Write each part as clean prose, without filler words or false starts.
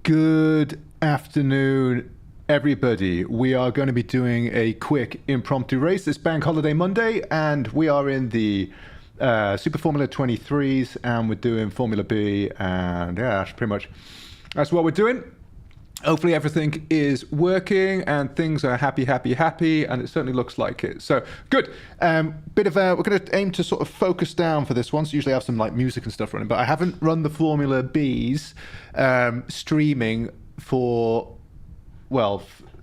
Good afternoon, everybody. We are going to be doing a quick impromptu race. It's Bank Holiday Monday, and we are in the Super Formula 23s, and we're doing Formula B, and yeah, that's what we're doing. Hopefully everything is working and things are happy, and it certainly looks like it. So good. We're going to aim to sort of focus down for this one. So usually I have some like music and stuff running, but I haven't run the Formula B's streaming for, well,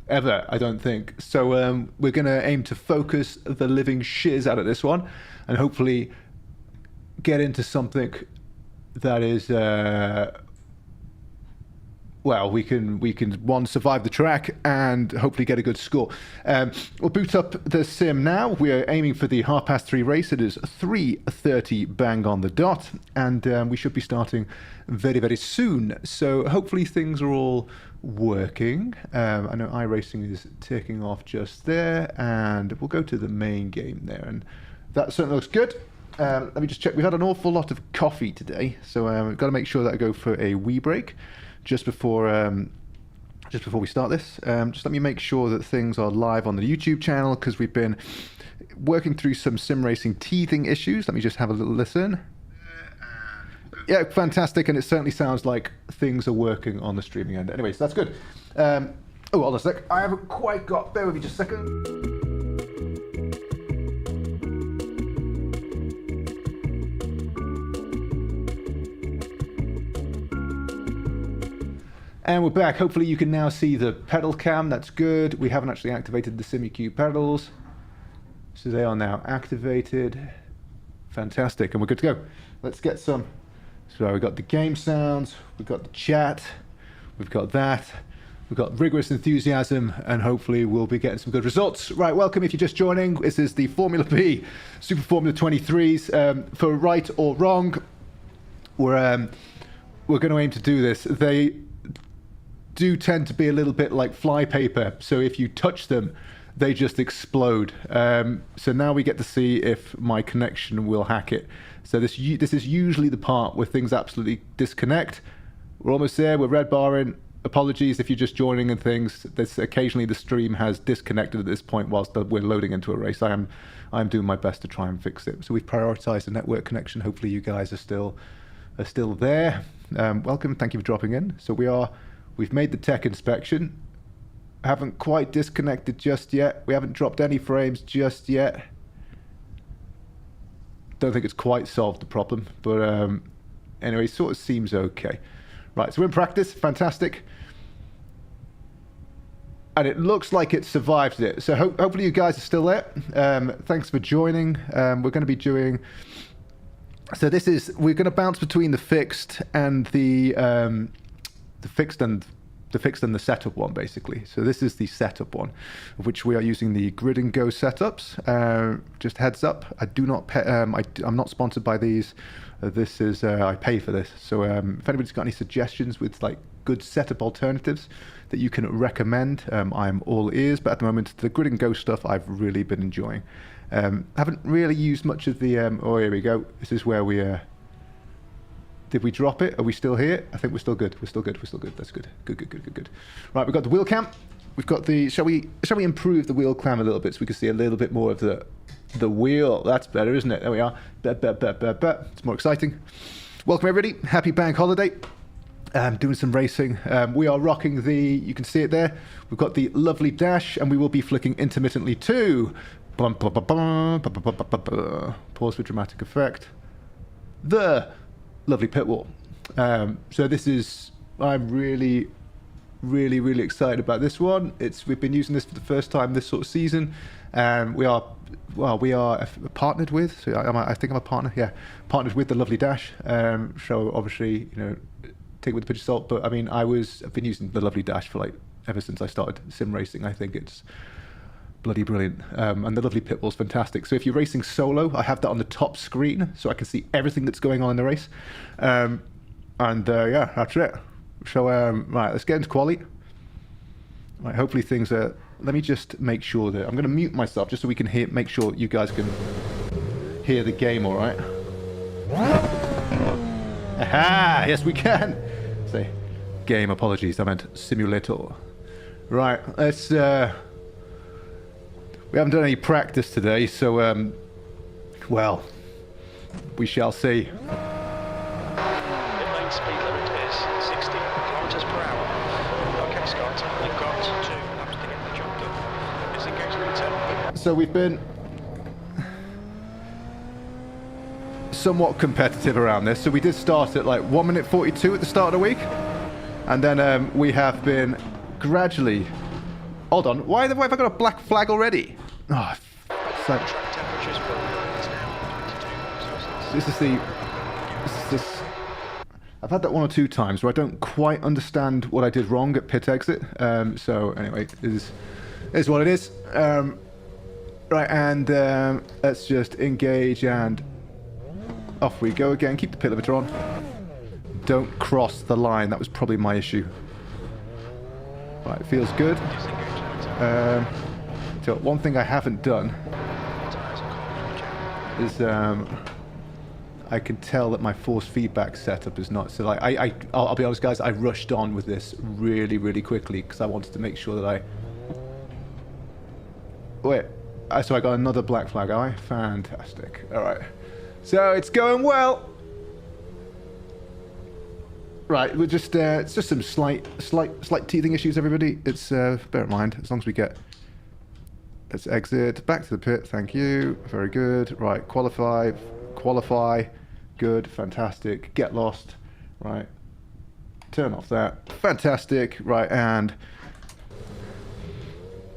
ever, I don't think. So we're going to aim to focus the living shiz out of this one and hopefully get into something that is... well, we can one, survive the track and hopefully get a good score. We'll boot up the sim now. We are aiming for the 3:30 race. It is 3:30 bang on the dot, and we should be starting very, very soon. So hopefully things are all working. I know iRacing is taking off just there, and we'll go to the main game there, and that certainly looks good. Let me just check. We've had an awful lot of coffee today, so we've got to make sure that I go for a wee break just before we start this. Just let me make sure that things are live on the YouTube channel, because we've been working through some sim racing teething issues. Let me just have a little listen. Yeah, fantastic, and it certainly sounds like things are working on the streaming end. Anyways, that's good. Oh, hold on a sec. I haven't quite got... Bear with me just a second. And we're back. Hopefully you can now see the pedal cam. That's good. We haven't actually activated the SimuQ pedals, so they are now activated. Fantastic, and we're good to go. Let's get some. So we've got the game sounds, we've got the chat, we've got that, we've got rigorous enthusiasm, and hopefully we'll be getting some good results. Right, welcome if you're just joining. This is the Formula B Super Formula 23s. For right or wrong, we're going to aim to do this. They do tend to be a little bit like flypaper, so if you touch them they just explode. So now we get to see if my connection will hack it. So this is usually the part where things absolutely disconnect. We're almost there. We're red barring. Apologies if you're just joining and things. Occasionally the stream has disconnected at this point whilst we're loading into a race. I'm doing my best to try and fix it. So we've prioritized the network connection. Hopefully you guys are still there. Welcome. Thank you for dropping in. So we've made the tech inspection. Haven't quite disconnected just yet. We haven't dropped any frames just yet. Don't think it's quite solved the problem, but anyway, sort of seems okay. Right, so we're in practice. Fantastic. And it looks like it survived it. So hopefully you guys are still there. Thanks for joining. We're going to be doing... So we're going to bounce between the fixed and the fixed and the setup one, basically. So this is the setup one, of which we are using the Grid and Go setups. Just heads up, I do not pay, I'm not sponsored by these. This is I pay for this. So if anybody's got any suggestions with like good setup alternatives that you can recommend, I'm all ears. But at the moment, the Grid and Go stuff I've really been enjoying. Haven't really used much of the. Oh, here we go. This is where we. Did we drop it? Are we still here? I think we're still good. We're still good. That's good. Good. Right, we've got the wheel cam. We've got the... Shall we improve the wheel cam a little bit so we can see a little bit more of the wheel? That's better, isn't it? There we are. It's more exciting. Welcome, everybody. Happy bank holiday. Doing some racing. We are rocking the... You can see it there. We've got the lovely dash, and we will be flicking intermittently too. Pause for dramatic effect. The... lovely pit wall. So this is, I'm really excited about this one. We've been using this for the first time this sort of season. We are partnered with, so I think I'm a partner, yeah, partnered with the lovely dash. So obviously, take it with a pinch of salt, but I mean, I've been using the lovely dash for like, ever since I started sim racing. I think it's bloody brilliant. And the lovely pit wall's fantastic. So if you're racing solo, I have that on the top screen so I can see everything that's going on in the race. Yeah, that's it. So right, let's get into QUALI. Right, hopefully things are... Let me just make sure that... I'm going to mute myself just so we can make sure you guys can hear the game all right. Aha! Yes, we can. So game. Apologies, I meant simulator. Right, let's... we haven't done any practice today, so, well, we shall see. Pit lane speed limit is 60 kilometers per hour. Okay, Scott, you've got 2 laps to get the job done. Disengage the return. So we've been somewhat competitive around this. So we did start at like 1 minute 42 at the start of the week, and then we have been gradually. Hold on, why have I got a black flag already? Oh, so this. I've had that 1 or 2 times where I don't quite understand what I did wrong at pit exit. So anyway, it is what it is. Right, and let's just engage and off we go again. Keep the pit limiter on. Don't cross the line. That was probably my issue. Right, it feels good. So one thing I haven't done is I can tell that my force feedback setup is not. So like I'll be honest, guys. I rushed on with this really quickly because I wanted to make sure that wait. So I got another black flag. Fantastic. All right. So it's going well. Right, we're just it's just some slight teething issues, everybody. It's bear in mind, as long as we get. Let's exit back to the pit. Thank you. Very good. Right, qualify. Good, fantastic. Get lost. Right. Turn off that. Fantastic. Right, and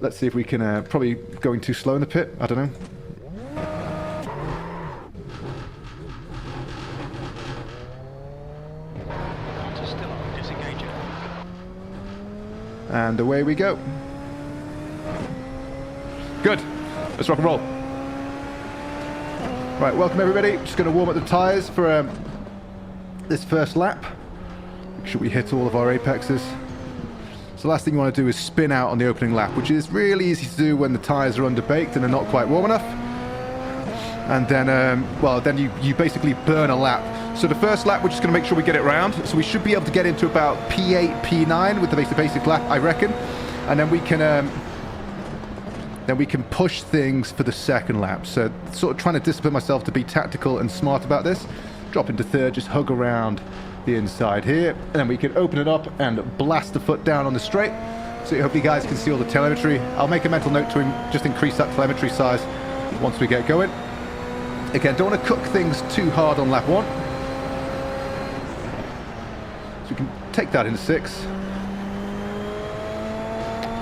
let's see if we can probably going too slow in the pit. I don't know. And away we go. Good. Let's rock and roll. Right, welcome everybody. Just going to warm up the tyres for this first lap. Make sure we hit all of our apexes. So the last thing you want to do is spin out on the opening lap, which is really easy to do when the tyres are underbaked and they're not quite warm enough. And then, well, then you basically burn a lap. So the first lap, we're just going to make sure we get it round. So we should be able to get into about P8, P9 with the basic lap, I reckon. And then we can push things for the second lap. So sort of trying to discipline myself to be tactical and smart about this. Drop into third, just hug around the inside here. And then we can open it up and blast the foot down on the straight. So hopefully you guys can see all the telemetry. I'll make a mental note to just increase that telemetry size once we get going. Again, don't want to cook things too hard on lap 1. So we can take that into 6.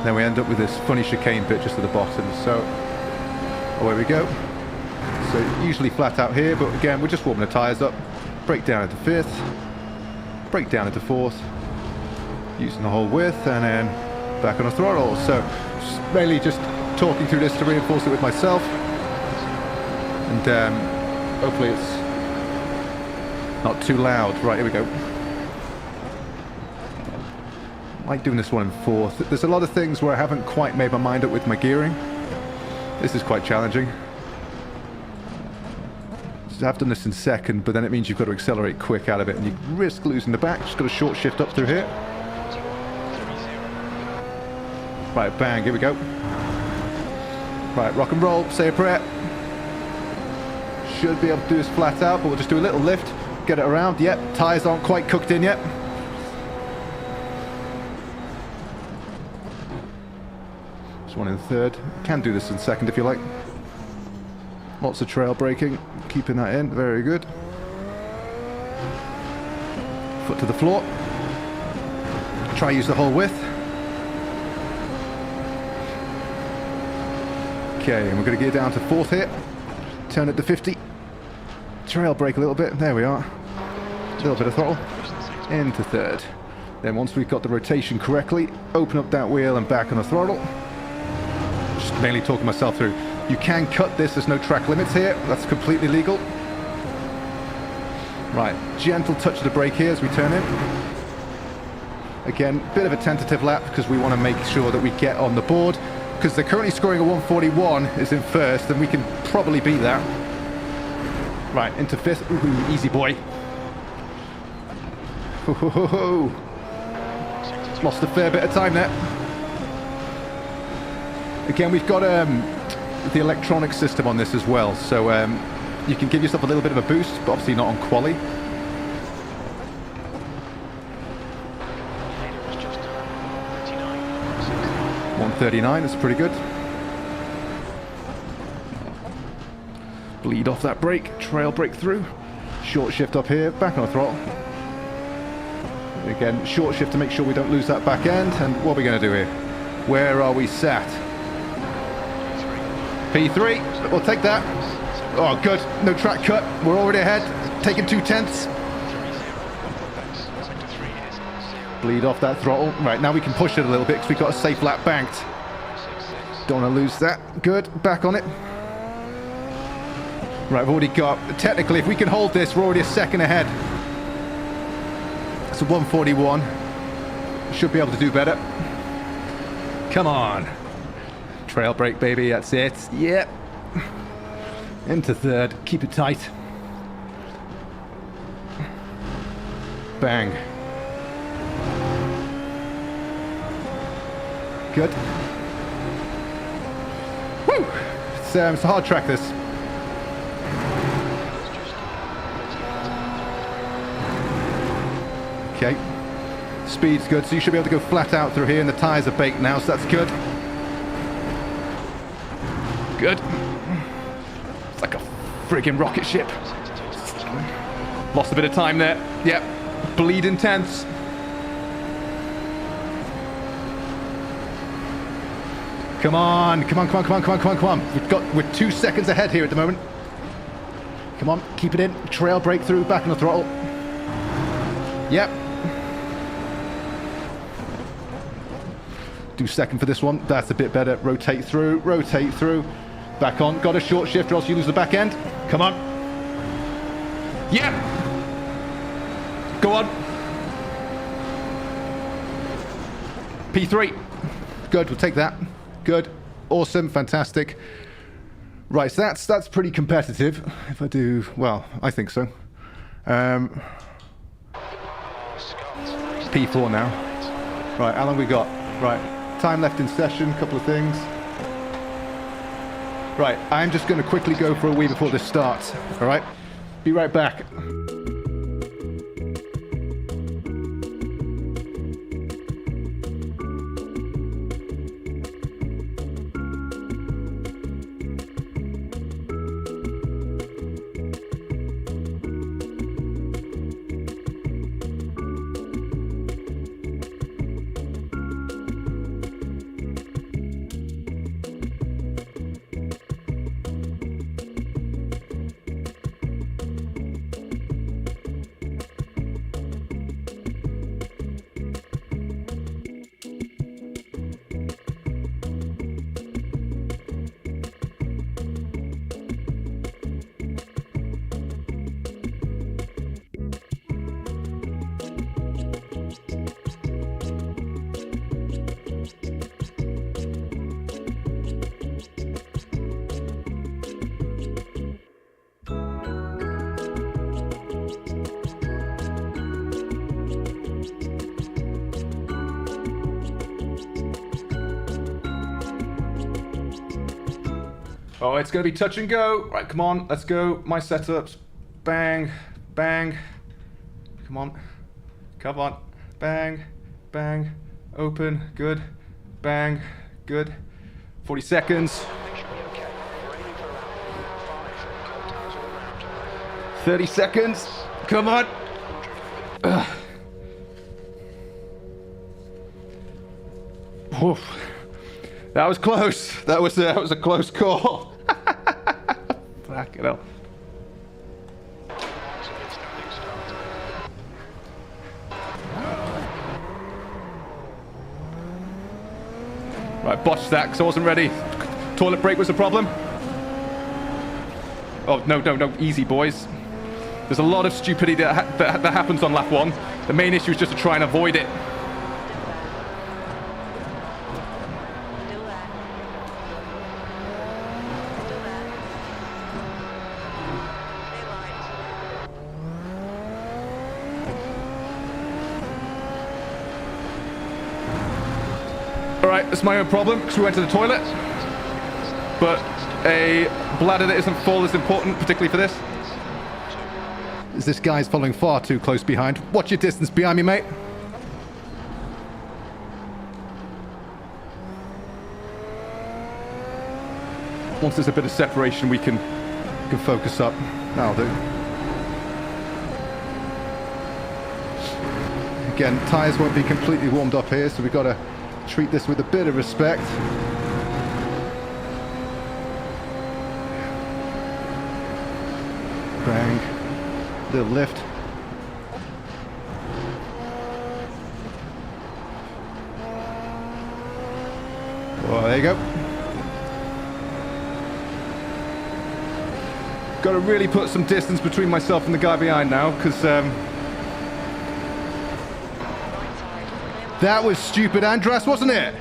Then we end up with this funny chicane bit just at the bottom. So away we go. So usually flat out here, but again, we're just warming the tyres up. Brake down into 5th. Brake down into 4th. Using the whole width, and then back on the throttle. So mainly just talking through this to reinforce it with myself. And hopefully it's not too loud. Right, here we go. I like doing this one in 4th. There's a lot of things where I haven't quite made my mind up with my gearing. This is quite challenging. So I've done this in 2nd, but then it means you've got to accelerate quick out of it, and you risk losing the back. Just got a short shift up through here. Right, bang, here we go. Right, rock and roll, say a prayer. Should be able to do this flat out, but we'll just do a little lift, get it around. Yep, tyres aren't quite cooked in yet. Just one in 3rd. Can do this in 2nd if you like. Lots of trail braking, keeping that in, very good. Foot to the floor. Try use the whole width. Okay, and we're going to get down to 4th here. Turn it to 50. Trail brake a little bit. There we are. A little bit of throttle. Into 3rd. Then once we've got the rotation correctly, open up that wheel and back on the throttle. Just mainly talking myself through. You can cut this. There's no track limits here. That's completely legal. Right. Gentle touch of the brake here as we turn in. Again, bit of a tentative lap because we want to make sure that we get on the board. Because they're currently scoring a 141 is in 1st, and we can probably beat that. Right, into 5th. Ooh, easy boy. Lost a fair bit of time there. Again, we've got the electronic system on this as well, so you can give yourself a little bit of a boost, but obviously not on QUALI. Was just 39. 139, that's pretty good. Bleed off that brake, trail brake through. Short shift up here, back on the throttle. Again, short shift to make sure we don't lose that back end. And what are we going to do here? Where are we sat? P3, we'll take that. Oh, good, no track cut. We're already ahead, taking 2/10. Bleed off that throttle. Right, now we can push it a little bit because we've got a safe lap banked. Don't want to lose that. Good, back on it. Right, we've already got, technically, if we can hold this, we're already a second ahead. So 141. Should be able to do better. Come on. Trail brake, baby, that's it. Yep. Into third, keep it tight. Bang. Good. Woo! It's a hard track, this. Okay, speed's good, so you should be able to go flat out through here, and the tyres are baked now, so that's good. Good. It's like a friggin' rocket ship. Lost a bit of time there. Yep, bleed intense. Come on, come on, come on, come on, come on, come on, come on. We're 2 seconds ahead here at the moment. Come on, keep it in. Trail brake through, back on the throttle. Yep. Do second for this one. That's a bit better. Rotate through, rotate through. Back on. Got a short shift or else you lose the back end. Come on. Yep. Go on. P3. Good, we'll take that. Good. Awesome, fantastic. Right, so that's pretty competitive. If I do, well, I think so. P4 now. Right, how long we got? Right, time left in session, couple of things. Right, I'm just going to quickly go for a wee before this starts. All right, be right back. Oh, it's going to be touch and go. Right, come on, let's go. My setups. Bang, bang. Come on. Come on. Bang, bang. Open, good. Bang, good. 40 seconds. 30 seconds. Come on. Oof. That was close. That was a close call. Fuck it up. Right, botched that because I wasn't ready. Toilet break was the problem. Oh, no, easy, boys. There's a lot of stupidity that happens on lap one. The main issue is just to try and avoid it. alright, it's my own problem because we went to the toilet. But a bladder that isn't full is important, particularly for this. This guy's following far too close behind. Watch your distance behind me, mate. Once there's a bit of separation, we can focus up. That'll do. Again, tyres won't be completely warmed up here, so we've got to treat this with a bit of respect. Bang. Little lift. Oh, there you go. Got to really put some distance between myself and the guy behind now, because that was stupid, Andras, wasn't it?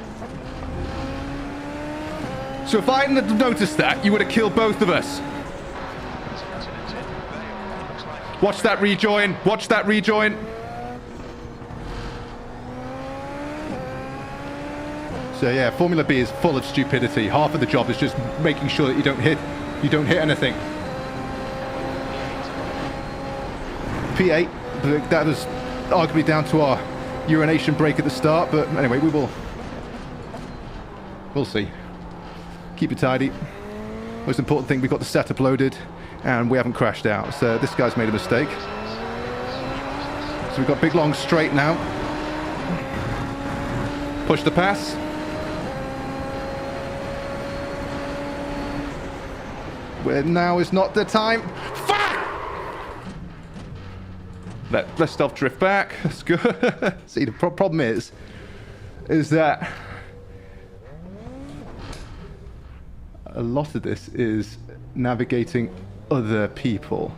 So if I hadn't have noticed that, you would have killed both of us. Watch that rejoin. Watch that rejoin. So yeah, Formula B is full of stupidity. Half of the job is just making sure that you don't hit anything. P8, but that was arguably down to our urination break at the start, but anyway, we'll see. Keep it tidy. Most important thing, we've got the setup loaded and we haven't crashed out, so this guy's made a mistake. So we've got big long straight now. Push the pass. Where now is not the time. Let's stealth drift back. That's good. See, the problem is that a lot of this is navigating other people.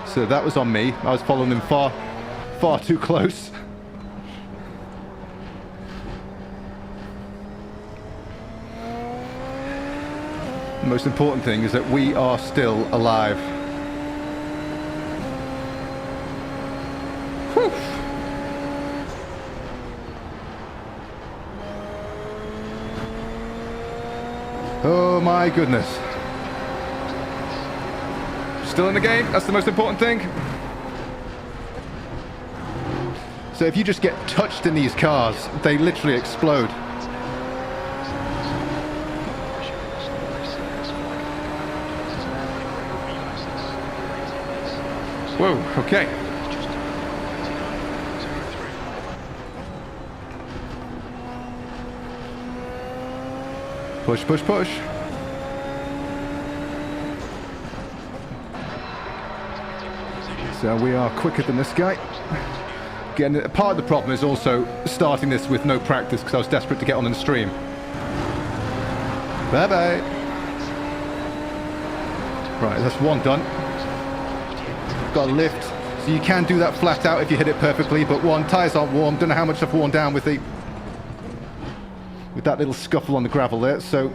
So that was on me. I was following them far too close. The most important thing is that we are still alive. Whew. Oh my goodness. Still in the game, that's the most important thing. So if you just get touched in these cars, they literally explode. Whoa, okay. Push, push, push. So we are quicker than this guy. Again, part of the problem is also starting this with no practice because I was desperate to get on the stream. Bye-bye. Right, that's one done. Got a lift. So you can do that flat out if you hit it perfectly, but tyres aren't warm. Don't know how much I've worn down with that little scuffle on the gravel there. So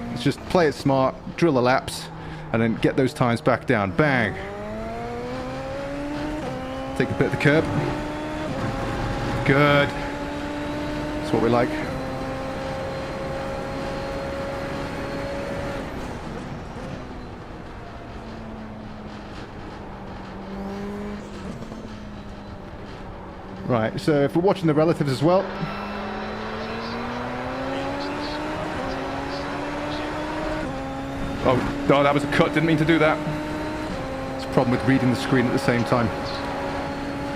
let's just play it smart, drill the laps, and then get those tyres back down. Bang. Take a bit of the curb. Good. That's what we like. Right, so if we're watching the relatives as well. Oh, no, that was a cut. Didn't mean to do that. It's a problem with reading the screen at the same time.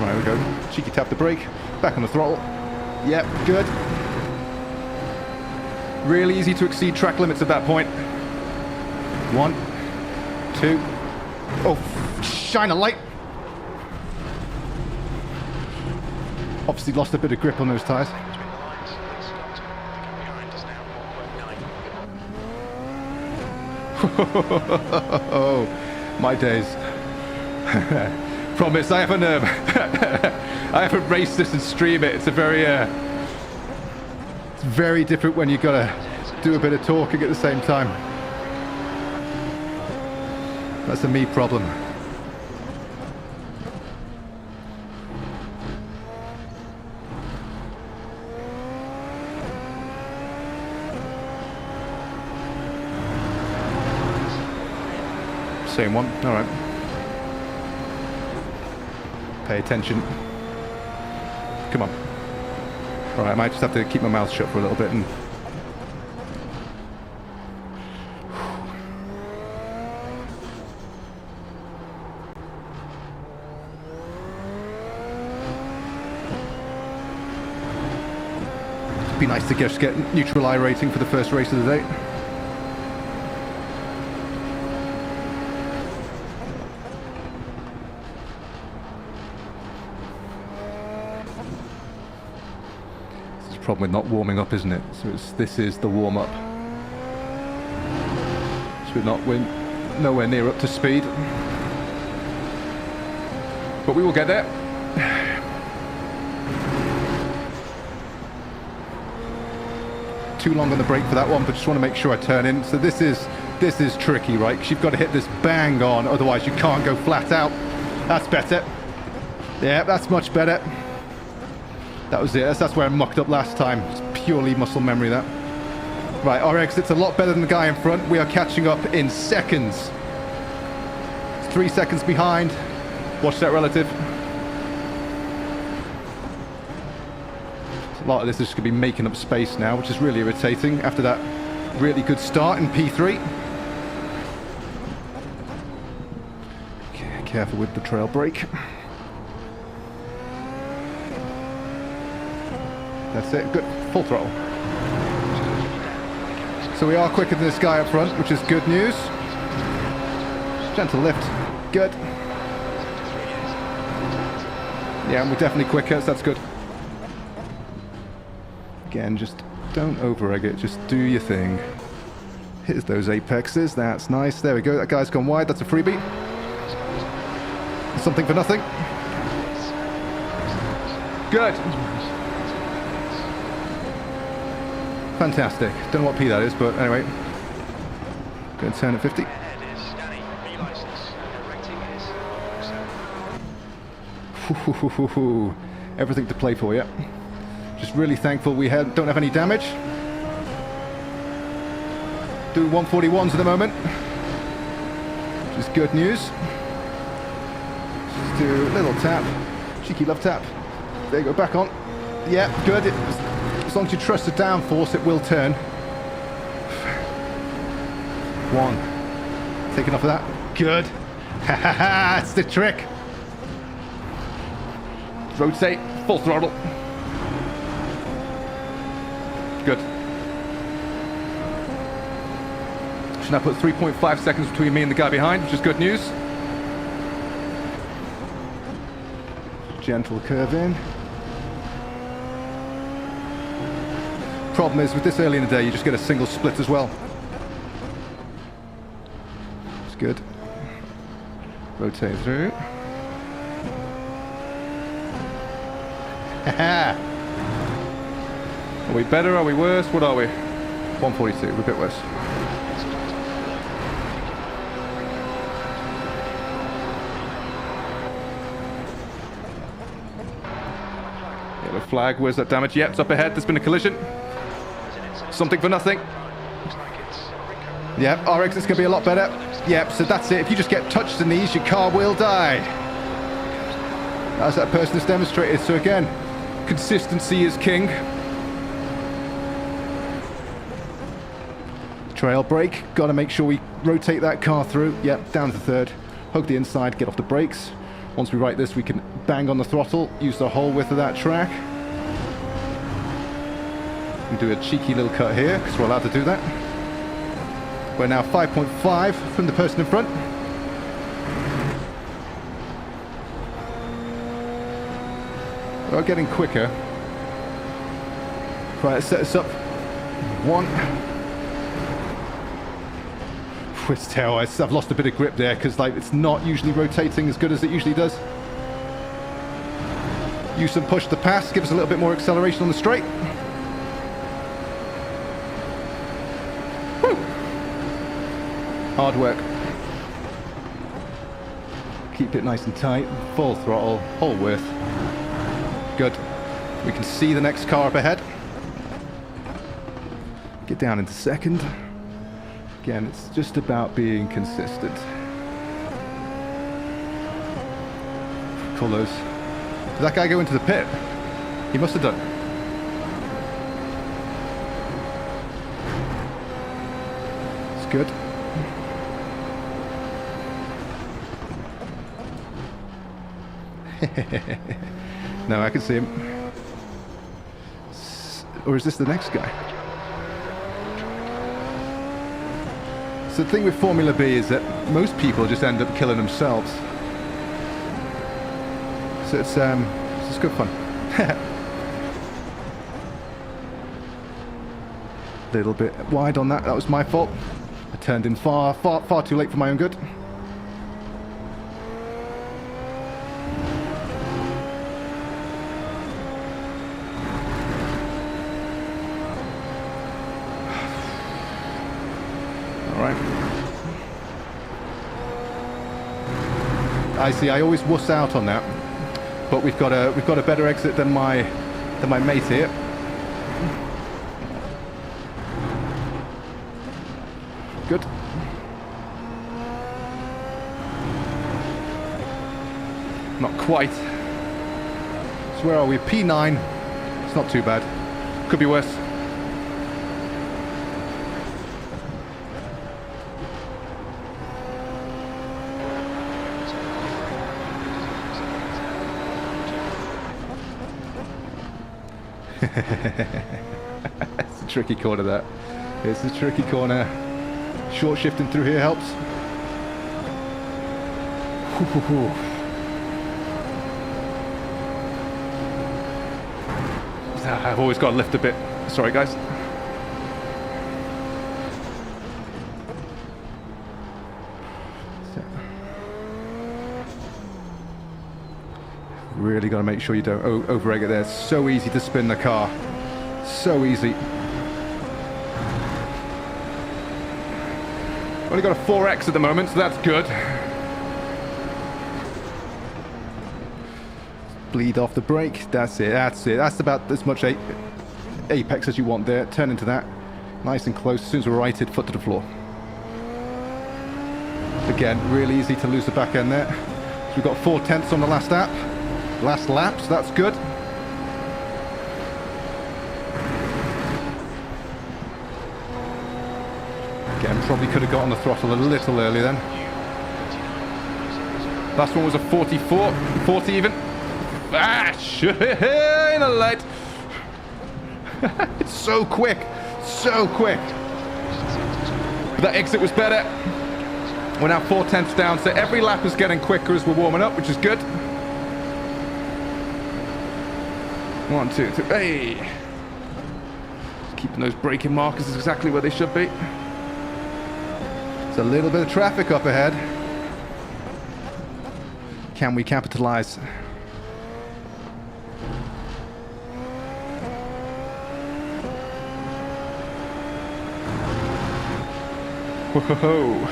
Right, we go. Cheeky tap the brake. Back on the throttle. Yep, good. Really easy to exceed track limits at that point. 1, 2. Oh, shine a light. Obviously lost a bit of grip on those tyres. Oh, my days. Promise, I haven't raced this and stream it. It's very different when you've got to do a bit of talking at the same time. That's a me problem. Same one. All right. Pay attention. Come on. All right, I might just have to keep my mouth shut for a little bit and... It'd be nice to just get neutral iRacing for the first race of the day. Problem with not warming up, isn't it? So this is the warm-up. So we're nowhere near up to speed, but we will get there. Too long on the brake for that one, but just want to make sure I turn in. So this is tricky, right? Because you've got to hit this bang on, otherwise you can't go flat out. That's better. Yeah, that's much better. That was it. That's where I mucked up last time. It's purely muscle memory, that. Right, our exit's a lot better than the guy in front. We are catching up in seconds. It's 3 seconds behind. Watch that, relative. A lot of this is just going to be making up space now, which is really irritating after that really good start in P3. Okay, careful with the trail brake. That's it, good, full throttle. So we are quicker than this guy up front, which is good news. Gentle lift, good. Yeah, and we're definitely quicker, so that's good. Again, just don't over-egg it, just do your thing. Here's those apexes, that's nice. There we go, that guy's gone wide, that's a freebie. Something for nothing. Good. Fantastic. Don't know what P that is, but anyway. Go and turn at 50. Everything to play for, yeah. Just really thankful we don't have any damage. Doing 141s at the moment, which is good news. Just do a little tap, cheeky love tap. There you go, back on. Yeah, good. As long as you trust the downforce, it will turn. 1. Taking off of that. Good. Ha ha ha! That's the trick. Rotate, full throttle. Good. Should now put 3.5 seconds between me and the guy behind, which is good news. Gentle curve in. Problem is, with this early in the day, you just get a single split as well. It's good. Rotate through. Haha! Are we better? Are we worse? What are we? 142. We're a bit worse. Yellow flag. Where's that damage? Yep, it's up ahead. There's been a collision. Something for nothing. Yep, our exit's going to be a lot better. Yep, so that's it. If you just get touched in these, your car will die. As that person has demonstrated. So again, consistency is king. Trail brake. Got to make sure we rotate that car through. Yep, down to third. Hug the inside, get off the brakes. Once we right this, we can bang on the throttle, use the whole width of that track. And do a cheeky little cut here, because we're allowed to do that. We're now 5.5 from the person in front. We're getting quicker. Right, let's set this up. 1. It's tail. I've lost a bit of grip there, because like it's not usually rotating as good as it usually does. Use some push to pass, give us a little bit more acceleration on the straight. Hard work. Keep it nice and tight. Full throttle. Whole width. Good. We can see the next car up ahead. Get down into second. Again, it's just about being consistent. call those. Did that guy go into the pit? He must have done. It's good. No, I can see him. Or is this the next guy? So the thing with Formula B is that most people just end up killing themselves. So it's good fun. Little bit wide on that. That was my fault. I turned in far too late for my own good. I see. I always wuss out on that, but we've got a better exit than my mate here. Good. Not quite. So where are we? P9. It's not too bad. Could be worse. It's a tricky corner, that. It's a tricky corner. Short shifting through here helps. I've always got to lift a bit. Sorry, guys. Really got to make sure you don't over-egg it there. It's so easy to spin the car. So easy. Only got a 4X at the moment, so that's good. Bleed off the brake. That's it. That's it. That's about as much apex as you want there. Turn into that. Nice and close. As soon as we're righted, foot to the floor. Again, really easy to lose the back end there. So we've got 4/10 on the last lap. Last lap, so that's good. Again, probably could have got on the throttle a little early then. Last one was a 44, 40 even. Ah, shit, in the light. It's so quick, so quick. But that exit was better. We're now 4/10 down, so every lap is getting quicker as we're warming up, which is good. 1, 2, 3, hey! Keeping those braking markers exactly where they should be. There's a little bit of traffic up ahead. Can we capitalize? Whoa!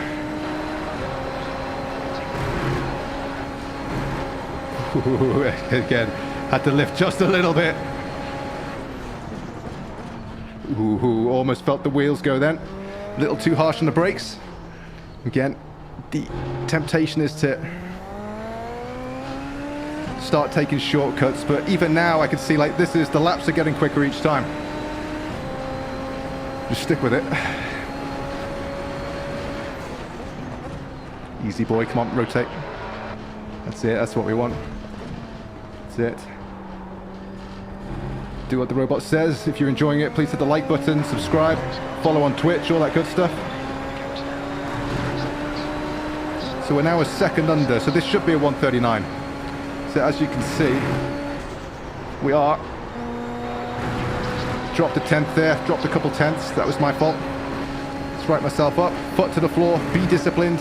Again, had to lift just a little bit. Ooh, almost felt the wheels go then. A little too harsh on the brakes. Again, the temptation is to start taking shortcuts, but even now I can see like the laps are getting quicker each time. Just stick with it. Easy boy, come on, rotate. That's it, that's what we want. That's it. Do what the robot says. If you're enjoying it, please hit the like button, subscribe, follow on Twitch, all that good stuff. So we're now a second under, so this should be a 139. So as you can see, we are. Dropped a 10th there, dropped a couple tenths, that was my fault. Let's right myself up, foot to the floor, be disciplined.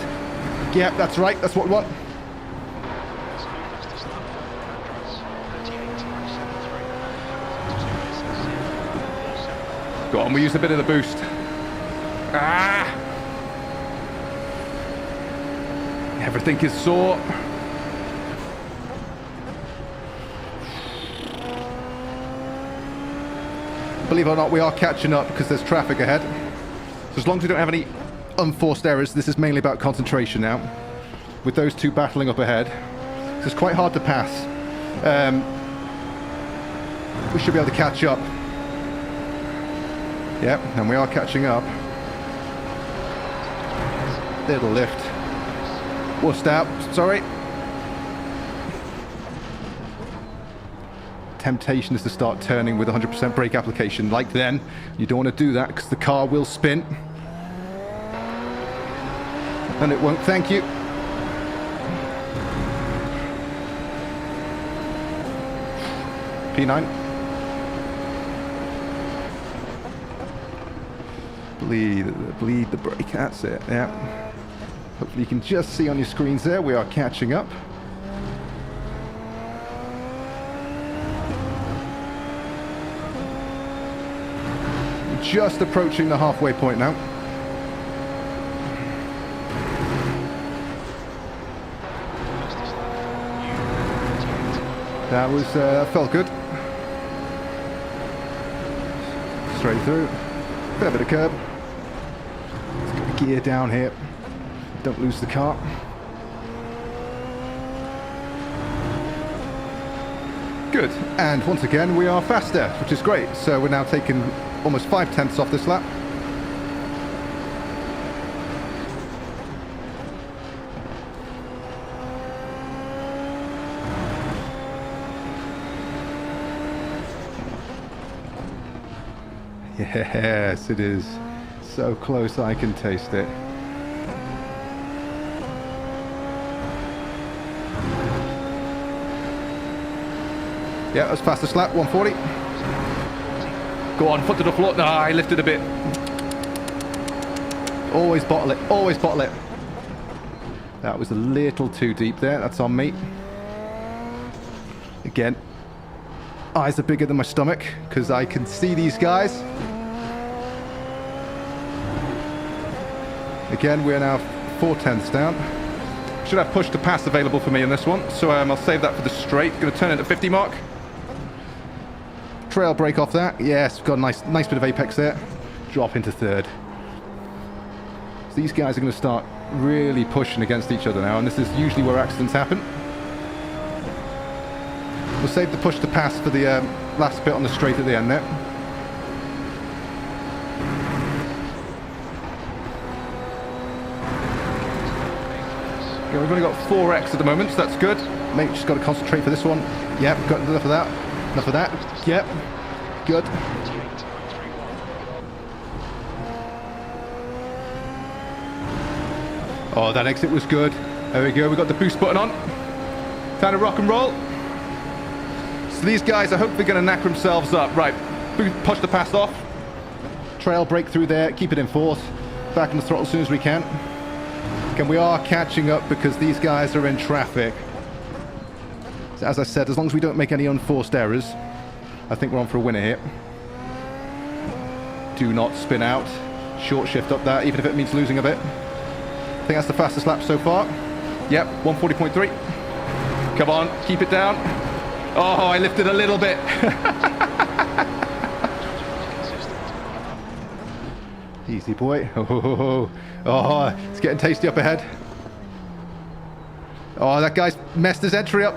Yep, that's right, that's what we want. Go on, we used a bit of the boost. Ah! Everything is sore. Believe it or not, we are catching up because there's traffic ahead. So as long as we don't have any unforced errors, this is mainly about concentration now. With those two battling up ahead, So it's quite hard to pass. We should be able to catch up. Yep, and we are catching up. Little lift. Wussed out, sorry. Temptation is to start turning with 100% brake application. Like then, you don't want to do that because the car will spin. And it won't thank you. P9. Bleed the brake, that's it, yeah. Hopefully you can just see on your screens there, we are catching up. Just approaching the halfway point now. That felt good. Straight through. Fair bit of curb. Let's get the gear down here. Don't lose the car. Good. And once again, we are faster, which is great. So we're now taking almost 5/10 off this lap. Yes, it is. So close I can taste it. Yeah, that's fastest lap, 140. Go on, foot to the floor. No, I lifted a bit. Always bottle it, always bottle it. That was a little too deep there, that's on me. Again, eyes are bigger than my stomach because I can see these guys. Again, we're now 4/10 down. Should have push to pass available for me in this one, so I'll save that for the straight. Going to turn it at 50 mark. Trail brake off that. Yes, got a nice bit of apex there. Drop into third. So these guys are going to start really pushing against each other now, and this is usually where accidents happen. We'll save the push to pass for the last bit on the straight at the end there. Yeah, we've only got 4x at the moment, so that's good. Mate, just got to concentrate for this one. Yep, got enough of that. Enough of that. Yep, good. Oh, that exit was good. There we go, we got the boost button on. Time to rock and roll. So these guys are hopefully going to knack themselves up. Right, push the pass off. Trail brake through there, keep it in fourth. Back on the throttle as soon as we can. And we are catching up because these guys are in traffic. So as I said, as long as we don't make any unforced errors, I think we're on for a winner here. Do not spin out. Short shift up that, even if it means losing a bit. I think that's the fastest lap so far. Yep, 140.3. Come on, keep it down. Oh, I lifted a little bit. Easy boy. Oh, it's getting tasty up ahead. Oh, that guy's messed his entry up.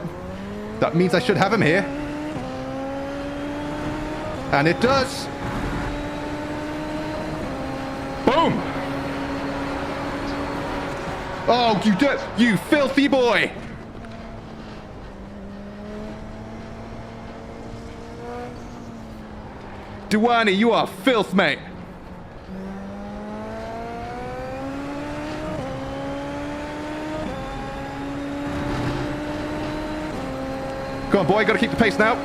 That means I should have him here. And it does. Boom. Oh, you filthy boy. Duani, you are filth, mate. Come on, boy, gotta keep the pace now.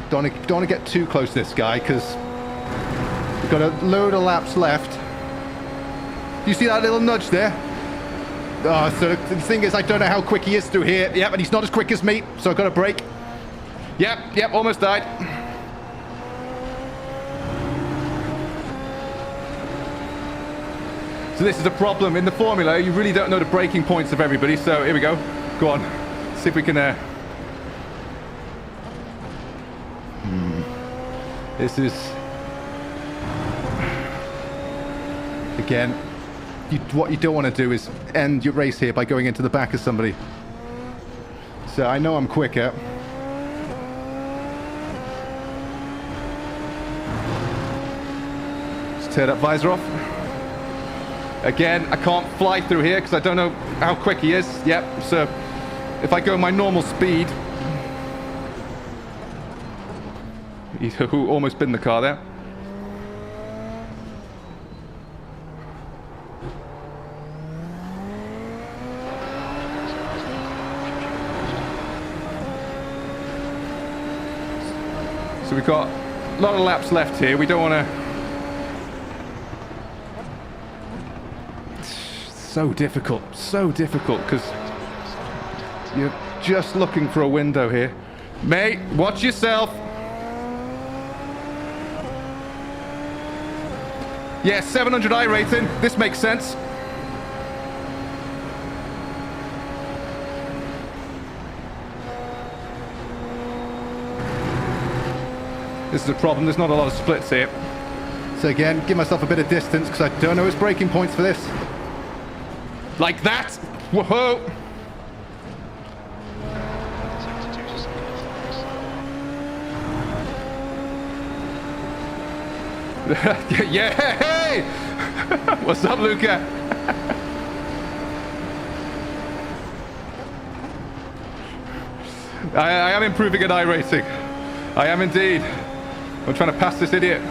Don't want to get too close to this guy, because we've got a load of laps left. Do you see that little nudge there? Oh, so the thing is, I don't know how quick he is through here. Yep, and he's not as quick as me, so I've got to brake. Yep, almost died. So this is a problem. In the formula, you really don't know the braking points of everybody, so here we go. Go on. See if we can... This is... Again, what you don't want to do is end your race here by going into the back of somebody. So I know I'm quicker. Let's tear that visor off. Again, I can't fly through here because I don't know how quick he is. Yep, so if I go my normal speed... He's almost been in the car there. So we've got a lot of laps left here. We don't want to... So difficult because you're just looking for a window here. Mate, watch yourself. Yeah, 700 iRacing. This makes sense. This is a problem. There's not a lot of splits here. So again, give myself a bit of distance because I don't know his braking points for this. Like that! Whoa! Yeah! Hey! What's up, Luca? I am improving at iRacing. I am indeed. I'm trying to pass this idiot.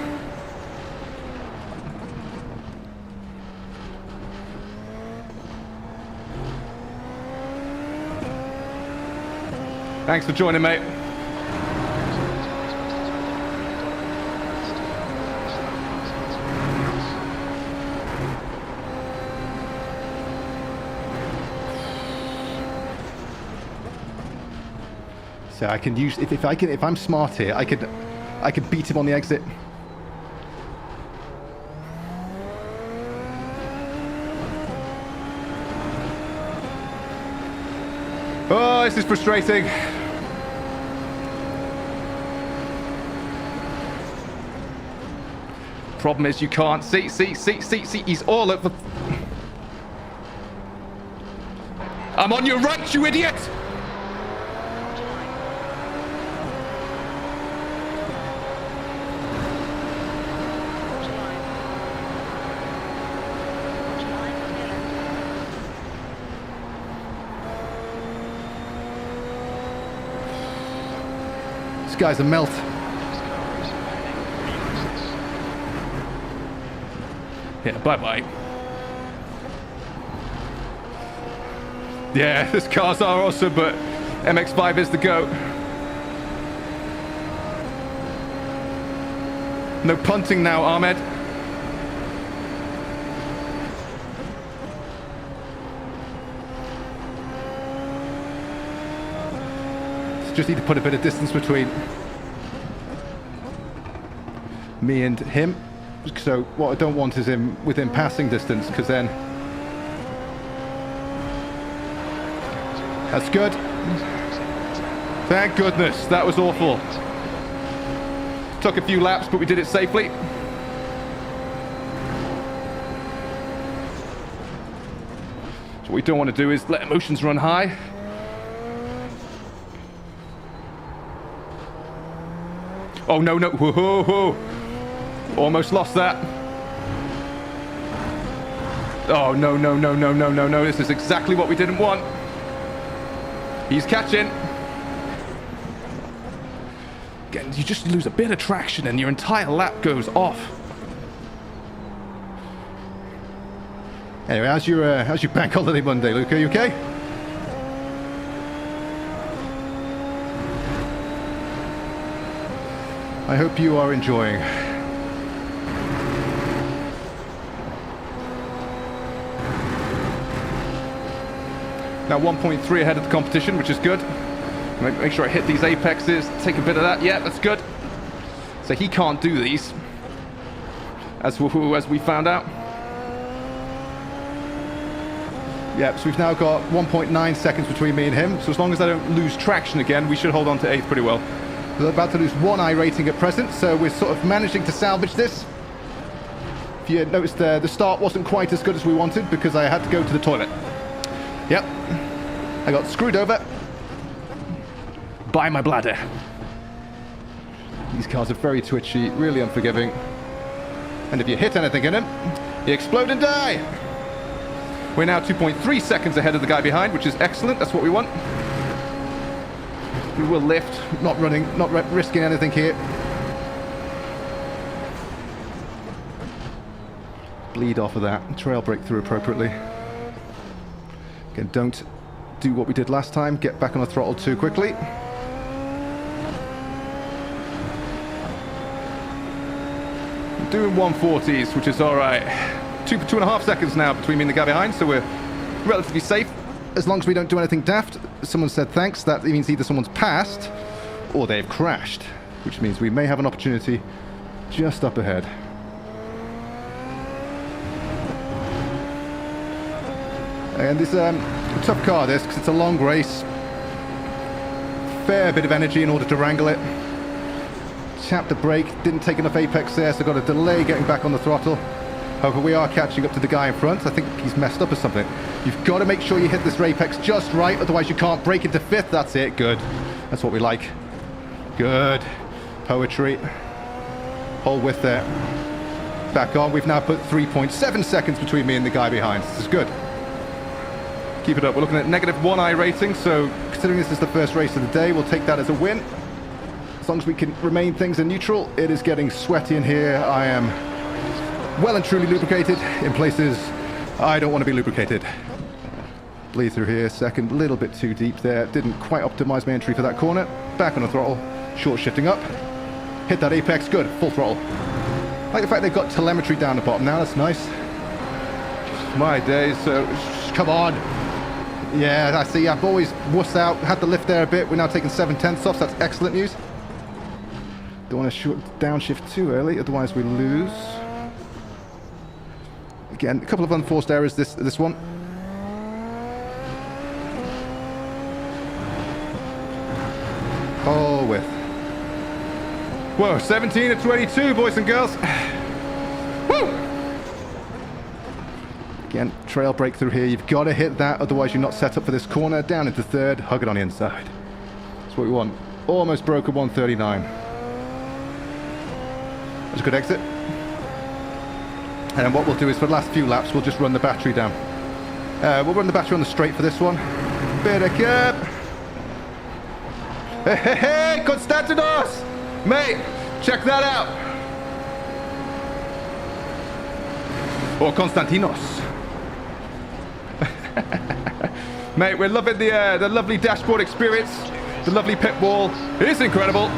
Thanks for joining, mate. So I can use if I'm smart here, I could beat him on the exit. Oh, this is frustrating. Problem is you can't see. He's all over. I'm on your right, you idiot! This guy's a melt. Yeah, bye-bye. Yeah, these cars are awesome, but MX-5 is the GOAT. No punting now, Ahmed. Just need to put a bit of distance between me and him. So what I don't want is him within passing distance, because then... That's good. Thank goodness, that was awful. Took a few laps, but we did it safely. So what we don't want to do is let emotions run high. Oh, no, no. Whoa, whoa, whoa. Almost lost that. Oh, no, no, no, no, no, no, no. This is exactly what we didn't want. He's catching. Again, you just lose a bit of traction and your entire lap goes off. Anyway, how's your bank holiday Monday, Luke? Are you okay? I hope you are enjoying. Now 1.3 ahead of the competition, which is good. Make sure I hit these apexes, take a bit of that. Yeah, that's good. So he can't do these, as we found out. Yeah, so we've now got 1.9 seconds between me and him. So as long as I don't lose traction again, we should hold on to 8th pretty well. We're about to lose 1 iRating at present, so we're sort of managing to salvage this. If you noticed the start wasn't quite as good as we wanted because I had to go to the toilet. Yep. I got screwed over by my bladder. These cars are very twitchy, really unforgiving. And if you hit anything in them, you explode and die. We're now 2.3 seconds ahead of the guy behind, which is excellent. That's what we want. We will lift, not running, not risking anything here. Bleed off of that. Trail break through appropriately. Again, don't do what we did last time. Get back on the throttle too quickly. Doing 140s, which is all right. 2.5 seconds now between me and the guy behind, so we're relatively safe as long as we don't do anything daft. Someone said thanks. That means either someone's passed or they've crashed, which means we may have an opportunity just up ahead. And this a tough car, this, because it's a long race. Fair bit of energy in order to wrangle it. Chapter brake, didn't take enough apex there, so got a delay getting back on the throttle. However, we are catching up to the guy in front. I think he's messed up or something. You've got to make sure you hit this apex just right, otherwise you can't break into fifth. That's it, good. That's what we like. Good. Poetry. Whole width there. Back on. We've now put 3.7 seconds between me and the guy behind. This is good. Keep it up. We're looking at -1 iRacing, so considering this is the first race of the day, we'll take that as a win. As long as we can remain things in neutral. It is getting sweaty in here. I am well and truly lubricated in places I don't want to be lubricated. Bleed through here, second, little bit too deep there. Didn't quite optimize my entry for that corner. Back on the throttle, short shifting up. Hit that apex, good, full throttle. I like the fact they've got telemetry down the bottom now, that's nice. My days, so come on. Yeah, I see, I've always wussed out, had the lift there a bit. We're now taking 7/10 off, so that's excellent news. Don't want to downshift too early, otherwise we lose. Again, a couple of unforced errors this one. Oh, width. Whoa, 17 to 22, boys and girls. Woo! Again, trail break through here. You've got to hit that, otherwise you're not set up for this corner. Down into third, hug it on the inside. That's what we want. Almost broke at 139. That's a good exit. And what we'll do is for the last few laps, we'll just run the battery down. We'll run the battery on the straight for this one. Bit of curb. Hey, hey, hey, Konstantinos! Mate, check that out. Or Konstantinos. Mate, we're loving the lovely dashboard experience. The lovely pit wall. It is incredible.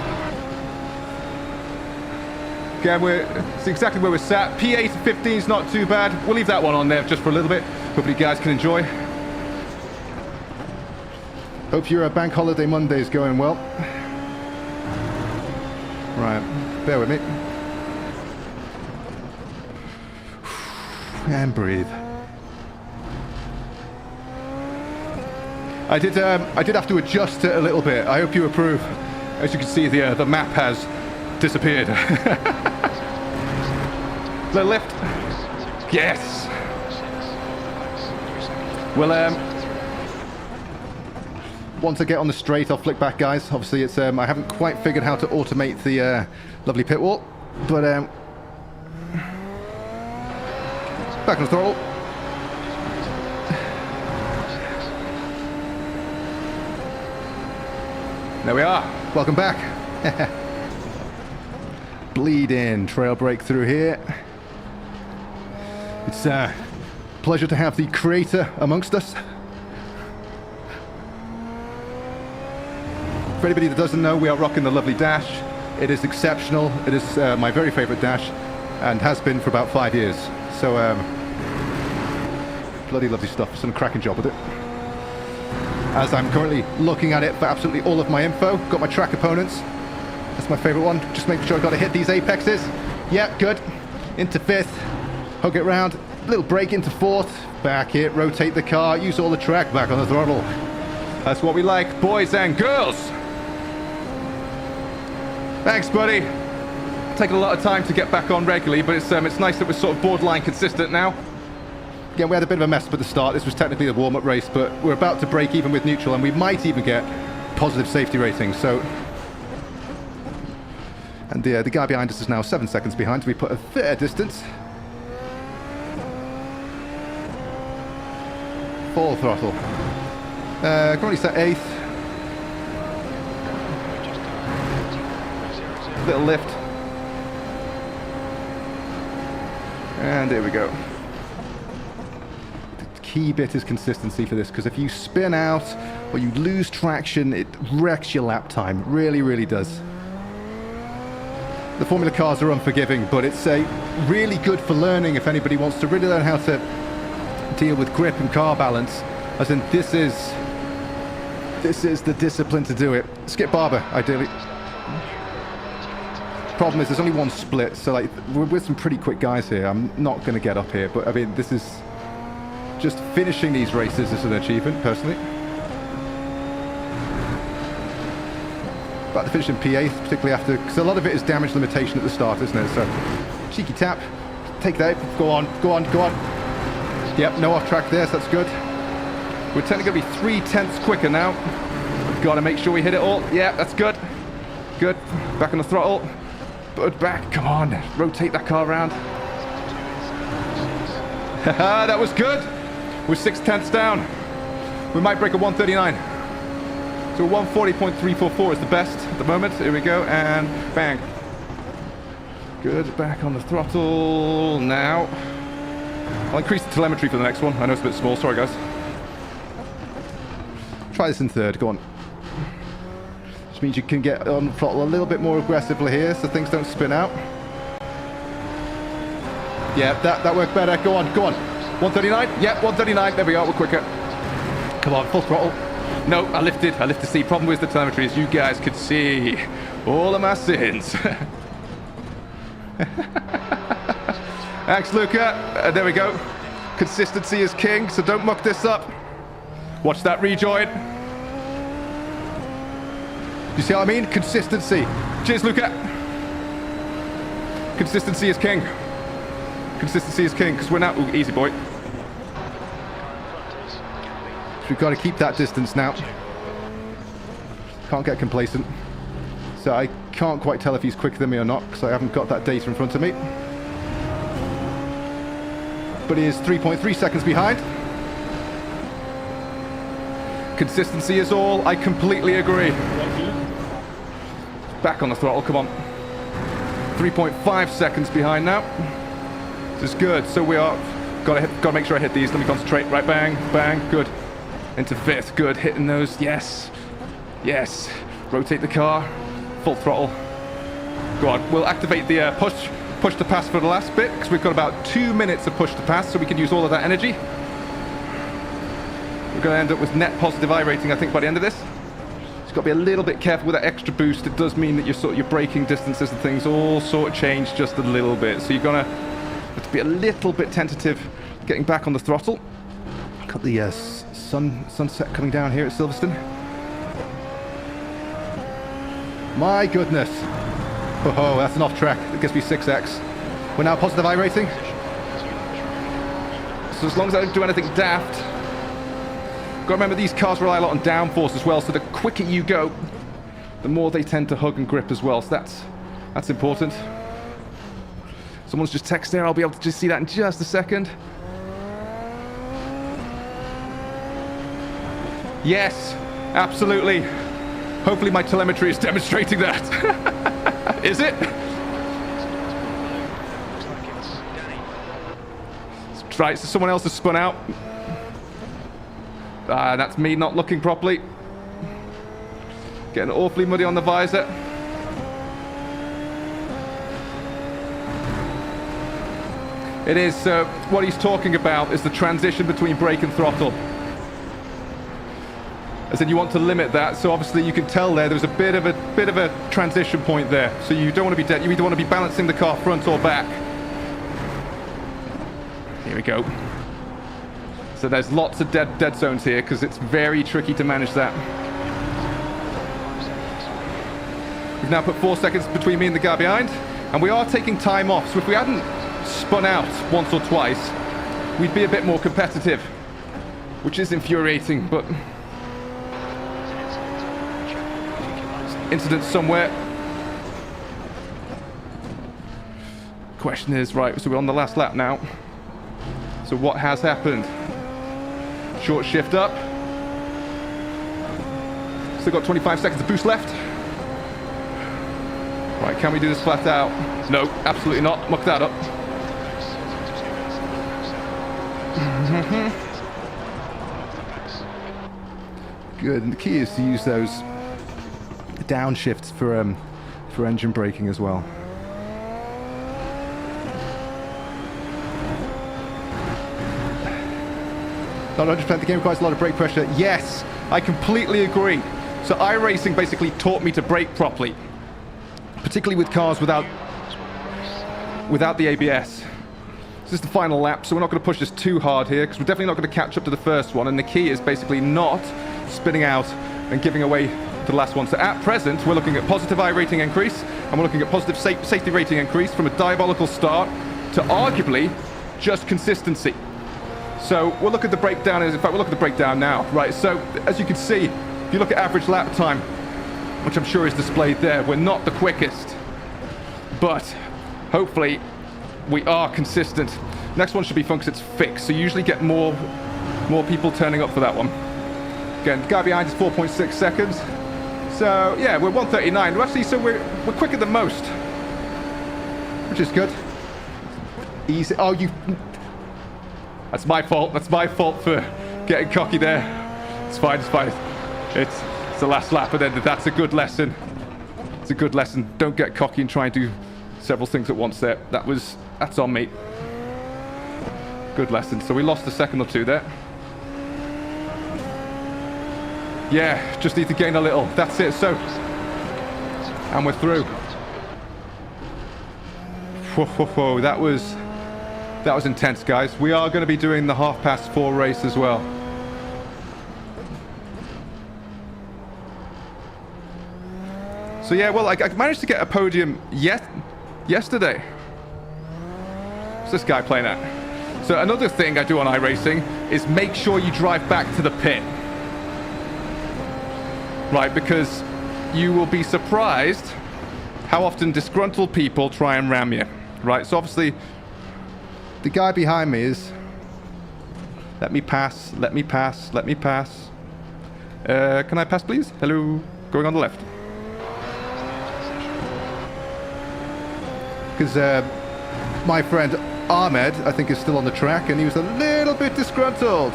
Again, it's exactly where we're sat. P8 to 15 is not too bad. We'll leave that one on there just for a little bit. Hopefully you guys can enjoy. Hope your bank holiday Monday is going well. Right, bear with me. And breathe. I did have to adjust it a little bit. I hope you approve. As you can see, the map has disappeared. The lift. Yes. Well, once I get on the straight, I'll flick back, guys. Obviously, it's I haven't quite figured how to automate the lovely pit wall, but back on the throttle. There we are. Welcome back. Bleed in, trail break through here. It's a pleasure to have the creator amongst us. For anybody that doesn't know, we are rocking the lovely dash. It is exceptional. It is my very favorite dash and has been for about 5 years. So, bloody lovely stuff. Some cracking job with it. As I'm currently looking at it for absolutely all of my info. Got my track opponents. That's my favorite one. Just making sure I've got to hit these apexes. Yep, good. Into fifth. Hug it round. Little break into fourth. Back here. Rotate the car. Use all the track. Back on the throttle. That's what we like, boys and girls. Thanks, buddy. taken a lot of time to get back on regularly, but it's nice that we're sort of borderline consistent now. Again, we had a bit of a mess up at the start. This was technically the warm-up race, but we're about to break even with neutral, and we might even get positive safety ratings. So, and the guy behind us is now 7 seconds behind, so we put a fair distance. Full throttle. Currently set 8th. Little lift. And there we go. The key bit is consistency for this, because if you spin out or you lose traction, it wrecks your lap time. Really, really does. The Formula cars are unforgiving, but it's really good for learning if anybody wants to really learn how to deal with grip and car balance. As in, this is the discipline to do it. Skip Barber, ideally. Problem is, there's only one split, so like we're with some pretty quick guys here. I'm not going to get up here, but I mean, this is just finishing these races is an achievement, personally. About to finish in P8, particularly after, because a lot of it is damage limitation at the start, isn't it? So, cheeky tap, take that, go on, go on, go on. Yep, no off track there, so that's good. We're technically going to be 0.3 quicker now. Got to make sure we hit it all. Yeah, that's good. Good. Back on the throttle. But back. Come on. Rotate that car around. Haha, that was good. We're 0.6 down. We might break a 139. So 140.344 is the best at the moment. Here we go. And bang. Good. Back on the throttle now. I'll increase the telemetry for the next one. I know it's a bit small. Sorry, guys. Try this in 3rd. Go on. Which means you can get on the throttle a little bit more aggressively here, so things don't spin out. Yeah, that worked better. Go on, go on. 139? Yeah, 139. There we are. We're quicker. Come on, full throttle. No, I lifted. See, problem with the telemetry is you guys could see all of my sins. Thanks, Luca. There we go. Consistency is king, so don't muck this up. Watch that rejoin. You see what I mean? Consistency. Cheers, Luca. Consistency is king. Consistency is king, because we're now... Ooh, easy, boy. So we've got to keep that distance now. Can't get complacent. So I can't quite tell if he's quicker than me or not, because I haven't got that data in front of me. But he is 3.3 seconds behind. Consistency is all. I completely agree. Back on the throttle, come on. 3.5 seconds behind now. This is good. So we are gotta make sure I hit these. Let me concentrate. Right, bang, bang, good. Into 5th, good. Hitting those. Yes. Yes. Rotate the car. Full throttle. Go on. We'll activate the push to pass for the last bit, because we've got about 2 minutes of push to pass, so we can use all of that energy. We're going to end up with net positive iRating, I think, by the end of this. Just got to be a little bit careful with that extra boost. It does mean that your braking distances and things all sort of change just a little bit. So you're going to have to be a little bit tentative getting back on the throttle. Got the sunset coming down here at Silverstone. My goodness. Oh, that's an off track. It gives me 6x. We're now positive iRating. So as long as I don't do anything daft. Got to remember, these cars rely a lot on downforce as well, so the quicker you go, the more they tend to hug and grip as well, so that's important. Someone's just texted there. I'll be able to just see that in just a second. Yes, absolutely. Hopefully my telemetry is demonstrating that. Is it? Right, so someone else has spun out. That's me not looking properly. Getting awfully muddy on the visor. It is, what he's talking about is the transition between brake and throttle. As in, you want to limit that, so obviously you can tell there's a bit of a transition point there. So you don't want to be dead. You either want to be balancing the car front or back. Here we go. So there's lots of dead zones here because it's very tricky to manage that. We've now put 4 seconds between me and the guy behind. And we are taking time off, so if we hadn't spun out once or twice, we'd be a bit more competitive, which is infuriating, but incident somewhere. Question is, right, so we're on the last lap now. So what has happened? Short shift up. Still got 25 seconds of boost left. Right, can we do this flat out? No, absolutely not. Muck that up. Good, and the key is to use those downshifts for engine braking as well. Not 100%, the game requires a lot of brake pressure. Yes, I completely agree. So iRacing basically taught me to brake properly, particularly with cars without the ABS. This is the final lap, so we're not going to push this too hard here, because we're definitely not going to catch up to the first one, and the key is basically not spinning out and giving away to the last one. So at present, we're looking at positive I rating increase, and we're looking at positive safety rating increase from a diabolical start to arguably just consistency. So we'll look at the breakdown. In fact, we'll look at the breakdown now, right? So as you can see, if you look at average lap time, which I'm sure is displayed there, we're not the quickest, but hopefully we are consistent. Next one should be fun because it's fixed, so you usually get more people turning up for that one. Again, the guy behind is 4.6 seconds. So yeah, we're 1:39. We're actually, so we're quicker than most, which is good. Easy. Oh, you. That's my fault. That's my fault for getting cocky there. It's fine. It's fine. It's the last lap, and then that's a good lesson. It's a good lesson. Don't get cocky and try and do several things at once there. That's on me. Good lesson. So we lost a second or two there. Yeah, just need to gain a little. That's it. So, and we're through. Whoa, whoa, whoa. That was intense, guys. We are going to be doing the 4:30 race as well. So yeah, well, I managed to get a podium yesterday. What's this guy playing at? So another thing I do on iRacing is make sure you drive back to the pit. Right, because you will be surprised how often disgruntled people try and ram you. Right, so obviously the guy behind me is, let me pass, let me pass, let me pass. Can I pass, please? Hello, going on the left. Because my friend Ahmed, I think, is still on the track, and he was a little bit disgruntled.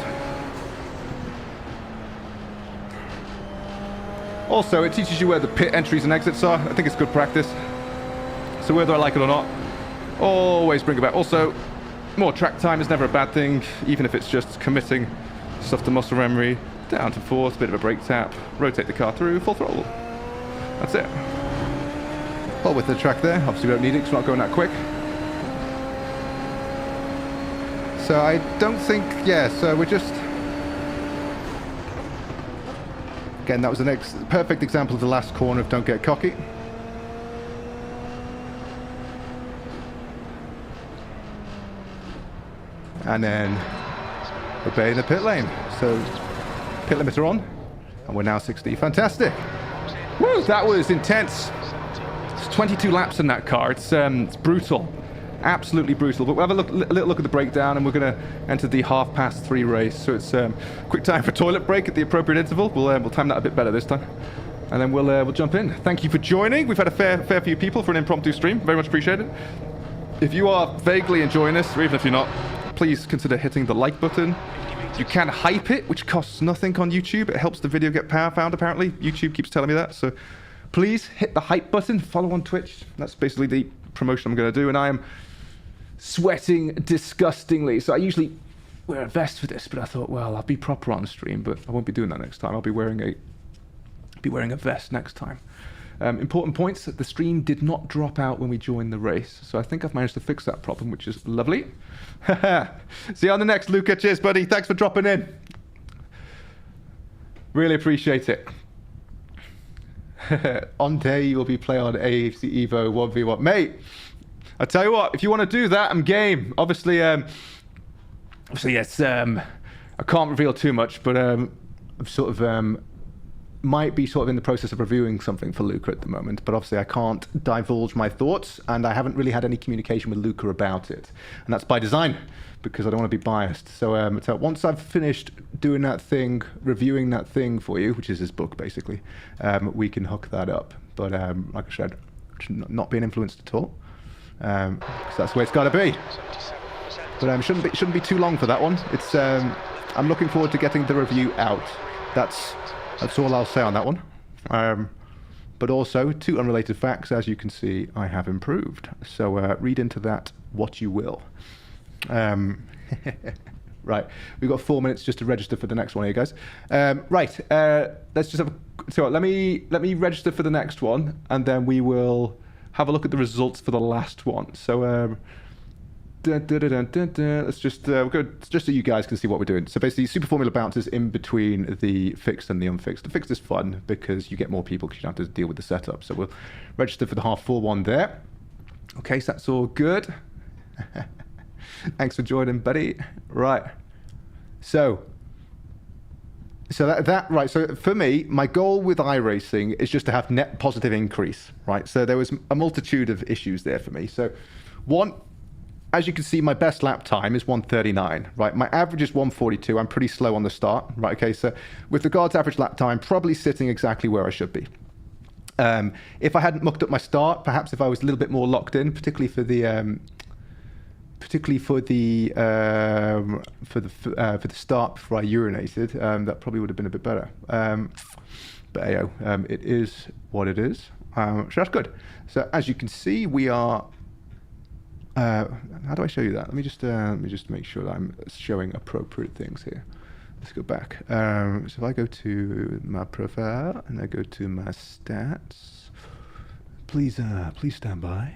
Also, it teaches you where the pit entries and exits are. I think it's good practice. So whether I like it or not, always bring it back. Also, more track time is never a bad thing, even if it's just committing stuff to muscle memory. Down to fourth, bit of a brake tap, rotate the car through, full throttle. That's it. Well, with the track there, obviously we don't need it because we're not going that quick. So I don't think, yeah, so we're just... Again, that was the perfect example of the last corner of don't get cocky. And then obeying the pit lane. So pit limiter on, and we're now 60. Fantastic. Woo, that was intense. It's 22 laps in that car. It's brutal, absolutely brutal. But we'll have a little look at the breakdown, and we're going to enter the 3:30 race. So it's quick time for toilet break at the appropriate interval. We'll time that a bit better this time, and then we'll jump in. Thank you for joining. We've had a fair few people for an impromptu stream. Very much appreciated. If you are vaguely enjoying this, or even if you're not, please consider hitting the like button. You can hype it, which costs nothing on YouTube. It helps the video get found, apparently. YouTube keeps telling me that. So please hit the hype button. Follow on Twitch. That's basically the promotion I'm going to do. And I am sweating disgustingly. So I usually wear a vest for this, but I thought, well, I'll be proper on stream, but I won't be doing that next time. I'll be wearing a vest next time. Important points, the stream did not drop out when we joined the race, so I think I've managed to fix that problem, which is lovely. See you on the next, Luca. Cheers, buddy. Thanks for dropping in. Really appreciate it. On day you will be playing on AFC Evo 1v1. Mate, I tell you what, if you want to do that, I'm game. Obviously, yes, I can't reveal too much, but I'm sort of might be sort of in the process of reviewing something for Luca at the moment, but obviously I can't divulge my thoughts, and I haven't really had any communication with Luca about it, and that's by design, because I don't want to be biased. So, so once I've finished doing that thing, reviewing that thing for you, which is his book basically, we can hook that up. But like I said, not being influenced at all, because that's the way it's got to be. But shouldn't be too long for that one. It's I'm looking forward to getting the review out. That's all I'll say on that one. But also, two unrelated facts. As you can see, I have improved. So read into that what you will. Right, we've got 4 minutes just to register for the next one here, guys. Right, let's just have so let me register for the next one, and then we will have a look at the results for the last one. So let's just we'll go just so you guys can see what we're doing. So basically, Super Formula bounces in between the fixed and the unfixed. The fixed is fun because you get more people because you don't have to deal with the setup. So we'll register for the half full one there. Okay, so that's all good. Thanks for joining, buddy. Right. So that right. So for me, my goal with iRacing is just to have net positive increase. Right. So there was a multitude of issues there for me. So one, as you can see, my best lap time is 1:39. Right. My average is 1:42. I'm pretty slow on the start. Right. Okay. So with regards to average lap time, probably sitting exactly where I should be. If I hadn't mucked up my start, perhaps if I was a little bit more locked in, particularly for the start before I urinated, that probably would have been a bit better. But hey, it is what it is. So that's good. So as you can see, we are. How do I show you that? Let me just make sure that I'm showing appropriate things here. Let's go back. So if I go to my profile and I go to my stats, please stand by.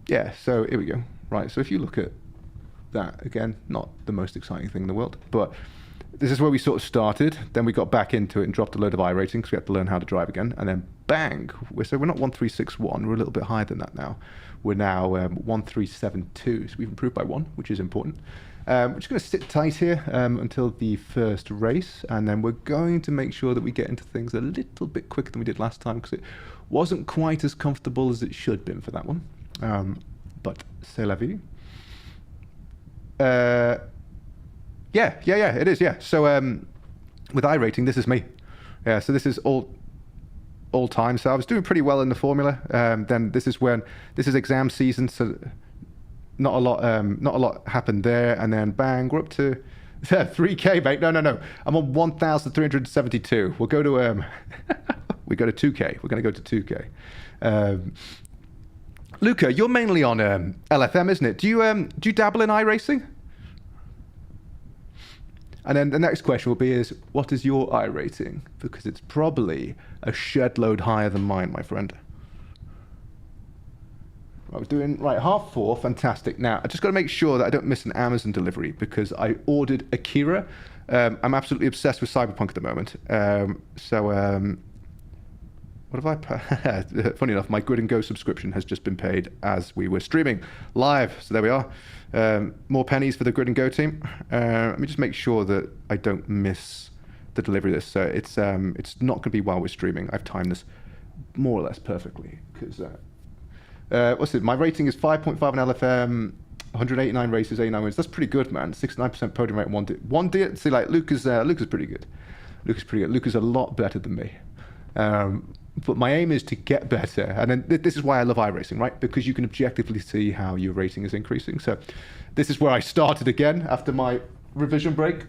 Yeah, so here we go. Right, so if you look at that, again, not the most exciting thing in the world, but this is where we sort of started. Then we got back into it and dropped a load of iRacing because we had to learn how to drive again. And then bang, so we're not 1361, we're a little bit higher than that now. We're now 1372, so we've improved by 1, which is important. We're just going to sit tight here until the first race, and then we're going to make sure that we get into things a little bit quicker than we did last time because it wasn't quite as comfortable as it should have been for that one. But c'est la vie. Yeah, it is, yeah. So with iRating, this is me. Yeah, so this is all time. So I was doing pretty well in the formula. Then this is exam season, so not a lot happened there. And then bang, we're up to 3K, mate. No. I'm on 1,372. We'll go to we go to 2K. We're going to go to 2K. Luca, you're mainly on LFM, isn't it? Do you dabble in iRacing? And then the next question will be is, what is your iRating? Because it's probably a shed load higher than mine, my friend. I was doing, right, half 4, fantastic. Now, I just got to make sure that I don't miss an Amazon delivery because I ordered Akira. I'm absolutely obsessed with Cyberpunk at the moment. What have I? Funny enough, my Grid & Go subscription has just been paid as we were streaming live. So there we are. More pennies for the Grid & Go team. Let me just make sure that I don't miss the delivery of this. So it's not going to be while we're streaming. I've timed this more or less perfectly because what's it? My rating is 5.5 on LFM. 189 races, 89 wins. That's pretty good, man. 69% podium rate, 1 D. See, like Luca's pretty good. Luca's a lot better than me. But my aim is to get better, and then this is why I love iRacing, right? Because you can objectively see how your rating is increasing. So this is where I started again after my revision break.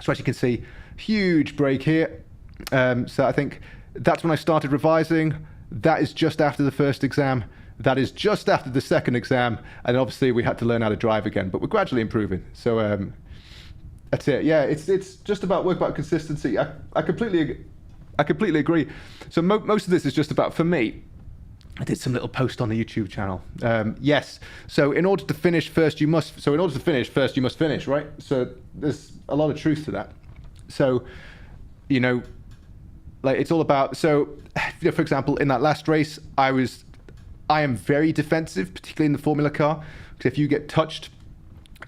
So as you can see, huge break here. So I think that's when I started revising. That is just after the first exam. That is just after the second exam. And obviously we had to learn how to drive again, but we're gradually improving. So that's it. Yeah, it's just about work about consistency. I completely agree. So most of this is just about, for me, I did some little post on the YouTube channel. Yes. So in order to finish first, you must finish, right? So there's a lot of truth to that. So, you know, like it's all about, so, you know, for example, in that last race, I am very defensive, particularly in the Formula car, because if you get touched,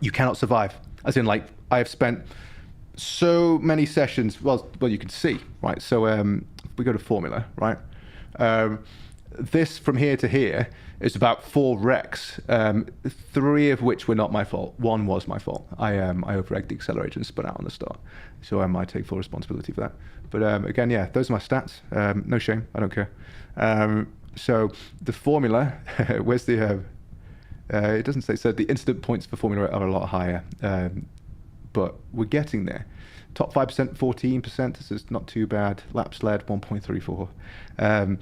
you cannot survive. As in, like, I have spent so many sessions, well, you can see, right? So we go to Formula, right? This from here to here is about 4 wrecks, 3 of which were not my fault. 1 was my fault. I over-egged the accelerator and spun out on the start. So I take full responsibility for that. But again, yeah, those are my stats. No shame, I don't care. So the Formula, where's the, it doesn't say, so the incident points for Formula are a lot higher. But we're getting there. Top 5%, 14%, this is not too bad. Laps led, 1.34.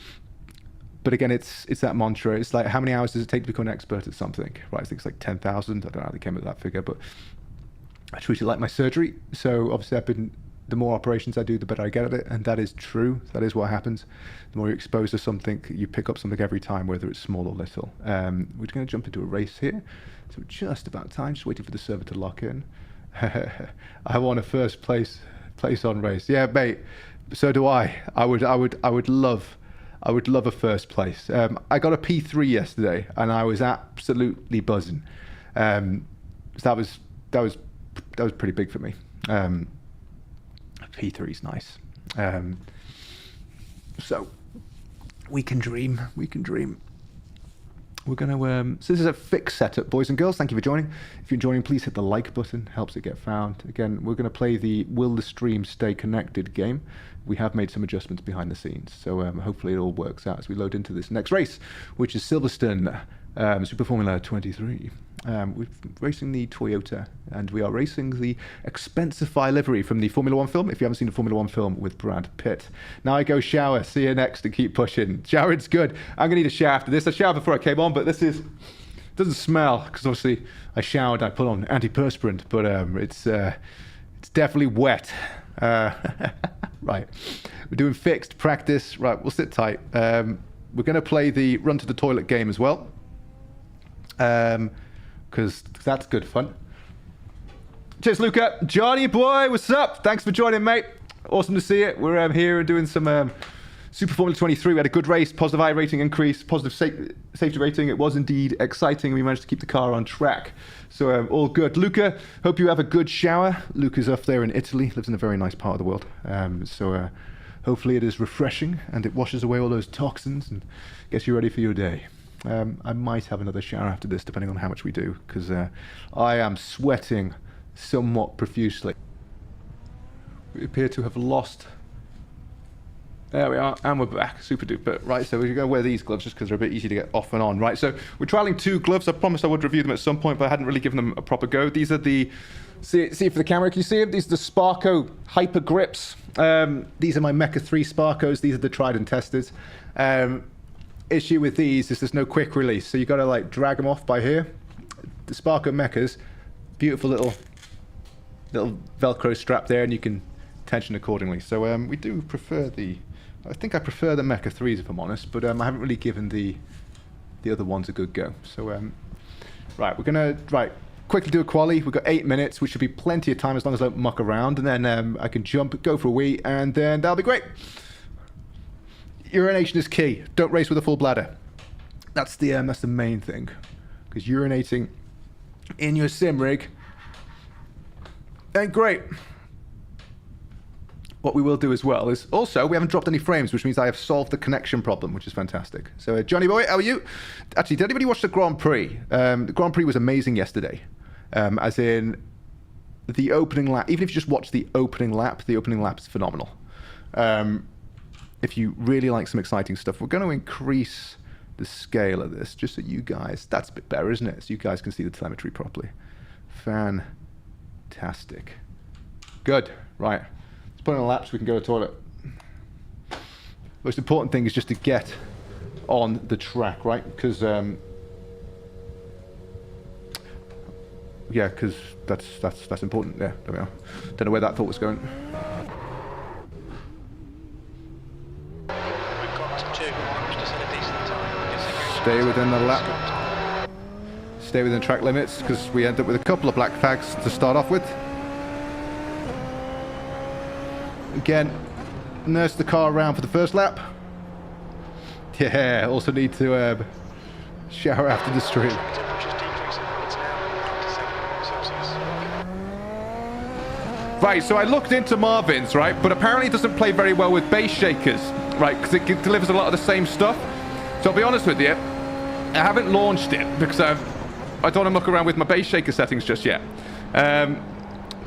But again, it's that mantra. It's like, how many hours does it take to become an expert at something? Right, I think it's like 10,000. I don't know how they came up with that figure, but I treat it like my surgery. So obviously the more operations I do, the better I get at it. And that is true. That is what happens. The more you're exposed to something, you pick up something every time, whether it's small or little. We're going to jump into a race here. So just about time, just waiting for the server to lock in. I want a first place on race. Yeah, mate. So do I. I would love a first place. I got a P3 yesterday, and I was absolutely buzzing. So that was pretty big for me. P3 is nice. So we can dream. We can dream. We're going to, so this is a fixed setup, boys and girls. Thank you for joining. If you're joining, please hit the like button. Helps it get found. Again, we're going to play the Will the Stream Stay Connected game. We have made some adjustments behind the scenes. So hopefully it all works out as we load into this next race, which is Silverstone Super Formula 23. We're racing the Toyota, and we are racing the Expensify livery from the Formula 1 film, if you haven't seen the Formula 1 film with Brad Pitt. Now I go shower. See you next and keep pushing. Showering's good. I'm going to need a shower after this. I showered before I came on, but doesn't smell, because obviously I showered, I put on antiperspirant, but it's definitely wet. Right. We're doing fixed practice. Right, we'll sit tight. We're going to play the run to the toilet game as well. Because that's good fun. Cheers, Luca. Johnny boy, what's up? Thanks for joining, mate. Awesome to see it. We're here doing some Super Formula 23. We had a good race, positive iRacing increase, positive safety rating. It was indeed exciting. We managed to keep the car on track. So all good. Luca, hope you have a good shower. Luca's up there in Italy, lives in a very nice part of the world. So hopefully it is refreshing and it washes away all those toxins and gets you ready for your day. I might have another shower after this, depending on how much we do, because I am sweating somewhat profusely. We appear to have lost. There we are, and we're back. Super duper. Right, so we're going to wear these gloves just because they're a bit easy to get off and on. Right, so we're trialing 2 gloves. I promised I would review them at some point, but I hadn't really given them a proper go. These are the, see for the camera, can you see them? These are the Sparco Hyper Grips. These are my Mecha 3 Sparcos. These are the tried and tested. Issue with these is there's no quick release, so you got to like drag them off by here. The Sparco Mechas, beautiful little Velcro strap there, and you can tension accordingly. So we do prefer I think I prefer the Mecha 3s if I'm honest, but I haven't really given the other ones a good go. So right, we're gonna quickly do a quali. We've got 8 minutes, which should be plenty of time as long as I don't muck around, and then I can jump, go for a wee, and then that'll be great. Urination is key. Don't race with a full bladder. That's the main thing, because urinating in your sim rig ain't great. What we will do as well is also we haven't dropped any frames, which means I have solved the connection problem, which is fantastic. So Johnny boy, how are you? Actually, did anybody watch the Grand Prix? The Grand Prix was amazing yesterday, as in the opening lap. Even if you just watch the opening lap is phenomenal. If you really like some exciting stuff, we're going to increase the scale of this just so you guys, that's a bit better, isn't it? So you guys can see the telemetry properly. Fantastic. Good. Right. Let's put in a lap so we can go to the toilet. Most important thing is just to get on the track, right? Because, yeah, because that's important. Yeah, there we are. Don't know where that thought was going. Stay within the lap. Stay within track limits, because we end up with a couple of black flags to start off with. Again, nurse the car around for the first lap. Yeah, also need to shower after the stream. Which is decreasing. It's now 27 Celsius. Right, so I looked into Marvin's, right, but apparently it doesn't play very well with bass shakers, right, because it delivers a lot of the same stuff. So I'll be honest with you, I haven't launched it because I don't want to muck around with my bass shaker settings just yet.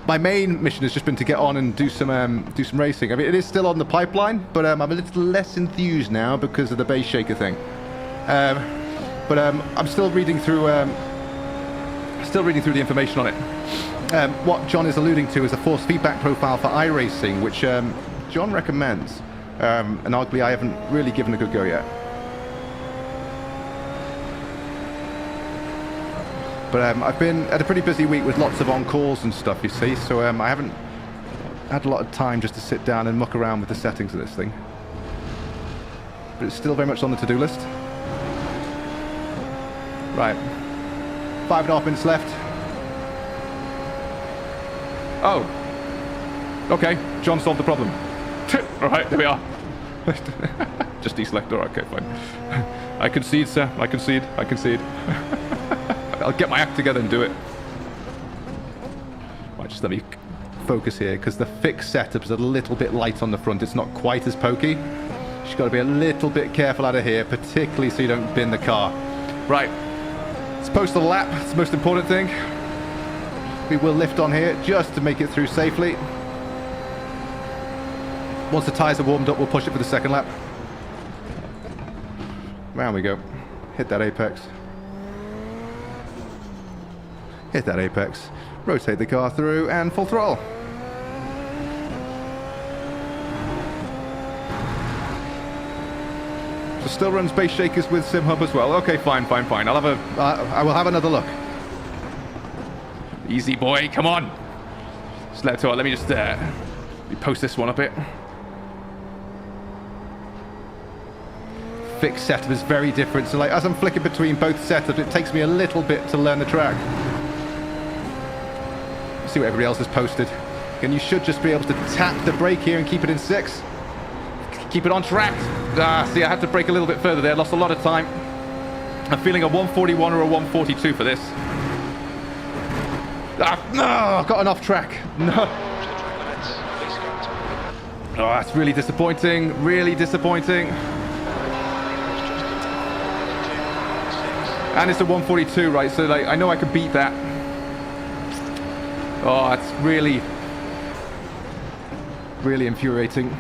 My main mission has just been to get on and do some racing. I mean, it is still on the pipeline, but I'm a little less enthused now because of the bass shaker thing. But I'm still reading through the information on it. What John is alluding to is a force feedback profile for iRacing, which John recommends, and arguably I haven't really given a good go yet. But I've been at a pretty busy week with lots of on-calls and stuff, you see, so I haven't had a lot of time just to sit down and muck around with the settings of this thing. But it's still very much on the to-do list. Right. 5.5 minutes left. Oh. Okay, John solved the problem. Alright, there we are. Just deselect, alright, okay, fine. I concede, sir, I concede. I'll get my act together and do it. Right, just let me focus here, because the fixed setup is a little bit light on the front. It's not quite as pokey. You've got to be a little bit careful out of here, particularly so you don't bin the car. Right, let's post the lap. It's the most important thing. We will lift on here just to make it through safely. Once the tyres are warmed up, we'll push it for the second lap. Round we go. Hit that apex. Hit that apex. Rotate the car through and full throttle. So still runs base shakers with SimHub as well. Okay, fine. I will have another look. Easy boy, come on. Let me just post this one a bit. Fixed setup is very different. So like as I'm flicking between both setups, it takes me a little bit to learn the track. See what everybody else has posted. And you should just be able to tap the brake here and keep it in 6. Keep it on track. See, I had to brake a little bit further there. Lost a lot of time. I'm feeling a 141 or a 142 for this. No, got an off track. No. Oh, that's really disappointing. Really disappointing. And it's a 142, right? So like, I know I can beat that. Oh, that's really, really infuriating.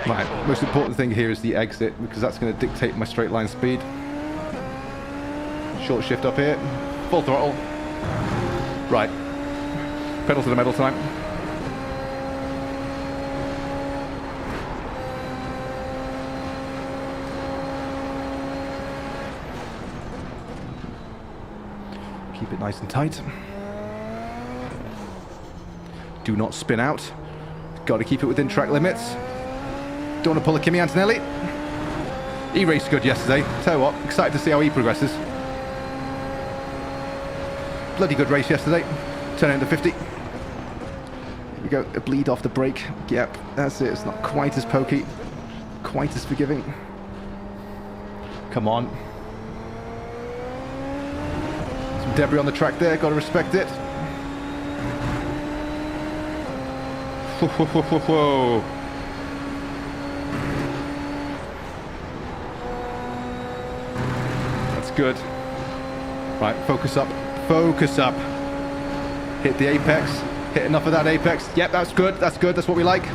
Right, most important thing here is the exit, because that's going to dictate my straight line speed. Short shift up here, full throttle. Right, pedal to the metal time. Keep it nice and tight. Do not spin out. Got to keep it within track limits. Don't want to pull a Kimi Antonelli. He raced good yesterday. Tell you what, excited to see how he progresses. Bloody good race yesterday. Turn it into 50. Here we go. A bleed off the brake. Yep, that's it. It's not quite as pokey. Quite as forgiving. Come on. Some debris on the track there. Got to respect it. Whoa, whoa, whoa, whoa, whoa. Good. Right, focus up. Focus up. Hit the apex. Hit enough of that apex. Yep, that's good. That's good. That's what we like.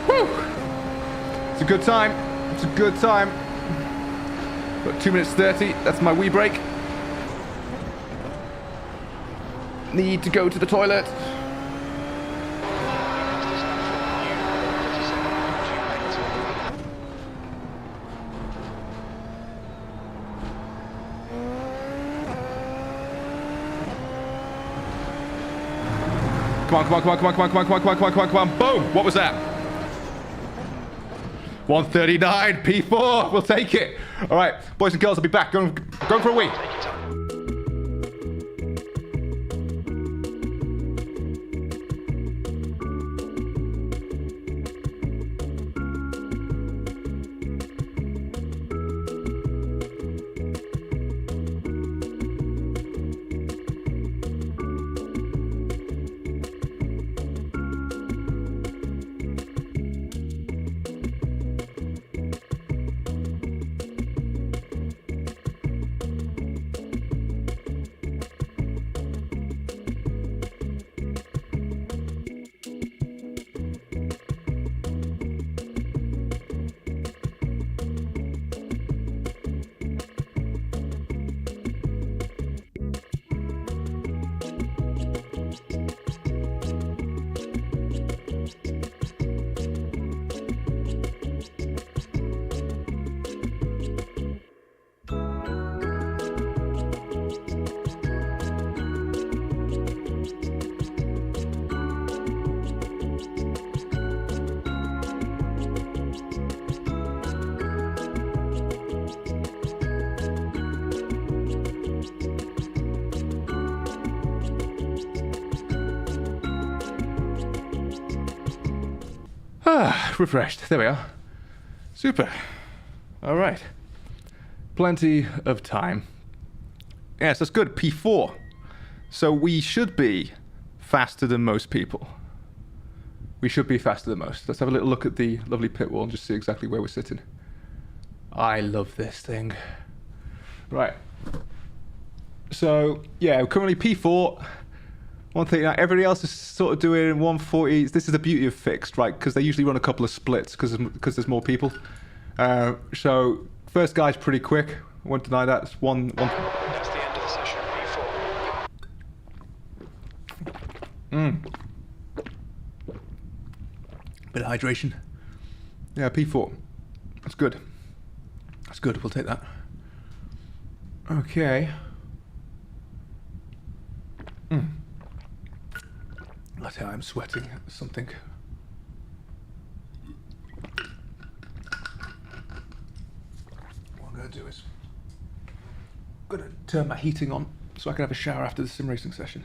Whew. It's a good time. It's a good time. Got 2 minutes 30. That's my wee break. Need to go to the toilet. Come on, come on, come on, come on, come on, come on, come on, come on, come on, come on, come on. Boom! What was that? 139, P4. We'll take it. All right, boys and girls, I'll be back. Going for a wee. Take your time. Refreshed. There we are. Super. All right. Plenty of time. Yes, that's good. P4. So we should be faster than most people. We should be faster than most. Let's have a little look at the lovely pit wall and just see exactly where we're sitting. I love this thing. Right. So, yeah, we're currently P4. 139. Everybody else is sort of doing 140. This is the beauty of fixed, right? Because they usually run a couple of splits because there's more people. So first guy's pretty quick. I won't deny that. It's one. That's the end of the session. P4. Bit of hydration. Yeah, P4. That's good. That's good. We'll take that. Okay. That's how I'm sweating something. What I'm going to do is I'm going to turn my heating on so I can have a shower after the sim racing session.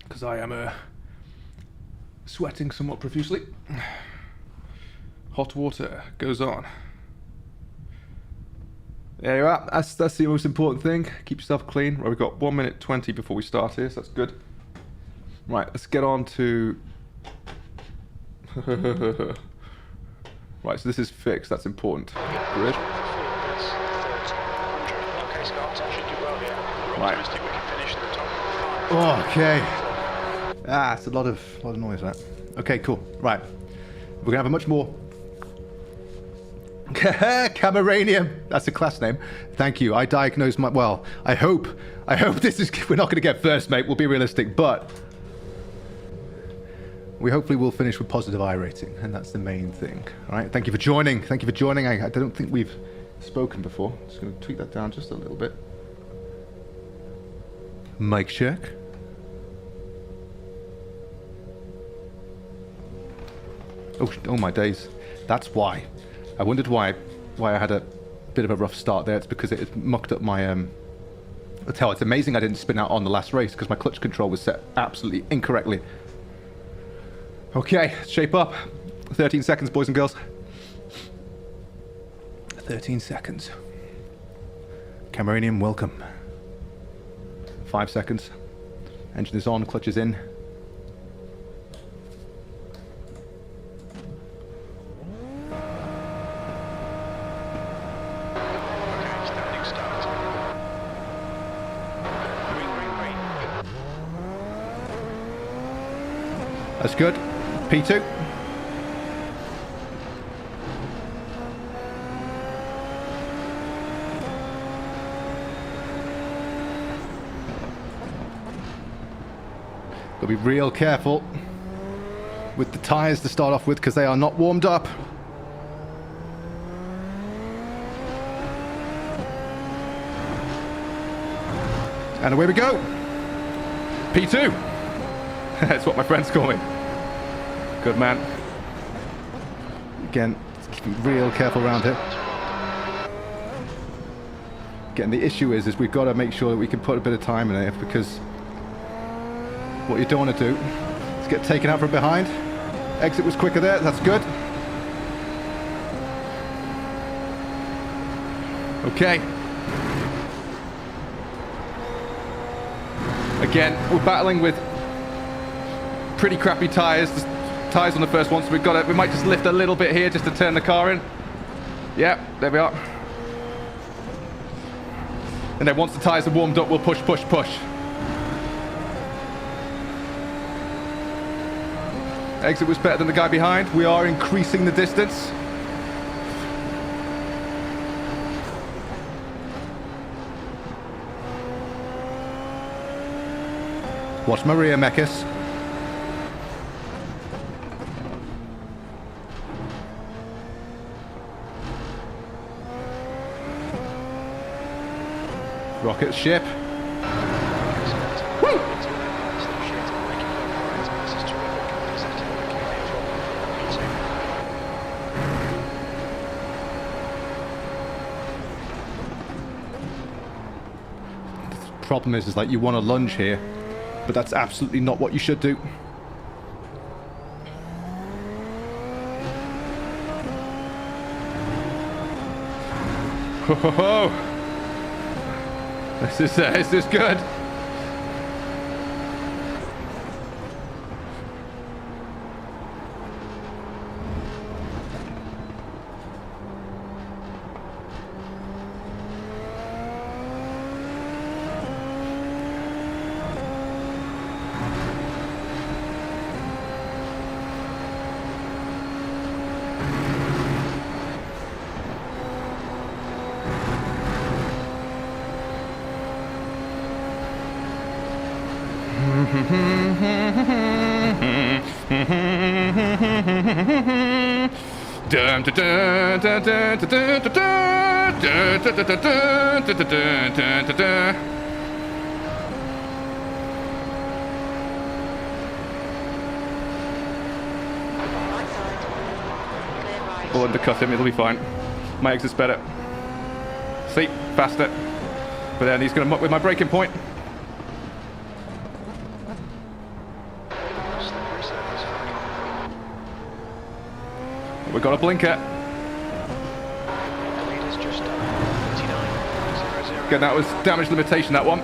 Because I am sweating somewhat profusely. Hot water goes on. There you are. That's the most important thing. Keep yourself clean. Right, we've got 1 minute 20 before we start here, so that's good. Right, let's get on to... Right, so this is fixed. That's important. Grid. Right. Oh, okay. Ah, it's a lot of noise, that. Okay, cool. Right. We're going to have a much more... Cameranium. That's a class name. Thank you. I diagnosed my... Well, I hope this is... We're not going to get first, mate. We'll be realistic, but... We hopefully will finish with positive iRacing, and that's the main thing. All right. Thank you for joining. Thank you for joining. I don't think we've spoken before. Just going to tweak that down just a little bit. Mic check. Oh my days. That's why. I wondered why I had a bit of a rough start there. It's because it mucked up my it's amazing I didn't spin out on the last race because my clutch control was set absolutely incorrectly. Okay, shape up. 13 seconds, boys and girls. 13 seconds. Cameranium, welcome. 5 seconds. Engine is on, clutch is in. That's good. P2. Gotta be real careful with the tyres to start off with because they are not warmed up. And away we go. P2. That's what my friends call me. Good man. Again, just be real careful around here. Again, the issue is we've got to make sure that we can put a bit of time in it, because what you don't want to do is get taken out from behind. Exit was quicker there, that's good. Okay. Again, we're battling with pretty crappy tyres. Tyres on the first one, so we might just lift a little bit here just to turn the car in. Yeah, there we are. And then once the tyres are warmed up, we'll push, push, push. Exit was better than the guy behind. We are increasing the distance. Watch Maria Mekis. Rocket ship. Woo! The problem is like you want to lunge here, but that's absolutely not what you should do. Ho ho ho! This is good. We'll undercut him, it'll be fine. My exit's better. See, faster. But then he's going to muck with my braking point. We've got a blinker. Again, that was damage limitation, that one.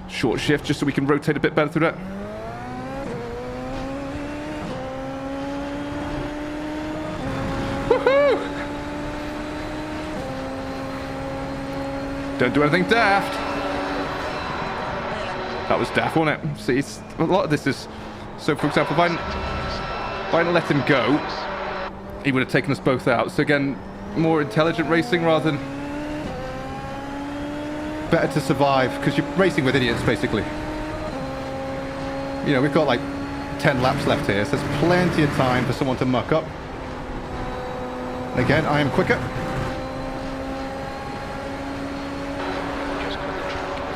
Short shift just so we can rotate a bit better through that. Don't do anything daft. That was daft, wasn't it? See, a lot of this is... So, for example, if I hadn't let him go, he would have taken us both out. So again, more intelligent racing rather than... Better to survive, because you're racing with idiots, basically. You know, we've got like 10 laps left here, so there's plenty of time for someone to muck up. And again, I am quicker.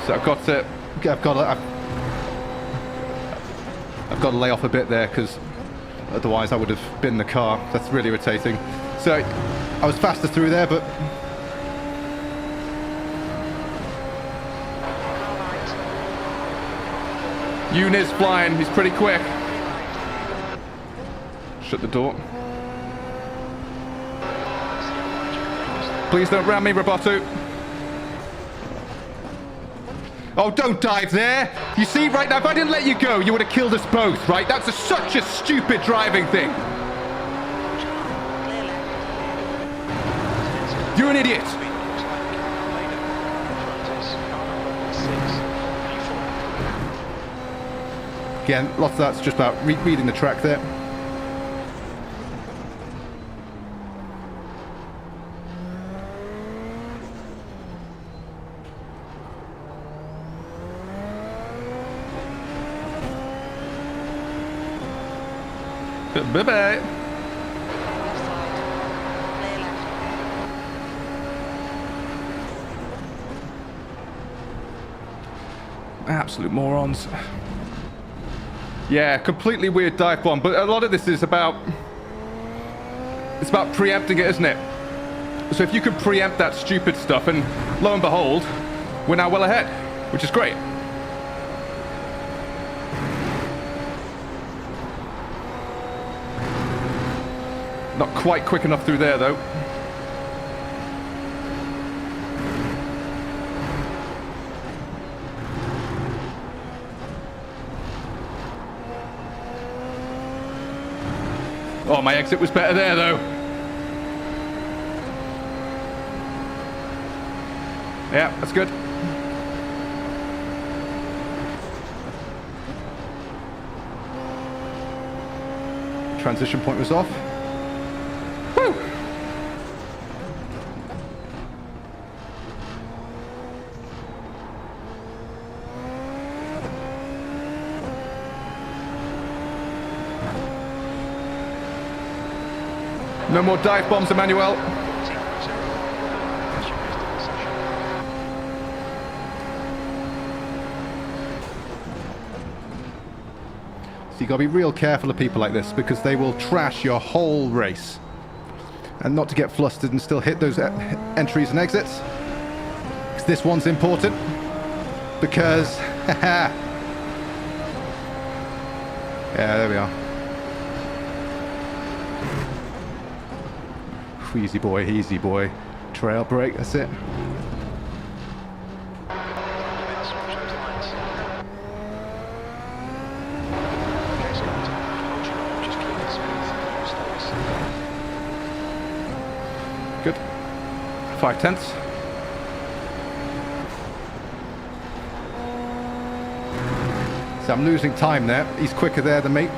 So I've got to lay off a bit there, because otherwise I would have been the car. That's really irritating. So I was faster through there, but Eunice flying, he's pretty quick. Shut the door. Please don't ram me, Roboto. Oh, don't dive there! You see, right now, if I didn't let you go, you would have killed us both, right? That's such a stupid driving thing. You're an idiot. Again, lots of that's just about reading the track there. Bye-bye. Left side. Clear left. Absolute morons. Yeah, completely weird dive bomb, but a lot of this is about... It's about preempting it, isn't it? So if you could preempt that stupid stuff, and lo and behold, we're now well ahead, which is great. Not quite quick enough through there, though. Oh, my exit was better there, though. Yeah, that's good. Transition point was off. Woo! No more dive bombs, Emmanuel. So you got to be real careful of people like this because they will trash your whole race. And not to get flustered and still hit those entries and exits. Because this one's important. Because, yeah, there we are. Easy boy, easy boy. Trail break, that's it. Good. 5/10. So I'm losing time there. He's quicker there than me.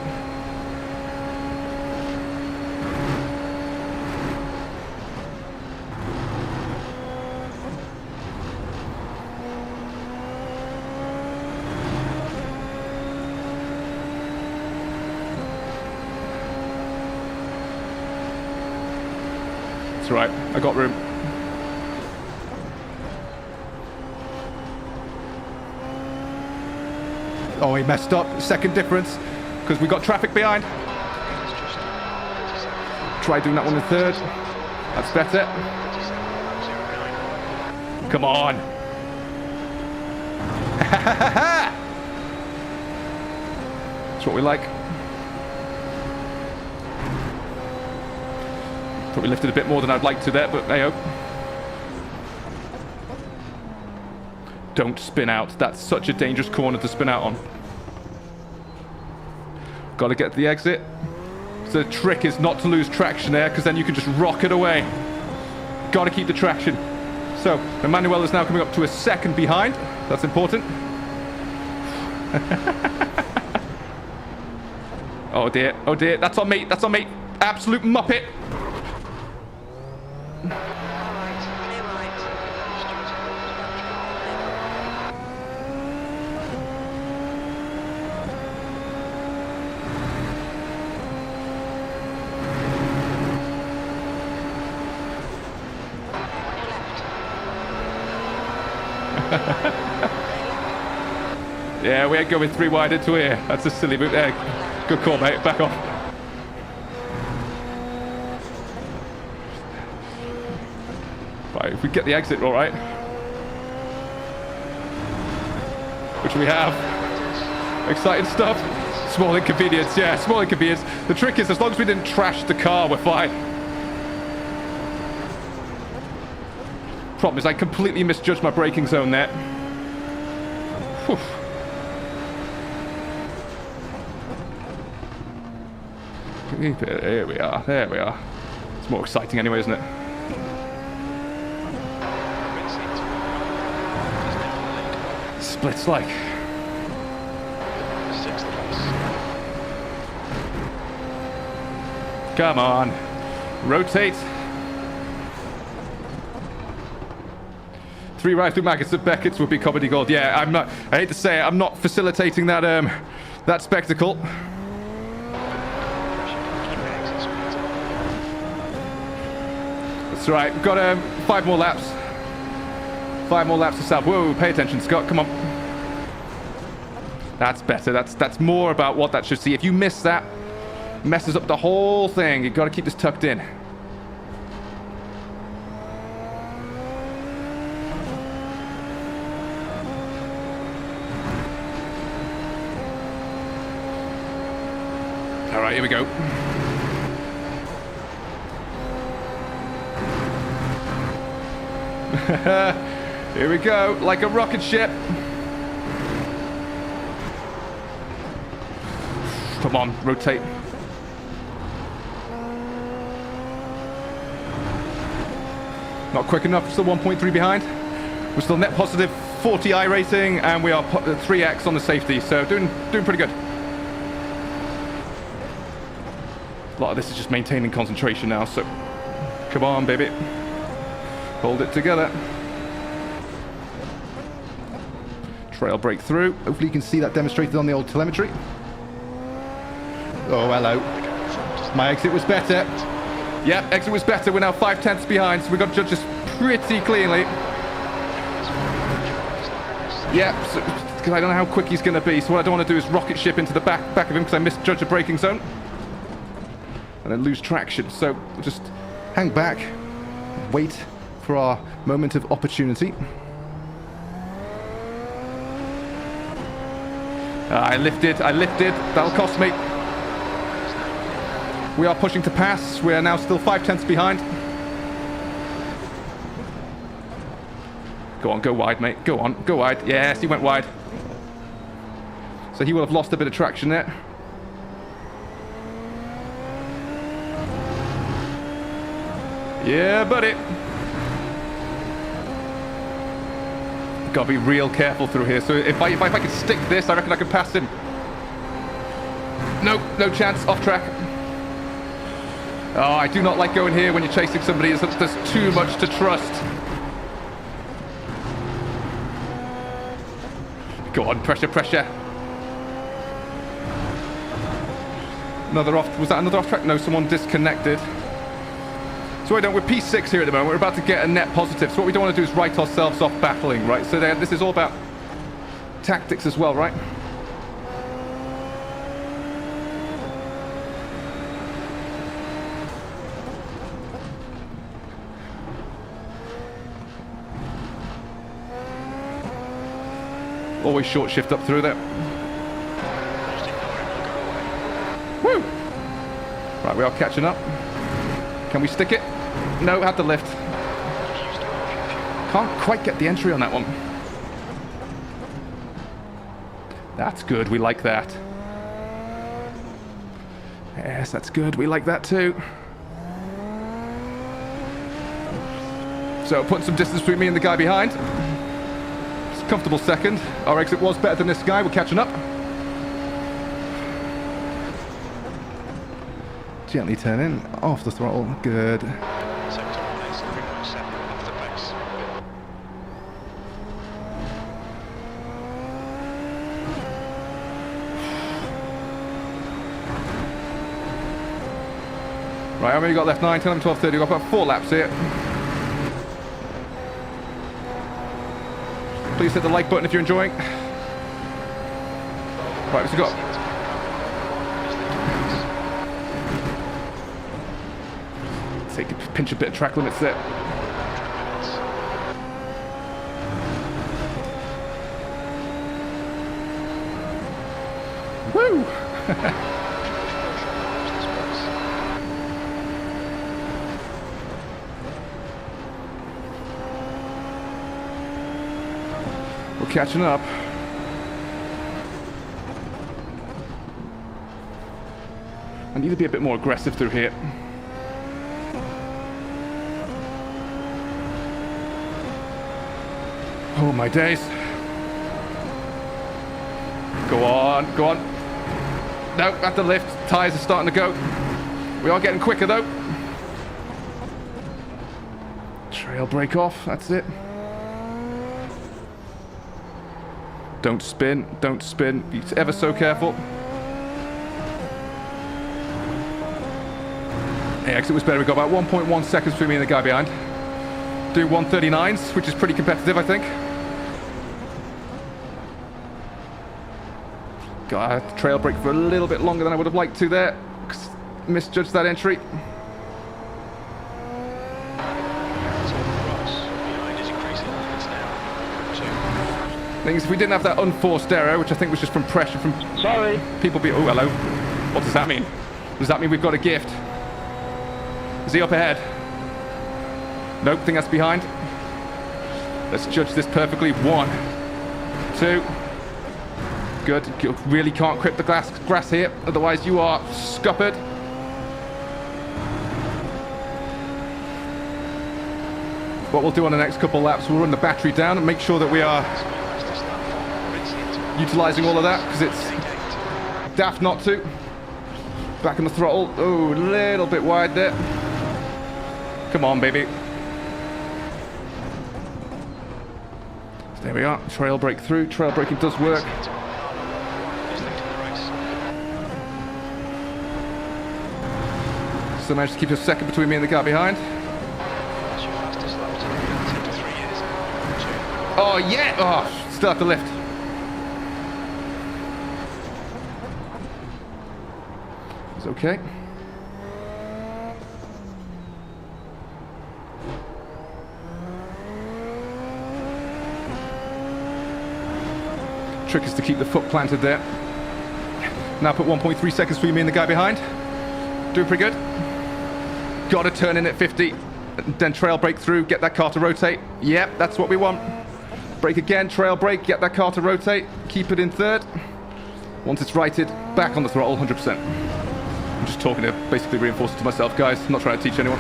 That's right, I got room. Oh, he messed up. Second difference, because we got traffic behind. Try doing that one in third. That's better. Come on. That's what we like. Thought we lifted a bit more than I'd like to there, but hey-ho. Don't spin out. That's such a dangerous corner to spin out on. Got to get to the exit. So the trick is not to lose traction there, because then you can just rocket away. Got to keep the traction. So Emmanuel is now coming up to a second behind. That's important. Oh dear, oh dear. That's on me, that's on me. Absolute muppet. Yeah, we ain't going 3 wide into here. That's a silly boot there. Good call, mate. Back off. Right, if we get the exit all right. Which we have. Exciting stuff. Small inconvenience, yeah, small inconvenience. The trick is, as long as we didn't trash the car, we're fine. Problem is, I completely misjudged my braking zone there. Whew. There we are, there we are. It's more exciting anyway, isn't it? Splits like. Come on. Rotate. 3 right through maggots of Beckett's would be comedy gold. Yeah, I'm not, I hate to say it, I'm not facilitating that that spectacle. That's right. We've got 5 more laps. 5 more laps to sub. Whoa, pay attention, Scott. Come on. That's better. That's more about what that should see. If you miss that, messes up the whole thing. You've got to keep this tucked in. All right, here we go. Here we go, like a rocket ship. Come on, rotate. Not quick enough, still 1.3 behind. We're still net positive 40 iRacing, and we are 3x on the safety, so doing pretty good. A lot of this is just maintaining concentration now, so come on, baby. Hold it together. Trail break through. Hopefully you can see that demonstrated on the old telemetry. Oh, hello. My exit was better. Yeah, exit was better. We're now 5/10 behind, so we've got to judge this pretty cleanly. Yeah, because I don't know how quick he's going to be, so what I don't want to do is rocket ship into the back of him because I misjudged the braking zone. And then lose traction. So we'll just hang back, wait for our moment of opportunity. I lifted, that'll cost me. We are pushing to pass, we are now still 5/10 behind. Go on, go wide, mate, go on, go wide. Yes, he went wide. So he will have lost a bit of traction there. Yeah, buddy. Gotta be real careful through here. So if I could stick this, I reckon I could pass him. Nope, no chance. Off track. Oh, I do not like going here when you're chasing somebody. There's too much to trust. Go on, pressure, pressure. Another off. Was that another off track? No, someone disconnected. So we're P6 here at the moment. We're about to get a net positive. So what we don't want to do is write ourselves off battling, right? So this is all about tactics as well, right? Always short shift up through there. Woo! Right, we are catching up. Can we stick it? No, had the lift. Can't quite get the entry on that one. That's good, we like that. Yes, that's good, we like that too. So, putting some distance between me and the guy behind. It's a comfortable second. Our exit was better than this guy, we're catching up. Gently turn in, off the throttle, good. Right, how many you got left? 9, 10, 11, 12, 30. We've got about 4 laps here. Please hit the like button if you're enjoying. Right, we've got... Take a pinch a bit of track limits there. Woo! We're catching up. I need to be a bit more aggressive through here. Oh my days. Go on, go on. No, at the lift. Tyres are starting to go. We are getting quicker though. Trail break off, that's it. Don't spin, don't spin. Be ever so careful. The exit was better. We got about 1.1 seconds between me and the guy behind. Doing 139s, which is pretty competitive, I think. Got a trail break for a little bit longer than I would have liked to there. Misjudged that entry. Thing is, if we didn't have that unforced error, which I think was just from pressure from people be. Oh, hello. What does that mean? Does that mean we've got a gift? Is he up ahead? Nope, think that's behind. Let's judge this perfectly. 1, 2. Good. You really can't grip the grass here, otherwise you are scuppered. What we'll do on the next couple laps, we'll run the battery down and make sure that we are utilising all of that, because it's daft not to. Back on the throttle. Oh, a little bit wide there. Come on, baby. There we are. Trail break through. Trail braking does work. Still managed to keep a second between me and the car behind. Oh, yeah! Oh, still have to lift. It's okay. Trick is to keep the foot planted there. Now put 1.3 seconds between me and the guy behind. Doing pretty good. Got to turn in at 50. Then trail brake through, get that car to rotate. Yep, that's what we want. Brake again, trail brake, get that car to rotate. Keep it in third. Once it's righted, back on the throttle, 100%. I'm just talking to basically reinforce it to myself, guys. I'm not trying to teach anyone.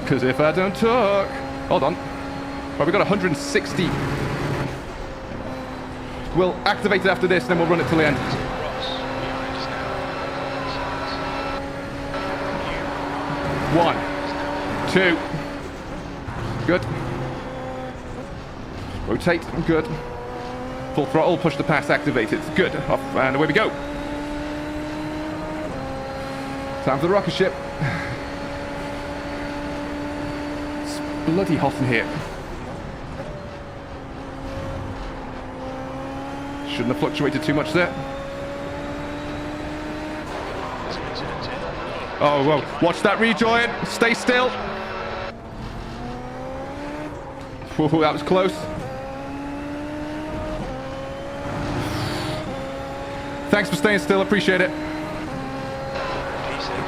Because if I don't talk... Hold on. Right, we've got 160. We'll activate it after this, then we'll run it till the end. 1, 2. Good. Rotate. Good. Full throttle. Push the pass. Activated. Good. Off and away we go. Time for the rocket ship. It's bloody hot in here. Shouldn't have fluctuated too much there. Oh, whoa. Watch that rejoin. Stay still. Whoa, that was close. Thanks for staying still. Appreciate it.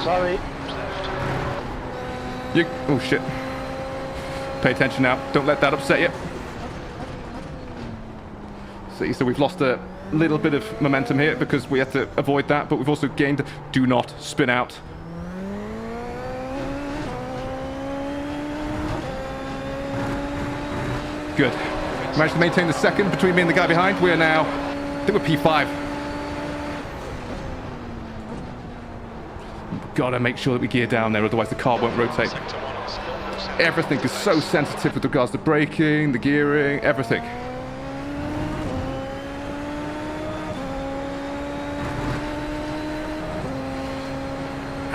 Sorry. You... Oh, shit. Pay attention now. Don't let that upset you. See, so we've lost a little bit of momentum here because we had to avoid that, but we've also gained... Do not spin out. Good. Managed to maintain the second between me and the guy behind. We are now... I think we're P5. Gotta make sure that we gear down there, otherwise the car won't rotate. Everything is so sensitive with regards to braking, the gearing, everything.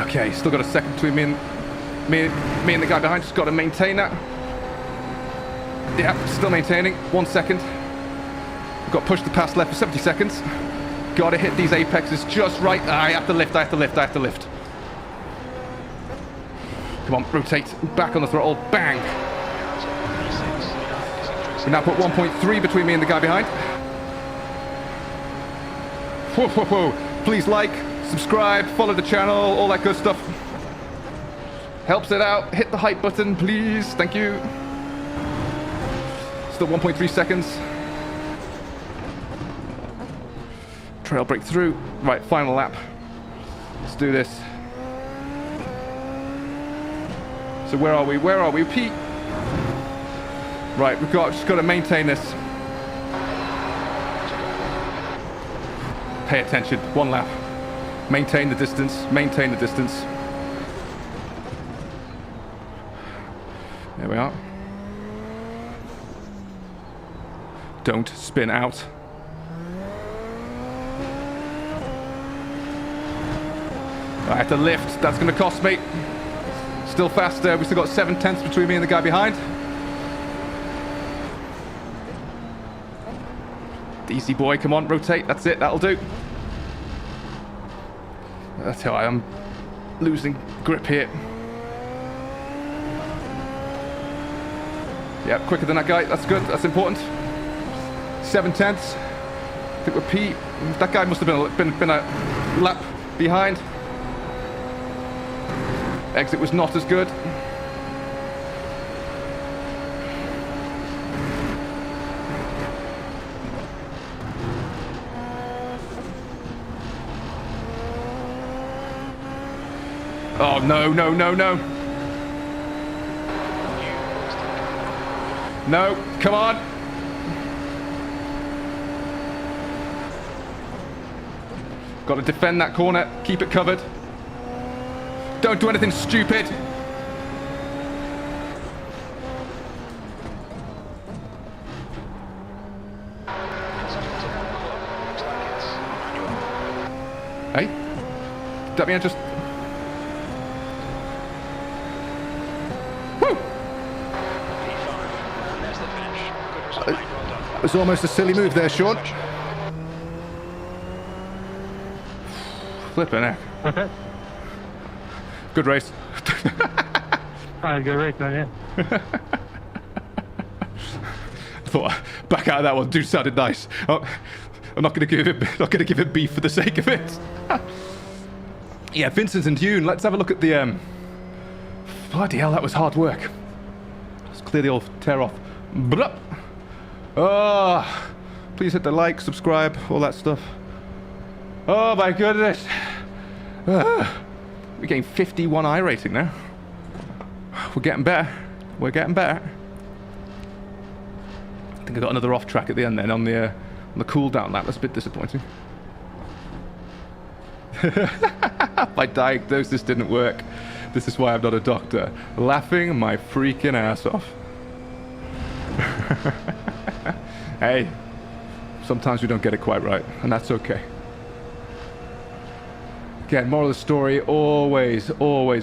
Okay, still got a second between me and the guy behind. Just got to maintain that. Yeah, still maintaining. 1 second. We've got to push the pass left for 70 seconds. Got to hit these apexes just right. I have to lift, I have to lift, I have to lift. Come on, rotate. Back on the throttle. Bang. We now put 1.3 between me and the guy behind. Whoa, whoa, whoa. Please like, subscribe, follow the channel, all that good stuff. Helps it out. Hit the hype button, please. Thank you. Still 1.3 seconds. Trail break through. Right, final lap. Let's do this. So where are we? Where are we? Pete. Right, we've just got to maintain this. Pay attention. 1 lap. Maintain the distance. Maintain the distance. There we are. Don't spin out. I had to lift. That's going to cost me. Still faster. We've still got 7/10 between me and the guy behind. Easy boy, come on, rotate. That's it. That'll do. That's how I am losing grip here. Yeah, quicker than that guy. That's good. That's important. 7/10. I think we're P. That guy must have been a lap behind. Exit was not as good. Oh, no, no, no, no. No, come on. Got to defend that corner. Keep it covered. Don't do anything stupid. Hey? That mean I just... Woo! It was almost a silly move there, Sean. Flipping heck. Good race. Good race, man, yeah. I thought back out of that one. Dude sounded nice. Oh, I'm not going to give it beef for the sake of it. Yeah, Vincent and Yoon. Let's have a look at the. Bloody hell, that was hard work. Let's clear the old tear off. Blup. Oh, please hit the like, subscribe, all that stuff. Oh my goodness. We're getting 51 iRacing now. We're getting better. We're getting better. I think I got another off track at the end then on the cooldown lap. That's a bit disappointing. My diagnosis didn't work. This is why I'm not a doctor. Laughing my freaking ass off. Hey, sometimes we don't get it quite right, and that's okay. Again, moral of the story, always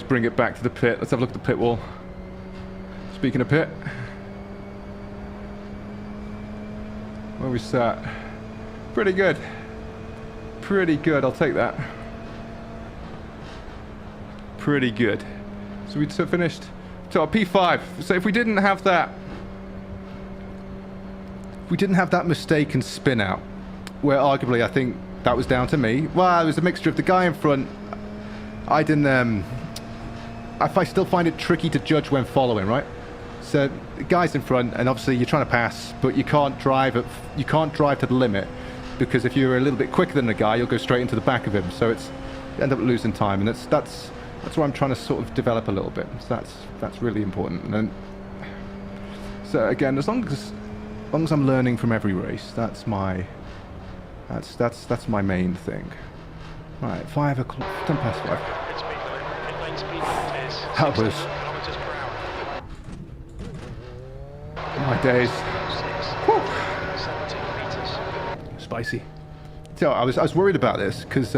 bring it back to the pit. Let's have a look at the pit wall. Speaking of pit, where we sat. Pretty good. Pretty good, I'll take that. Pretty good. So we finished to our P5. So if we didn't have that, mistaken spin out, where arguably I think that was down to me. Well, it was a mixture of the guy in front. I didn't. I still find it tricky to judge when following, right? So the guy's in front, and obviously you're trying to pass, but you can't drive to the limit, because if you're a little bit quicker than the guy, you'll go straight into the back of him. So you end up losing time, and that's where I'm trying to sort of develop a little bit. So that's really important. And then, so again, as long as I'm learning from every race, that's my main thing. Right, 5 o'clock, 10 past 5. That was my days. Woo. Spicy. So I was worried about this because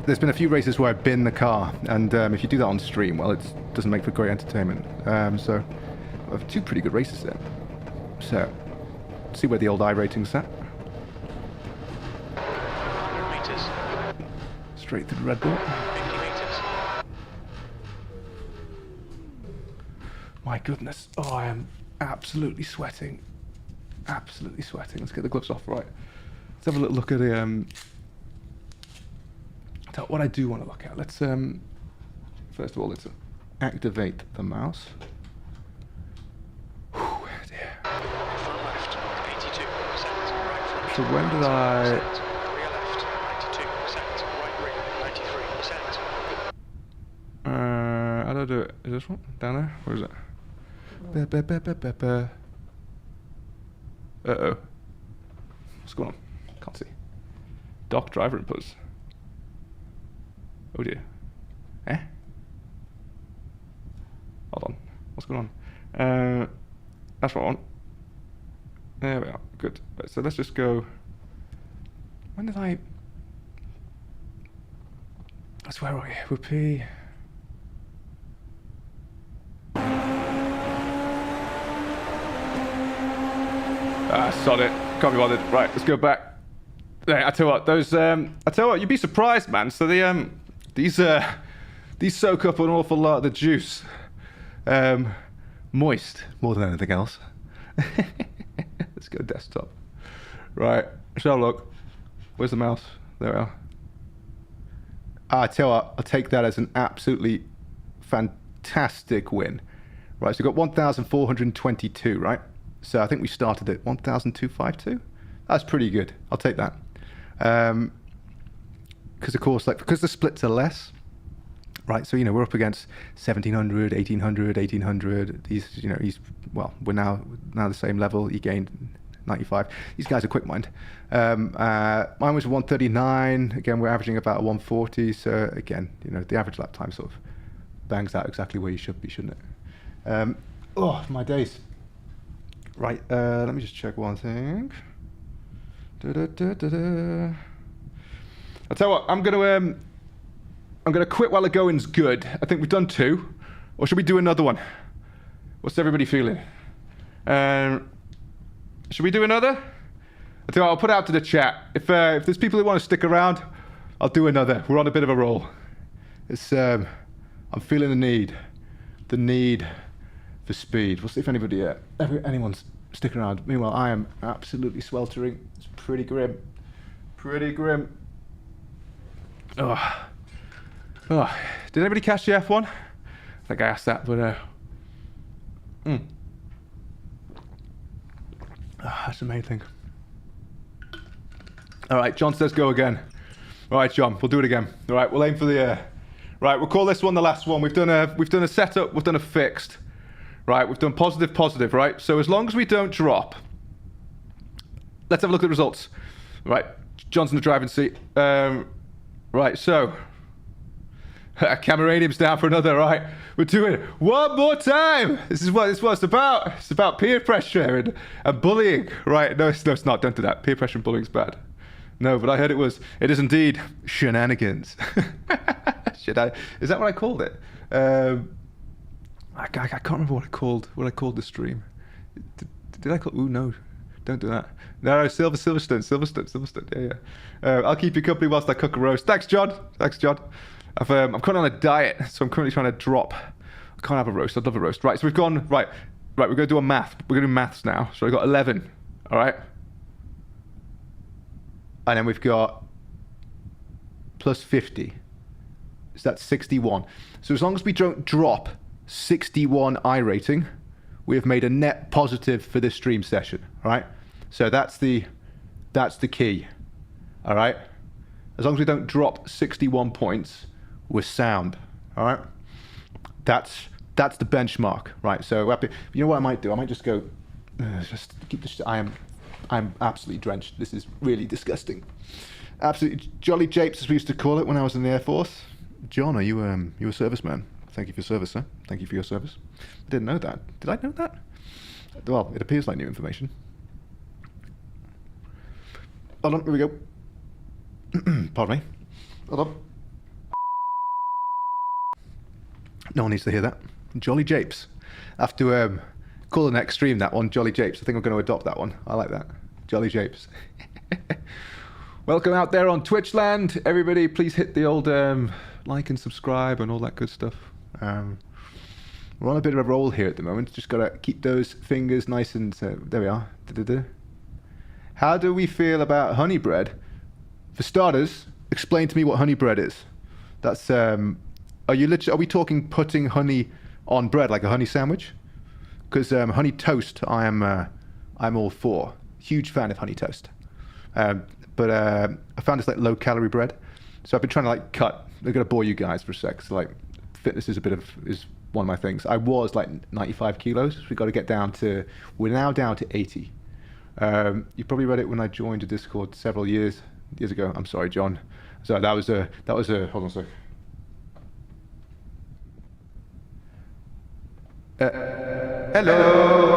there's been a few races where I've bin the car, and if you do that on stream, well, it doesn't make for great entertainment. So I have 2 pretty good races there. So see where the old iRating's at. 100 meters. Straight through the red ball. 50 meters. My goodness. Oh, I am absolutely sweating. Absolutely sweating. Let's get the gloves off. Right. Let's have a little look at the what I do want to look at. Let's first of all, let's activate the mouse. Whew, dear. Front left, 82%. Right front. So when did I... Rear left, 92%. Right rear, 93%. How do I do it? Is this one? Down there? Where is it? Uh-oh. What's going on? Can't see. Dock driver inputs. Oh dear. Eh? Hold on. What's going on? That's what I want. There we are. Good. Right, so let's just go... When did I... That's where are we? We're P. Sod it. Can't be bothered. Right, let's go back. Hey, I tell you what, you'd be surprised, man. So these soak up an awful lot of the juice. Moist more than anything else. Let's go desktop. Right, let's have a look. Where's the mouse? There we are. I tell you what, I'll take that as an absolutely fantastic win. Right, so we've got 1,422, right? So I think we started at 1,252. That's pretty good. I'll take that. Because of course, because the splits are less, right? So we're up against 1,700, 1,800, 1,800. We're now the same level. He gained 95. These guys are quick mind. Mine was 139. Again, we're averaging about 140. So again, the average lap time sort of bangs out exactly where you should be, shouldn't it? Oh, my days. Right, let me just check one thing. I'll tell you what, I'm gonna quit while the going's good. I think we've done 2, or should we do another one? What's everybody feeling? Should we do another? I'll tell you what, I'll put it out to the chat. If there's people who want to stick around, I'll do another. We're on a bit of a roll. I'm feeling the need for speed. We'll see if anyone's sticking around. Meanwhile, I am absolutely sweltering. It's pretty grim. Oh. Did anybody catch the F1? I think I asked that, but that's the main thing. All right, John says go again. All right, John, we'll do it again. All right, we'll aim for the right, we'll call this one the last one. We've done a setup, we've done a fixed. Right, we've done positive, right? So as long as we don't drop, let's have a look at the results. Right, John's in the driving seat. Right, so Cameranium's down for another. Right, we're doing it one more time. This is what it's about. It's about peer pressure and bullying. Right? No, it's not. Don't do that. Peer pressure and bullying's bad. No, but I heard it is indeed shenanigans. Is that what I called it? I can't remember what I called the stream. Did I call? Ooh, no, don't do that. No, Silverstone. Yeah. I'll keep you company whilst I cook a roast. Thanks, John. I'm currently on a diet, so I'm currently trying to drop. I can't have a roast. I'd love a roast. Right, so we've gone right. We're going to do a math. We're going to do maths now. So I've got 11. All right. And then we've got plus 50. So that's 61. So as long as we don't drop 61 iRating, we have made a net positive for this stream session. All right. So that's the key. All right. As long as we don't drop 61 points, we're sound. All right. That's the benchmark. Right. So you know what I might do? I might just go. Just keep this. I'm absolutely drenched. This is really disgusting. Absolutely jolly japes, as we used to call it when I was in the Air Force. John, are you a serviceman? Thank you for your service, sir. Thank you for your service. I didn't know that. Did I know that? Well, it appears like new information. Hold on, here we go. Pardon me. Hold on. No one needs to hear that. Jolly japes. I have to call the next stream that one Jolly japes. I think I'm going to adopt that one. I like that. Jolly japes. Welcome out there on Twitch land. Everybody, please hit the old like and subscribe and all that good stuff. We're on a bit of a roll here at the moment. Just got to keep those fingers nice and... there we are. How do we feel about honey bread? For starters, explain to me what honey bread is. That's... are we talking putting honey on bread, like a honey sandwich? Because honey toast, I'm all for. Huge fan of honey toast. But I found this like low-calorie bread. So I've been trying to like cut... I'm going to bore you guys for a sec. So like fitness is one of my things. I was like 95 kilos. So we've got to get down to... We're now down to 80. You probably read it when I joined a Discord several years ago. I'm sorry, John. So that was a hold on a sec. Hello.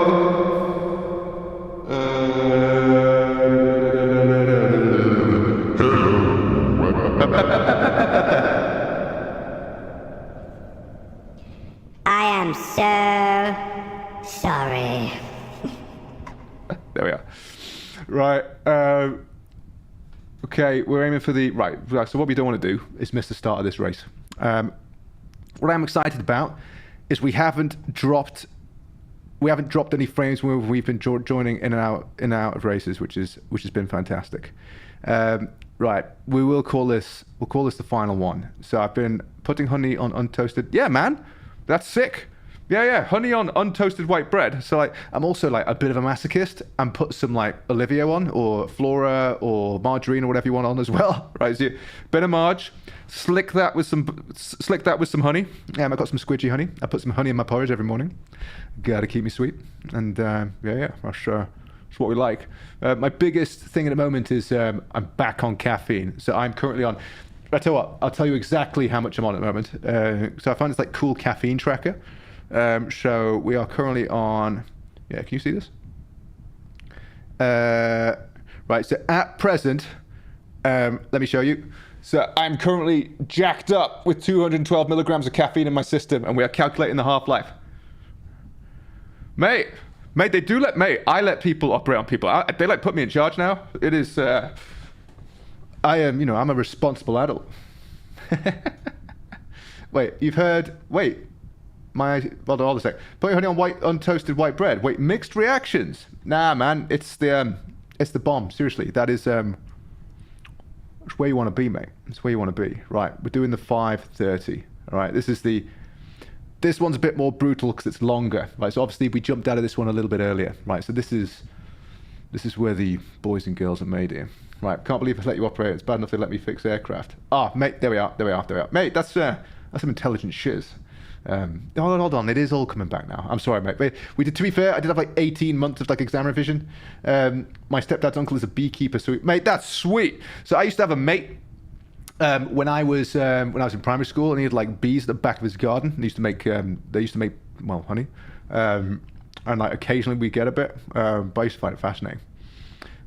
am so sorry. There we are. Right. Okay, we're aiming for the... Right, so what we don't want to do is miss the start of this race. What I'm excited about is we haven't dropped any frames when we've been joining in and out of races, which has been fantastic. Right, we'll call this the final one. So I've been putting honey on untoasted. Yeah, man, that's sick. Yeah, honey on untoasted white bread. So like, I'm also like a bit of a masochist and put some like Olivia on, or Flora, or margarine, or whatever you want on as well. Right, so bit of marge, slick that with some honey. I got some squidgy honey. I put some honey in my porridge every morning. Gotta keep me sweet. And that's what we like. My biggest thing at the moment is I'm back on caffeine. So I'm currently on. I tell you what, I'll tell you exactly how much I'm on at the moment. So I found this like cool caffeine tracker. So we are currently on, can you see this? Right, so at present, let me show you. So I'm currently jacked up with 212 milligrams of caffeine in my system, and we are calculating the half-life. Mate, I let people operate on people. They like put me in charge now. It is, I am, I'm a responsible adult. Hold on a sec. Put your honey on untoasted white bread. Wait, mixed reactions? Nah, man, it's the bomb. Seriously, that is it's where you want to be, mate. It's where you want to be. Right, we're doing the 5:30. All right, this one's a bit more brutal because it's longer. Right, so obviously we jumped out of this one a little bit earlier. Right, so this is where the boys and girls are made here. Right, can't believe I let you operate. It's bad enough they let me fix aircraft. Mate, there we are. Mate, that's some intelligent shiz. Hold on, it is all coming back now. I'm sorry, mate. We did. To be fair, I did have like 18 months of like exam revision. My stepdad's uncle is a beekeeper, so mate, that's sweet. So I used to have a mate when I was in primary school, and he had like bees at the back of his garden. They used to make honey, and like occasionally we get a bit. But I used to find it fascinating.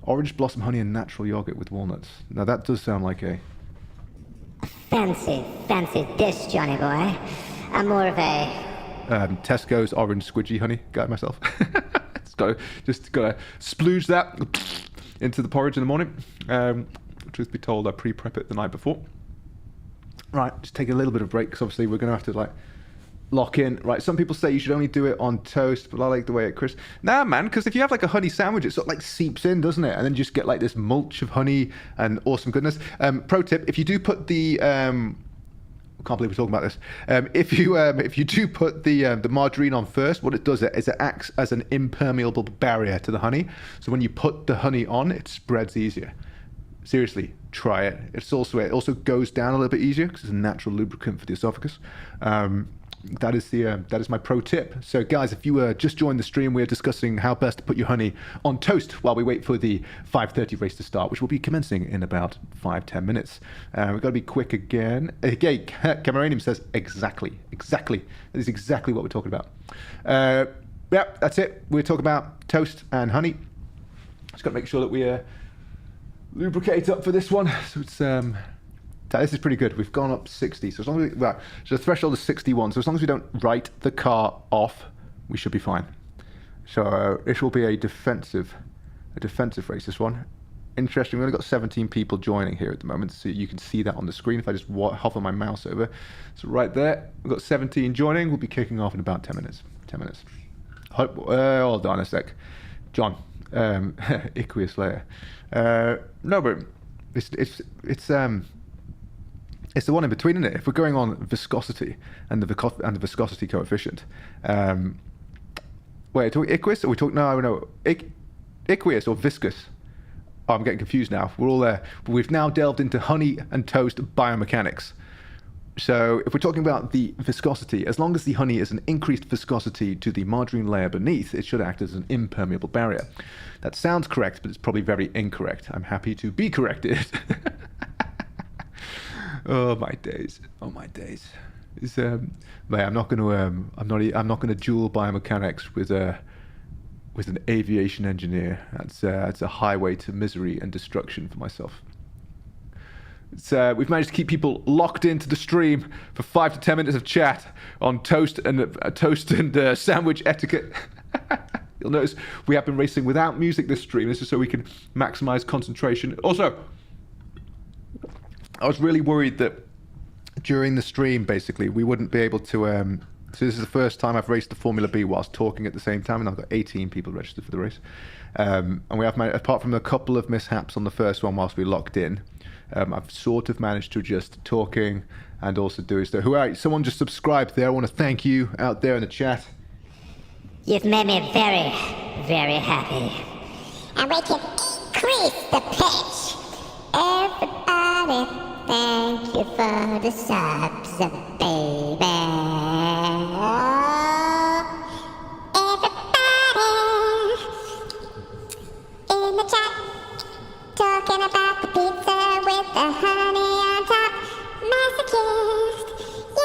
Orange blossom honey and natural yogurt with walnuts. Now that does sound like a fancy dish, Johnny boy. I'm more of a Tesco's orange squidgy honey guy myself. Gotta splooge that into the porridge in the morning. Truth be told, I pre-prep it the night before. Right, just take a little bit of break because obviously we're gonna have to like lock in. Right, some people say you should only do it on toast, but I like the way it crisps. Nah, man, because if you have like a honey sandwich, it sort of like seeps in, doesn't it? And then you just get like this mulch of honey and awesome goodness. Pro tip: if you do put the I can't believe we're talking about this. If you do put the margarine on first, what it does is it acts as an impermeable barrier to the honey. So when you put the honey on, it spreads easier. Seriously, try it. It also goes down a little bit easier because it's a natural lubricant for the esophagus. That is my pro tip. So guys, if you just joined the stream, we're discussing how best to put your honey on toast while we wait for the 5:30 race to start, which will be commencing in about 5-10 minutes. We've got to be quick again. Okay, Cameranium says exactly. That is exactly what we're talking about. That's it. We're talking about toast and honey. Just got to make sure that we lubricate up for this one. So it's this is pretty good. We've gone up 60. So as long as so the threshold is 61. So as long as we don't write the car off, we should be fine. So it will be a defensive race, this one. Interesting. We've only got 17 people joining here at the moment, so you can see that on the screen if I just hover my mouse over. So right there, we've got 17 joining. We'll be kicking off in about 10 minutes. Hold on a sec. John, Iquia Slayer. No, but it's the one in between, isn't it? If we're going on viscosity and the viscosity coefficient. Wait, are we Iquis? Or we talk? No. Iquius or viscous? Oh, I'm getting confused now. We're all there. But we've now delved into honey and toast biomechanics. So if we're talking about the viscosity, as long as the honey is an increased viscosity to the margarine layer beneath, it should act as an impermeable barrier. That sounds correct, but it's probably very incorrect. I'm happy to be corrected. Oh my days! It's, mate, I'm not gonna duel biomechanics with an aviation engineer. That's a highway to misery and destruction for myself. We've managed to keep people locked into the stream for 5 to 10 minutes of chat on toast and sandwich etiquette. You'll notice we have been racing without music this stream. This is so we can maximize concentration. Also, I was really worried that during the stream, basically, we wouldn't be able to... so this is the first time I've raced the Formula B whilst talking at the same time, and I've got 18 people registered for the race. And we have, apart from a couple of mishaps on the first one whilst we locked in, I've sort of managed to just talking and also doing stuff. Someone just subscribed there. I want to thank you out there in the chat. You've made me very, very happy. And we can increase the pitch. Everybody, thank you for the subs, baby. Everybody in the chat, talking about the pizza with the honey on top. Masochist, yeah.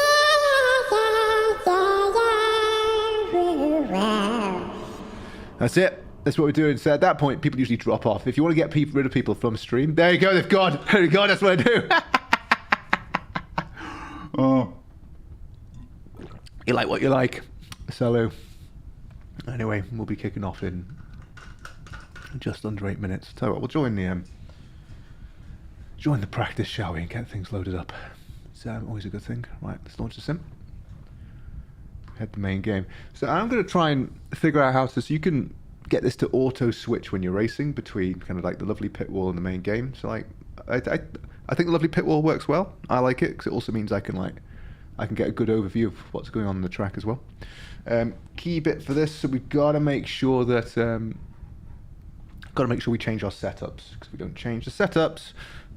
That's it. That's what we're doing. So at that point, people usually drop off. If you want to get rid of people from stream, there you go. They've gone. There you go. That's what I do. Oh, you like what you like. So anyway, we'll be kicking off in just under 8 minutes. So we'll join the practice, shall we, and get things loaded up. It's always a good thing. Right, let's launch the sim. Head the main game. So I'm going to try and figure out how to. So you can get this to auto switch when you're racing between kind of like the lovely pit wall and the main game. So like I think the lovely pit wall works well. I like it because it also means I can get a good overview of what's going on in the track as well. Key bit for this, so we've got to make sure that we change our setups, because if we don't change the setups,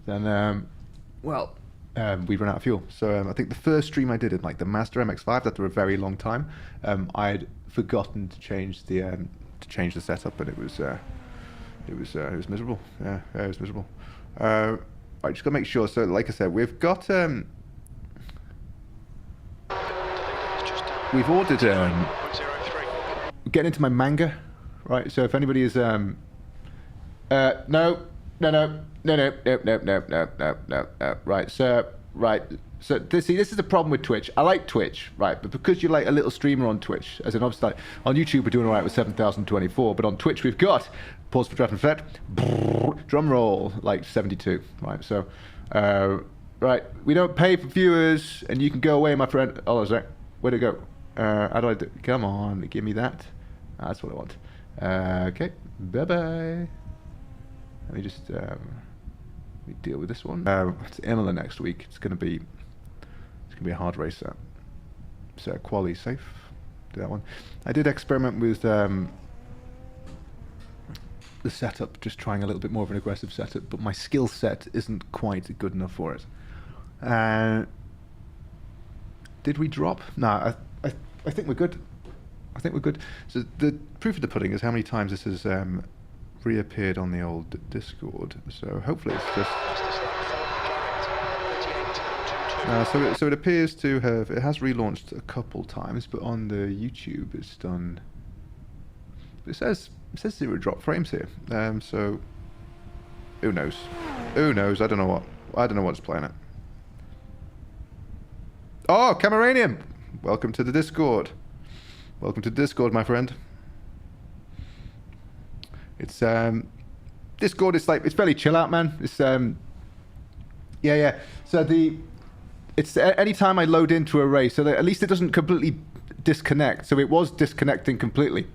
then we run out of fuel. So I think the first stream I did in like the Mazda MX-5 after a very long time, I'd forgotten to change the setup, and it was miserable. Yeah, it was miserable. I just got to make sure. So, like I said, we've got we've ordered getting into my manga, right? So if anybody is no. Right, so this is the problem with Twitch. I like Twitch, right? But because you're like a little streamer on Twitch, as an obviously like, on YouTube we're doing all right with 7,024, but on Twitch we've got pause for draft and effect, drum roll, like 72, right? So, right, we don't pay for viewers, and you can go away, my friend. Oh, is that where'd it go? How do I do? Come on, give me that. That's what I want. Okay, bye bye. Let me just deal with this one. It's Imola next week. It's gonna be a hard race. So QUALI safe. Do that one. I did experiment with the setup, just trying a little bit more of an aggressive setup, but my skill set isn't quite good enough for it. Did we drop? No, I think we're good. I think we're good. So the proof of the pudding is how many times this has reappeared on the old Discord. So hopefully it's just. So it appears to have. It has relaunched a couple times, but on the YouTube it's done. It says 0 drop frames here. So who knows? Who knows? I don't know what's playing it. Oh, Cameranium! Welcome to the Discord. Welcome to Discord, my friend. It's Discord is like, it's fairly chill out, man. It's yeah. So it's anytime I load into a race, so that at least it doesn't completely disconnect. So it was disconnecting completely.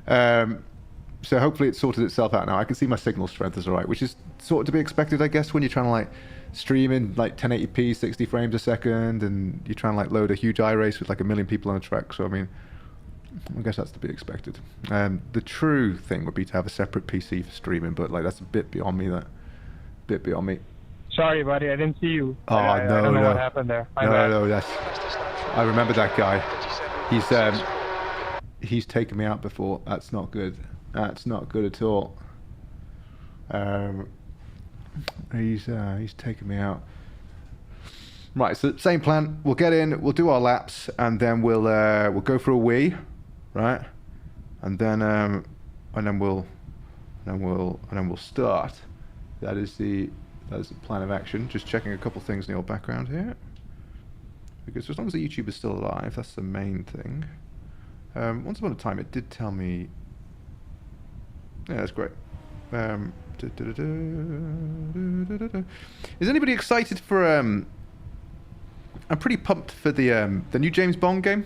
So hopefully it sorted itself out now. I can see my signal strength is alright, which is sort of to be expected, I guess, when you're trying to like stream in like 1080p, 60 frames a second, and you're trying to like load a huge iRace with like 1 million people on a track. So I mean, I guess that's to be expected. The true thing would be to have a separate PC for streaming, but like that's a bit beyond me. Sorry, buddy, I didn't see you. Oh, I don't know what happened there. No, I remember that guy. He's taken me out before. That's not good. That's not good at all. He's taken me out. Right, so same plan. We'll get in, we'll do our laps, and then we'll go for a wee, right? And then we'll start. That is the That's the plan of action. Just checking a couple things in your background here. Because as long as the YouTube is still alive, that's the main thing. Once upon a time, it did tell me... Yeah, that's great. Is anybody excited for... I'm pretty pumped for the new James Bond game.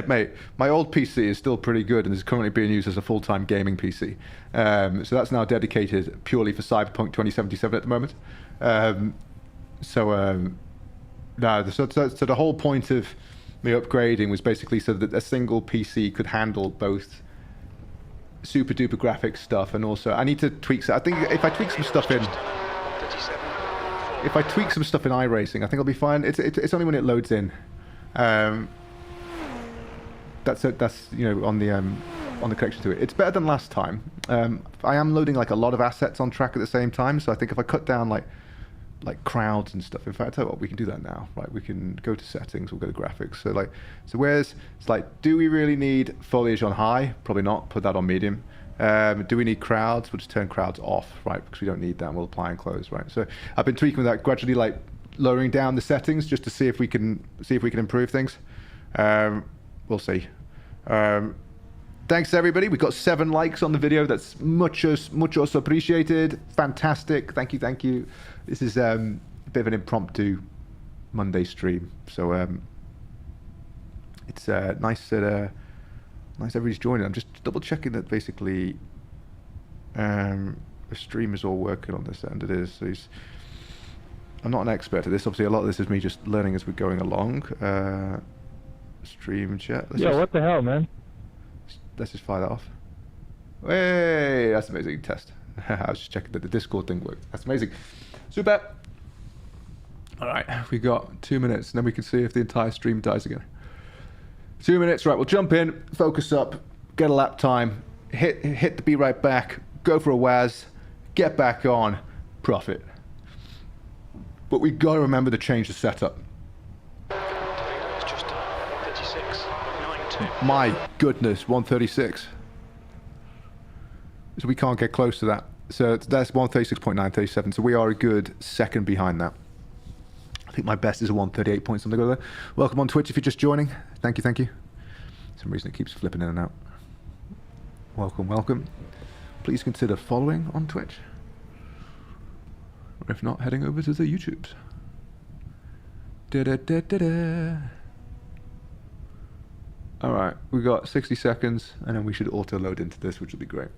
Mate, my old PC is still pretty good and is currently being used as a full-time gaming PC. So that's now dedicated purely for Cyberpunk 2077 at the moment. So the whole point of me upgrading was basically so that a single PC could handle both super duper graphics stuff and also I need to tweak. I think if I tweak some stuff in, iRacing, I think I'll be fine. It's only when it loads in. That's you know on the connection to it. It's better than last time. I am loading like a lot of assets on track at the same time, so I think if I cut down like crowds and stuff. In fact, I tell you what, we can do that now. Right, we can go to settings. We'll go to graphics. So where's it's like, do we really need foliage on high? Probably not. Put that on medium. Do we need crowds? We'll just turn crowds off, right? Because we don't need that. We'll apply and close, right? So I've been tweaking with that, gradually like lowering down the settings just to see if we can improve things. We'll see. Thanks everybody. We got 7 likes on the video. That's muchos appreciated. Fantastic. Thank you. This is a bit of an impromptu Monday stream, so it's nice that everybody's joining. I'm just double checking that basically the stream is all working on this end. It is. So I'm not an expert at this. Obviously, a lot of this is me just learning as we're going along. Stream chat. What the hell, man? Let's just fire that off. Hey, that's amazing. Test. I was just checking that the Discord thing worked. That's amazing. Super. All right, we got 2 minutes, and then we can see if the entire stream dies again. 2 minutes. Right, we'll jump in, focus up, get a lap time, hit the be right back, go for a WAS, get back on, profit. But we got to remember to change the setup. My goodness, 136. So we can't get close to that. So that's 136.937. So we are a good second behind that. I think my best is a 138 point something over there. Welcome on Twitch if you're just joining. Thank you. For some reason it keeps flipping in and out. Welcome. Please consider following on Twitch. Or if not, heading over to the YouTubes. Alright, we got 60 seconds, and then we should auto-load into this, which will be great.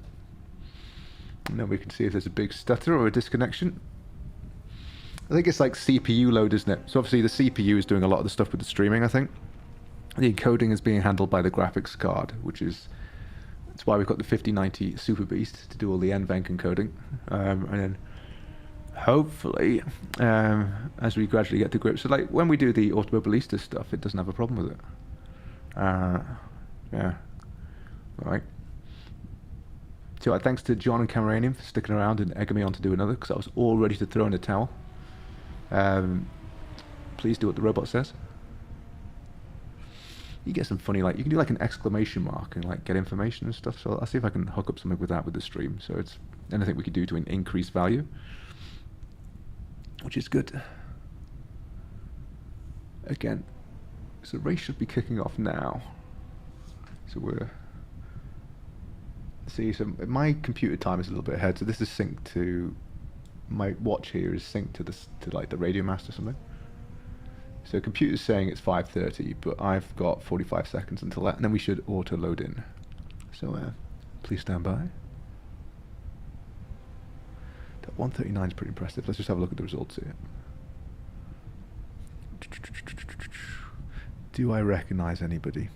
And then we can see if there's a big stutter or a disconnection. I think it's like CPU load, isn't it? So obviously the CPU is doing a lot of the stuff with the streaming, I think. The encoding is being handled by the graphics card, that's why we've got the 5090 Super Beast to do all the NVENC encoding. And then hopefully, as we gradually get to grips, so like when we do the Automobilista stuff, it doesn't have a problem with it. Yeah. Alright. So thanks to John and Cameranium for sticking around and egging me on to do another, because I was all ready to throw in the towel. Please do what the robot says. You get some funny, like, you can do like an exclamation mark and like get information and stuff, so I'll see if I can hook up something with that with the stream. So it's anything we could do to increase value, which is good. Again, so the race should be kicking off now. So so my computer time is a little bit ahead. So this is synced to my watch here is synced to like the Radio Master or something. So computer's saying it's 5:30, but I've got 45 seconds until that, and then we should auto load in. So please stand by. That 139 is pretty impressive. Let's just have a look at the results here. Do I recognize anybody?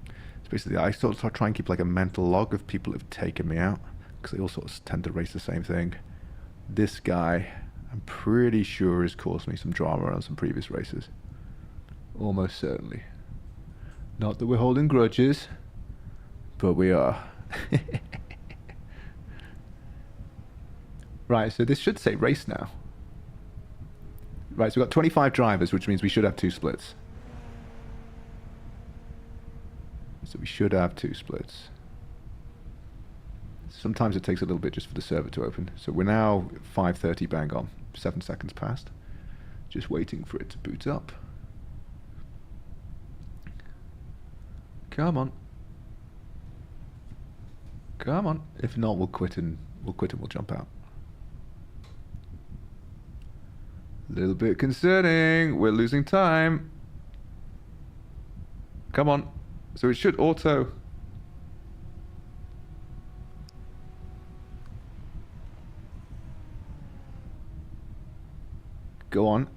So basically, I sort of try and keep like a mental log of people who've taken me out, because they all sort of tend to race the same thing. This guy, I'm pretty sure, has caused me some drama on some previous races. Almost certainly. Not that we're holding grudges, but we are. Right, so this should say race now. Right, so we've got 25 drivers, which means we should have 2 splits. So we should have 2 splits. Sometimes it takes a little bit just for the server to open. So we're now 5:30 bang on. 7 seconds past. Just waiting for it to boot up. Come on. Come on. If not, we'll quit and we'll jump out. A little bit concerning. We're losing time. Come on. So it should auto. Go on.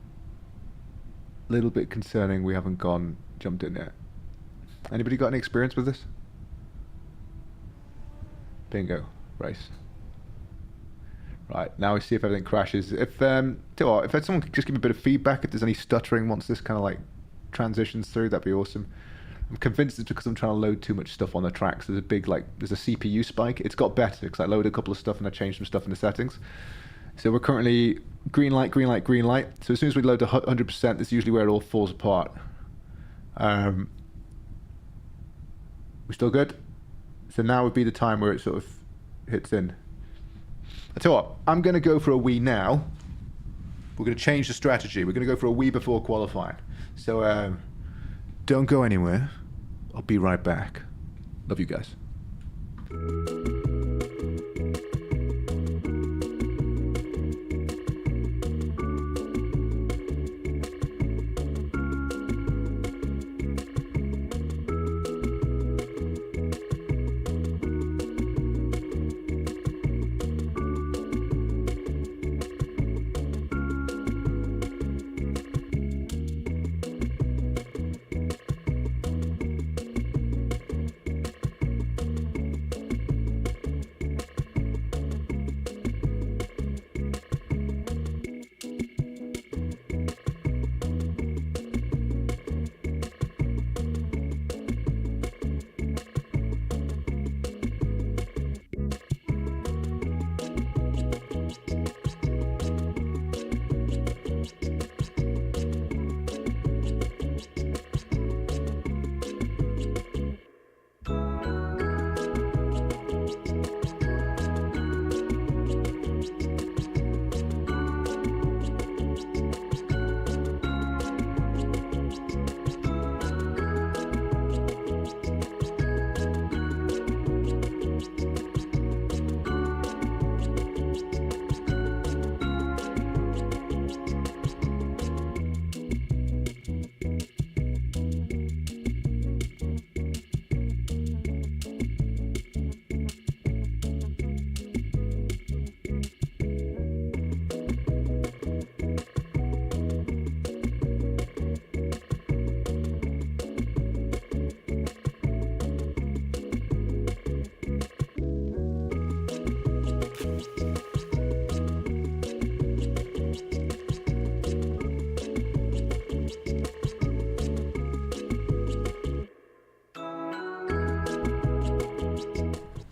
Little bit concerning. We haven't jumped in yet. Anybody got any experience with this? Bingo. Race. Right, now we see if everything crashes. If someone could just give me a bit of feedback if there's any stuttering once this kind of like transitions through, that'd be awesome. I'm convinced it's because I'm trying to load too much stuff on the tracks. There's a CPU spike. It's got better because I loaded a couple of stuff and I changed some stuff in the settings. So we're currently green light, green light, green light. So as soon as we load to 100%, that's usually where it all falls apart. We still good? So now would be the time where it sort of hits in. I tell you what, I'm going to go for a wee now. We're going to change the strategy. We're going to go for a wee before qualifying. So don't go anywhere. I'll be right back. Love you guys.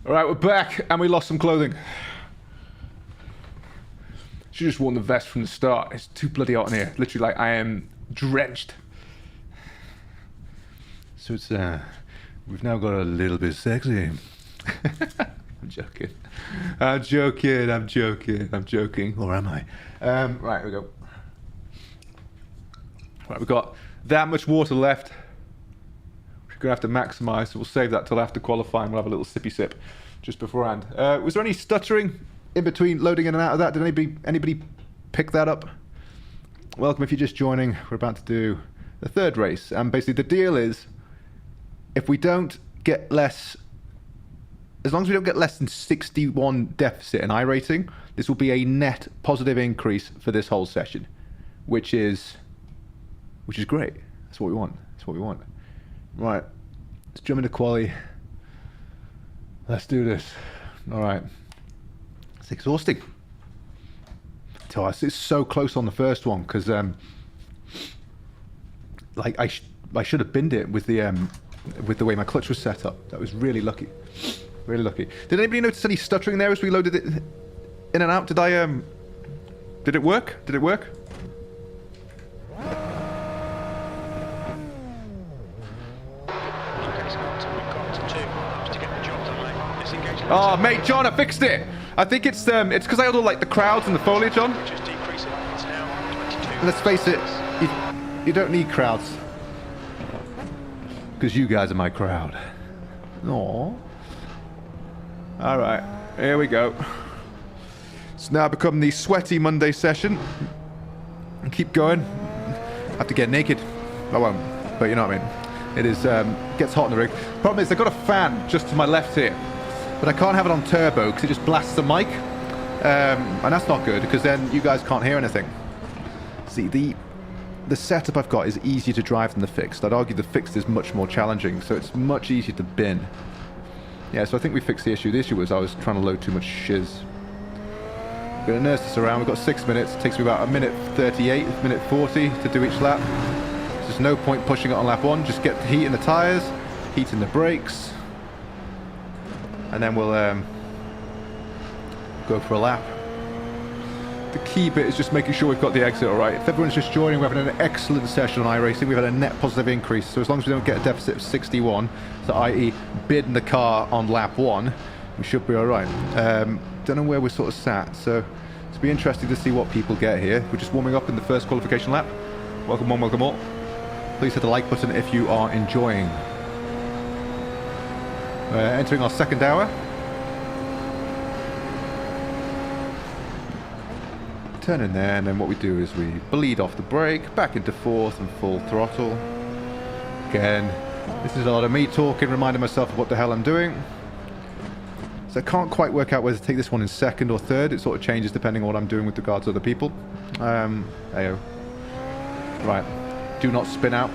Alright, we're back, and we lost some clothing. Should just worn the vest from the start. It's too bloody hot in here. Literally, like, I am drenched. So it's, we've now got a little bit sexy. I'm joking. I'm joking. Or am I? Right, here we go. Right, we've got that much water left. We're going to have to maximise, so we'll save that till after qualifying. We'll have a little sippy sip just beforehand. Was there any stuttering in between loading in and out of that? Did anybody pick that up? Welcome if you're just joining. We're about to do the third race. And basically the deal is, if we don't get less, as long as we don't get less than 61 deficit in iRacing, this will be a net positive increase for this whole session, which is great. That's what we want. Right, let's jump into QUALI. Let's do this. All right. It's exhausting. It's so close on the first one because, like, I should have binned it with the way my clutch was set up. That was really lucky. Really lucky. Did anybody notice any stuttering there as we loaded it in and out? Did it work? Did it work? Okay, Scott, we've got 2 laps to get the job done, mate. Disengage Oh, mate, John, I fixed it. I think it's because I had all like the crowds and the foliage on. Which is decreasing. It's now 22. Let's face it, you don't need crowds. Because you guys are my crowd. Aww. Alright, here we go. It's now become the sweaty Monday session. And keep going. I have to get naked. I won't, but you know what I mean. It is, gets hot in the rig. Problem is, I've got a fan just to my left here. But I can't have it on turbo because it just blasts the mic. And that's not good because then you guys can't hear anything. See, the setup I've got is easier to drive than the fixed. I'd argue the fixed is much more challenging, so it's much easier to bin. Yeah, so I think we fixed the issue. The issue was I was trying to load too much shiz. I'm going to nurse this around. We've got 6 minutes. It takes me about a minute 38, a minute 40 to do each lap. There's no point pushing it on lap 1. Just get the heat in the tyres, heat in the brakes, and then we'll go for a lap. The key bit is just making sure we've got the exit all right. If everyone's just joining, we're having an excellent session on iRacing. We've had a net positive increase, so as long as we don't get a deficit of 61, so i.e. bid in the car on lap 1, we should be all right. Don't know where we're sort of sat, so it's be interesting to see what people get here. We're just warming up in the first qualification lap. Welcome on, welcome all. Please hit the like button if you are enjoying. Entering our second hour. Turn in there, and then what we do is we bleed off the brake, back into fourth and full throttle. Again, this is a lot of me talking, reminding myself of what the hell I'm doing. So I can't quite work out whether to take this one in second or third. It sort of changes depending on what I'm doing with regards to other people. Ayo. Right. Do not spin out.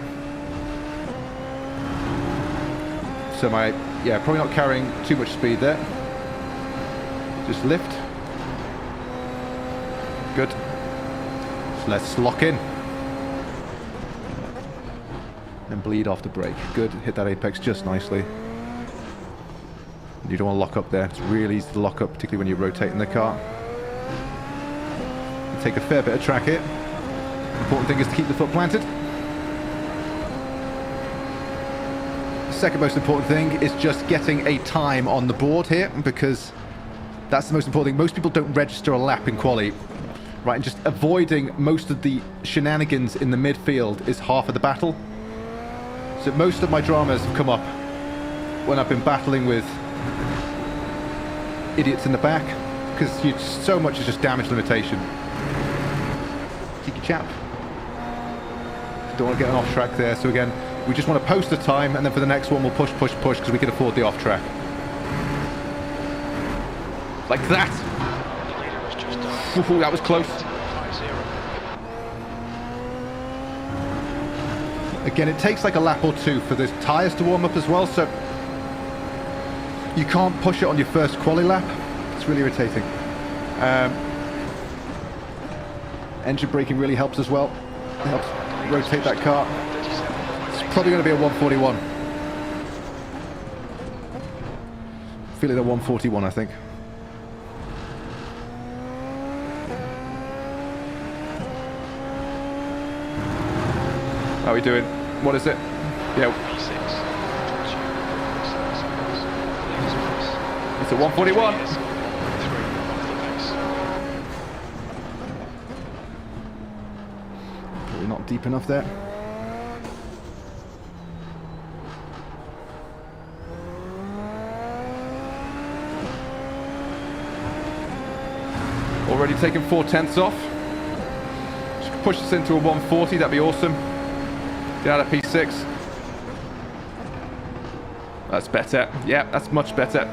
So probably not carrying too much speed there. Just lift. Good. So let's lock in. And bleed off the brake. Good. Hit that apex just nicely. You don't want to lock up there. It's really easy to lock up, particularly when you're rotating the car. You take a fair bit of track here. The important thing is to keep the foot planted. The second most important thing is just getting a time on the board here, because that's the most important thing. Most people don't register a lap in quali, right? And just avoiding most of the shenanigans in the midfield is half of the battle. So most of my dramas have come up when I've been battling with idiots in the back, because so much is just damage limitation. Cheeky chap. Don't want to get an off track there, so again, we just want to post the time, and then for the next one we'll push, because we can afford the off track. Like that! Ooh, that was close. Again, it takes like a lap or two for the tyres to warm up as well, so you can't push it on your first quali lap. It's really irritating. Engine braking really helps as well. It helps rotate that car. It's probably going to be a 141. Feeling a 141, I think. How are we doing? What is it? Yeah. It's a 141. Probably not deep enough there. Already taken 4/10 off. Just push this into a 140, that'd be awesome. Get out of P6. That's better. Yeah, that's much better.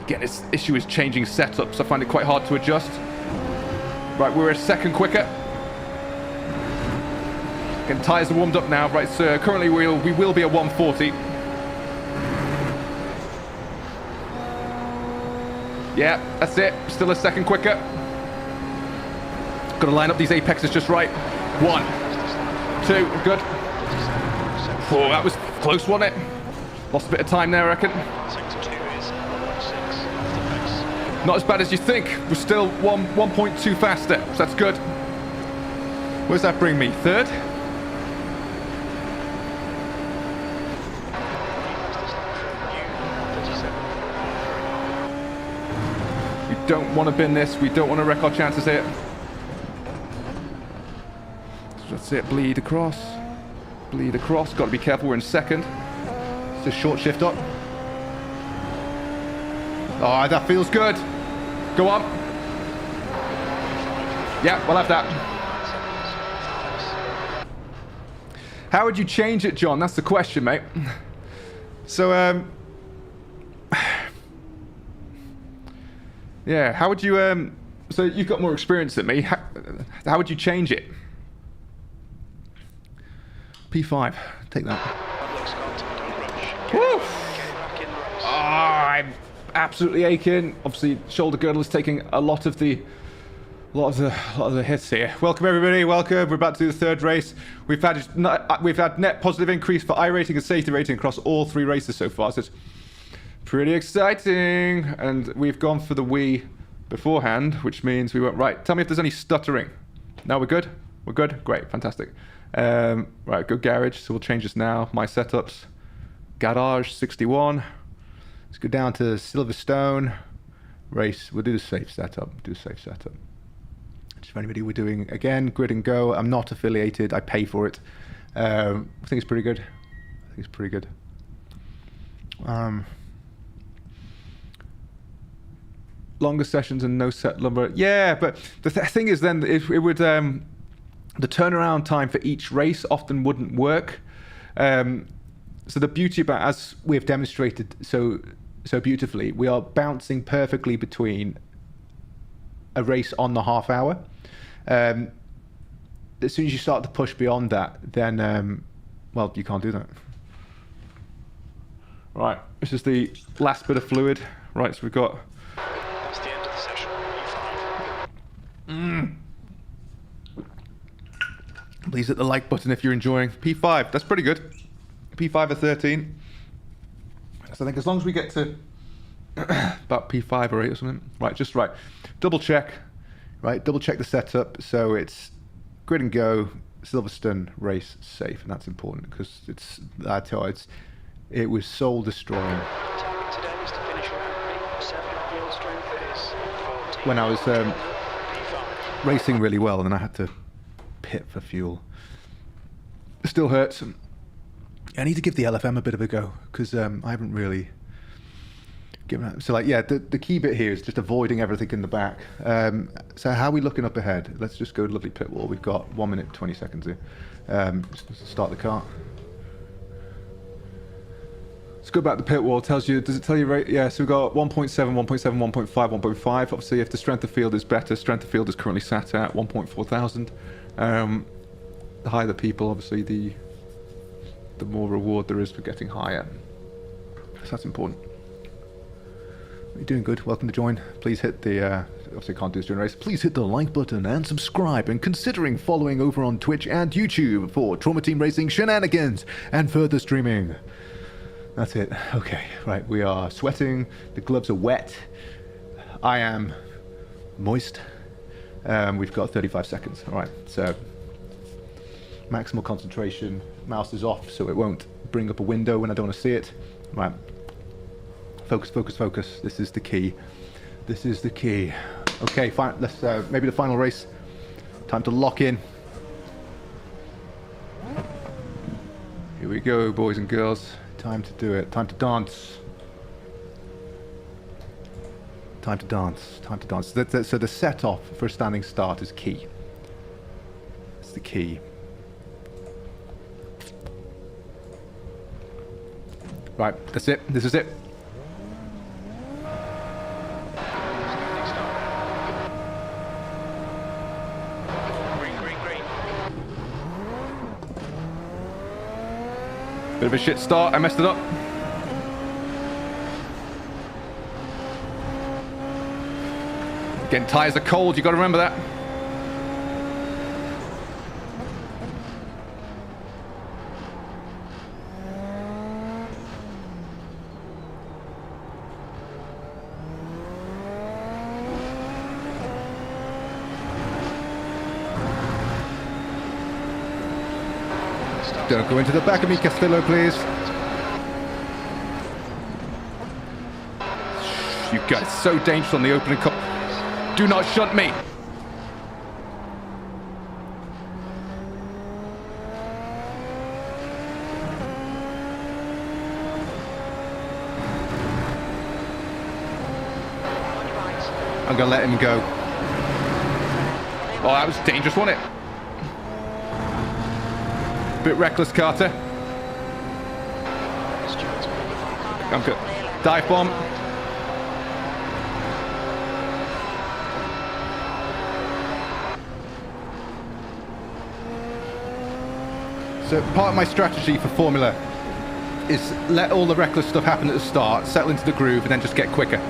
Again, this issue is changing setups. I find it quite hard to adjust. Right, we're a second quicker. Again, tyres are warmed up now. Right, so currently we will be at 140. Yeah, that's it. Still a second quicker. Got to line up these apexes just right. 1, 2, good. Oh, that was close, wasn't it? Lost a bit of time there, I reckon. Not as bad as you think. We're still 1.2 faster, so that's good. Where's that bring me? Third? don't want to bin this. We don't want to wreck our chances here. That's it. Bleed across. Bleed across. Got to be careful. We're in second. It's a short shift up. Oh, that feels good. Go on. Yeah, we'll have that. How would you change it, John? That's the question, mate. So, yeah, how would you, so you've got more experience than me. How would you change it? P5, take that. Woo! Oh, I'm absolutely aching. Obviously, shoulder girdle is taking a lot of the hits here. Welcome everybody, welcome. We're about to do the third race. We've had net positive increase for iRacing and safety rating across all 3 races so far. So it's pretty exciting. And we've gone for the Wii beforehand, which means we went right. Tell me if there's any stuttering. No, we're good? We're good? Great, fantastic. Right, go garage. So we'll change this now. My setups. Garage 61. Let's go down to Silverstone. Race. We'll do the safe setup. Just for anybody, we're doing again grid and go. I'm not affiliated. I pay for it. I think it's pretty good. Longer sessions and no set number. Yeah, but the thing is, then it would the turnaround time for each race often wouldn't work. So the beauty about, as we have demonstrated so beautifully, we are bouncing perfectly between a race on the half hour. As soon as you start to push beyond that, then well, you can't do that. Right, this is the last bit of fluid. Right, so we've got. That's the end of the session. Please hit the like button if you're enjoying. P5, that's pretty good. P5 or 13. So I think as long as we get to about P5 or 8 or something. Right, just right. Double check. Right, double check the setup. So it's grid and go, Silverstone race safe, and that's important because it was soul destroying. Target today is to finish around P7 on your strength is 14. When I was P5. racing really well, and then I had to pit for fuel. It still hurts. I need to give the LFM a bit of a go because I haven't really given it. So, like, yeah, the key bit here is just avoiding everything in the back. So, how are we looking up ahead? Let's just go to lovely pit wall. We've got 1 minute 20 seconds here. Start the car. Let's go back to pit wall. Does it tell you right? Yeah, so we've got 1.7, 1.7, 1.5, 1.5. Obviously, if the strength of field is better, strength of field is currently sat at 1.4 thousand. The higher the people, obviously, the more reward there is for getting higher. So that's important. You're doing good. Welcome to join. Please hit the, obviously can't do this during a race. Please hit the like button and subscribe, and considering following over on Twitch and YouTube for Trauma Team Racing shenanigans and further streaming. That's it. Okay, right. We are sweating. The gloves are wet. I am moist. We've got 35 seconds. All right, so maximal concentration. Mouse is off, so it won't bring up a window when I don't want to see it. Right. Focus, focus, focus. This is the key. This is the key. Okay, fine. Let's maybe the final race. Time to lock in. Here we go, boys and girls. Time to do it. Time to dance. Time to dance. Time to dance. So the set off for a standing start is key. It's the key. Right, that's it. This is it. Green, green, green. Bit of a shit start. I messed it up. Getting tyres are cold. You got to remember that. Don't go into the back of me, Castillo, please. You guys, so dangerous on the opening cup. Do not shunt me. On your right. I'm gonna let him go. Oh, that was dangerous, wasn't it? Bit reckless, Carter. Stewards, I'm good. Dive bomb. So part of my strategy for Formula is let all the reckless stuff happen at the start, settle into the groove, and then just get quicker.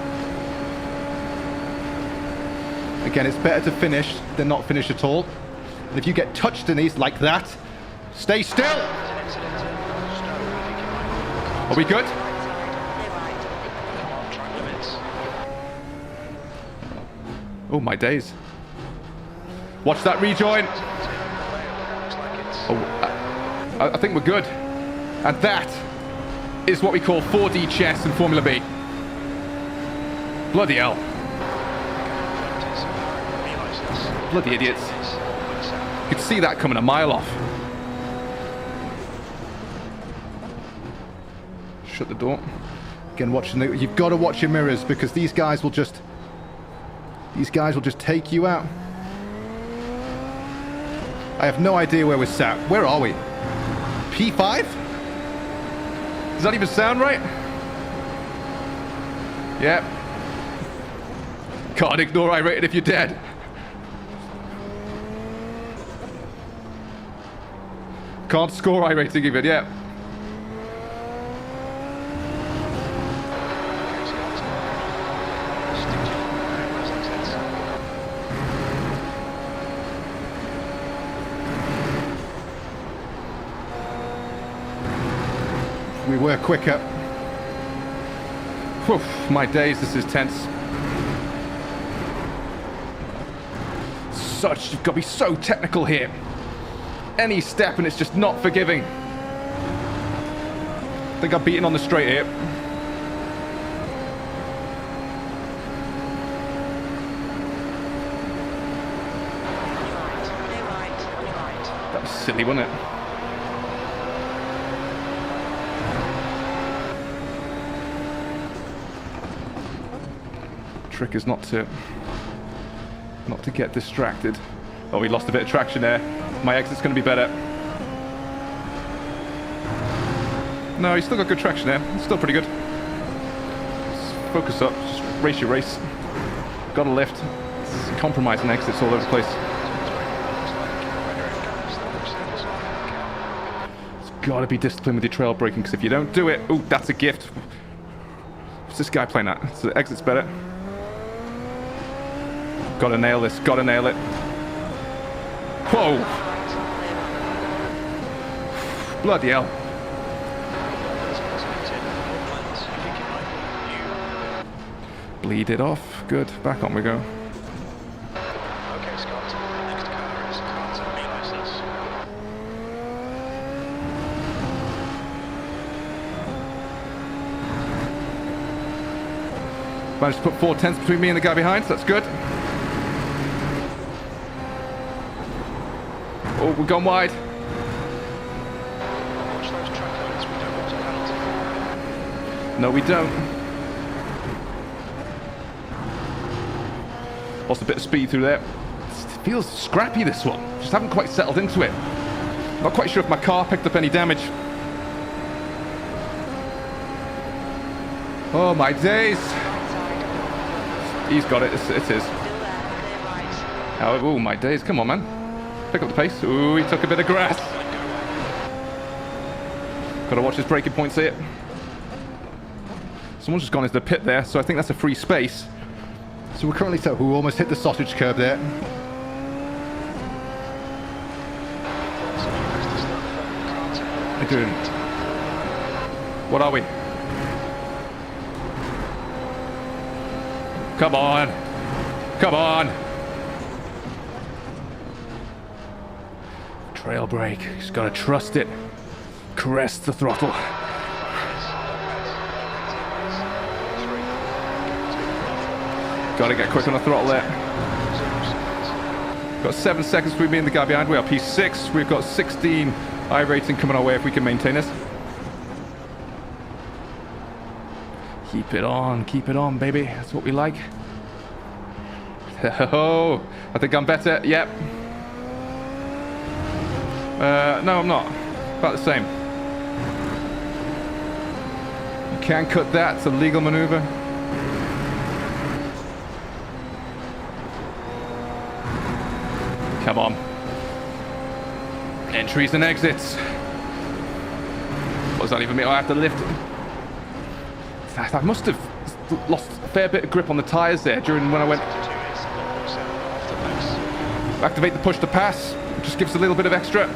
Again, it's better to finish than not finish at all. And if you get touched in these like that, stay still. Are we good? track limits. Oh my days. Watch that rejoin. Looks like it's Oh, I think we're good. And that is what we call 4D chess in Formula B. Bloody hell. Bloody idiots. You could see that coming a mile off. Shut the door. Again, you've got to watch your mirrors because these guys will just take you out. I have no idea where we're sat. Where are we? P5? Does that even sound right? Yep. Can't ignore iRacing if you're dead. Can't score iRacing even, yeah. We were quicker. Whew, my days, this is tense. You've got to be so technical here. Any step and it's just not forgiving. I think I'm beaten on the straight here. That was silly, wasn't it? Trick is not to get distracted. Oh, we lost a bit of traction there. My exit's going to be better. No, he's still got good traction there. It's still pretty good. Just focus up. Just race your race. Got a lift. It's compromising exits all over the place. It's got to be disciplined with your trail braking because if you don't do it, oh, that's a gift. What's this guy playing at? So the exit's better. Gotta nail this, gotta nail it. Whoa! Bloody hell. Bleed it off. Good, back on we go. Okay, Scott. Next car is Carter, B license. Managed to put 4/10 between me and the guy behind, so that's good. Oh, we've gone wide. Watch those track limits, we don't want a penalty. No, we don't. Lost a bit of speed through there. It feels scrappy, this one. Just haven't quite settled into it. Not quite sure if my car picked up any damage. Oh, my days. He's got it. It's his. Oh, my days. Come on, man. Pick up the pace. Ooh, he took a bit of grass. Gotta watch his braking points here. Someone's just gone into the pit there, so I think that's a free space. So we're currently we almost hit the sausage curb there. How you doing? What are we? Come on. Come on. Trail brake. Just gotta trust it. Caress the throttle. Gotta get quick on the throttle there. Got 7 seconds between me and the guy behind. We are P6. We've got 16 iRacing coming our way if we can maintain this. Keep it on, baby. That's what we like. Oh, I think I'm better. Yep. No, I'm not. About the same. You can't cut that. It's a legal maneuver. Come on. Entries and exits. What does that even mean? I have to lift. I must have lost a fair bit of grip on the tyres there during when I went. Activate the push to pass. Just gives a little bit of extra.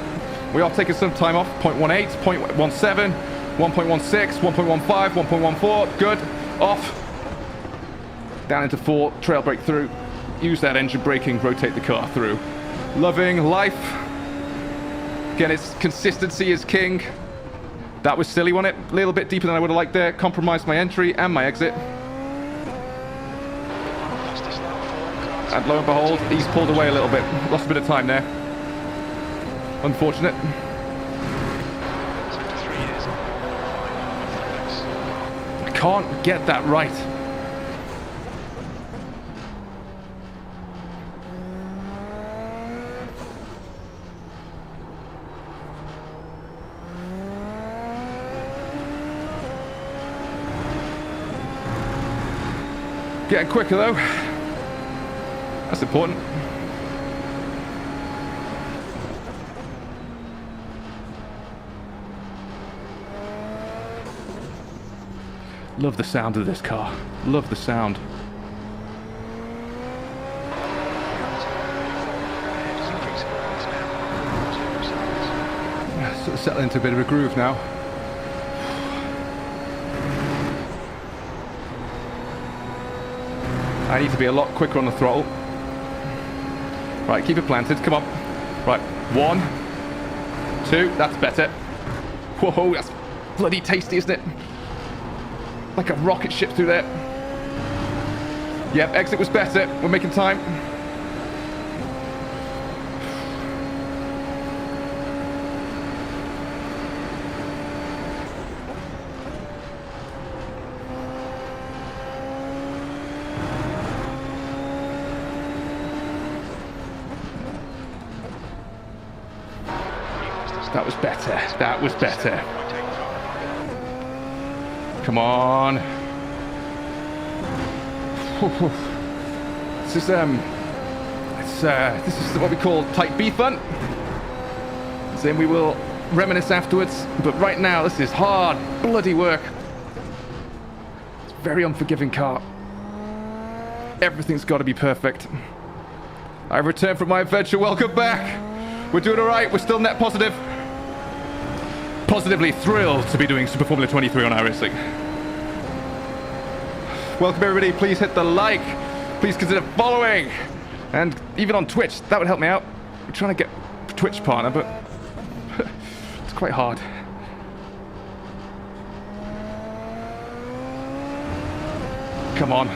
We are taking some time off. 0.18, 0.17, 1.16, 1.15, 1.14. Good. Off. Down into 4. Trail brake through. Use that engine braking. Rotate the car through. Loving life. Again, its consistency is king. That was silly, wasn't it? A little bit deeper than I would have liked there. Compromised my entry and my exit. And lo and behold, he's pulled away a little bit. Lost a bit of time there. Unfortunate. I can't get that right. Getting quicker though. That's important. Love the sound of this car. Love the sound. Sort of settle into a bit of a groove now. I need to be a lot quicker on the throttle. Right, keep it planted. Come on. Right, 1, 2. That's better. Whoa, that's bloody tasty, isn't it? Like a rocket ship through there. Yep, exit was better. We're making time. That was better. That was better. Come on. This is this is what we call Type B fun. Then we will reminisce afterwards. But right now, this is hard, bloody work. It's a very unforgiving car. Everything's got to be perfect. I've returned from my adventure. Welcome back. We're doing all right. We're still net positive. Positively thrilled to be doing Super Formula 23 on iRacing. Welcome everybody, please hit the like, please consider following, and even on Twitch, that would help me out. I'm trying to get a Twitch partner, but it's quite hard. Come on.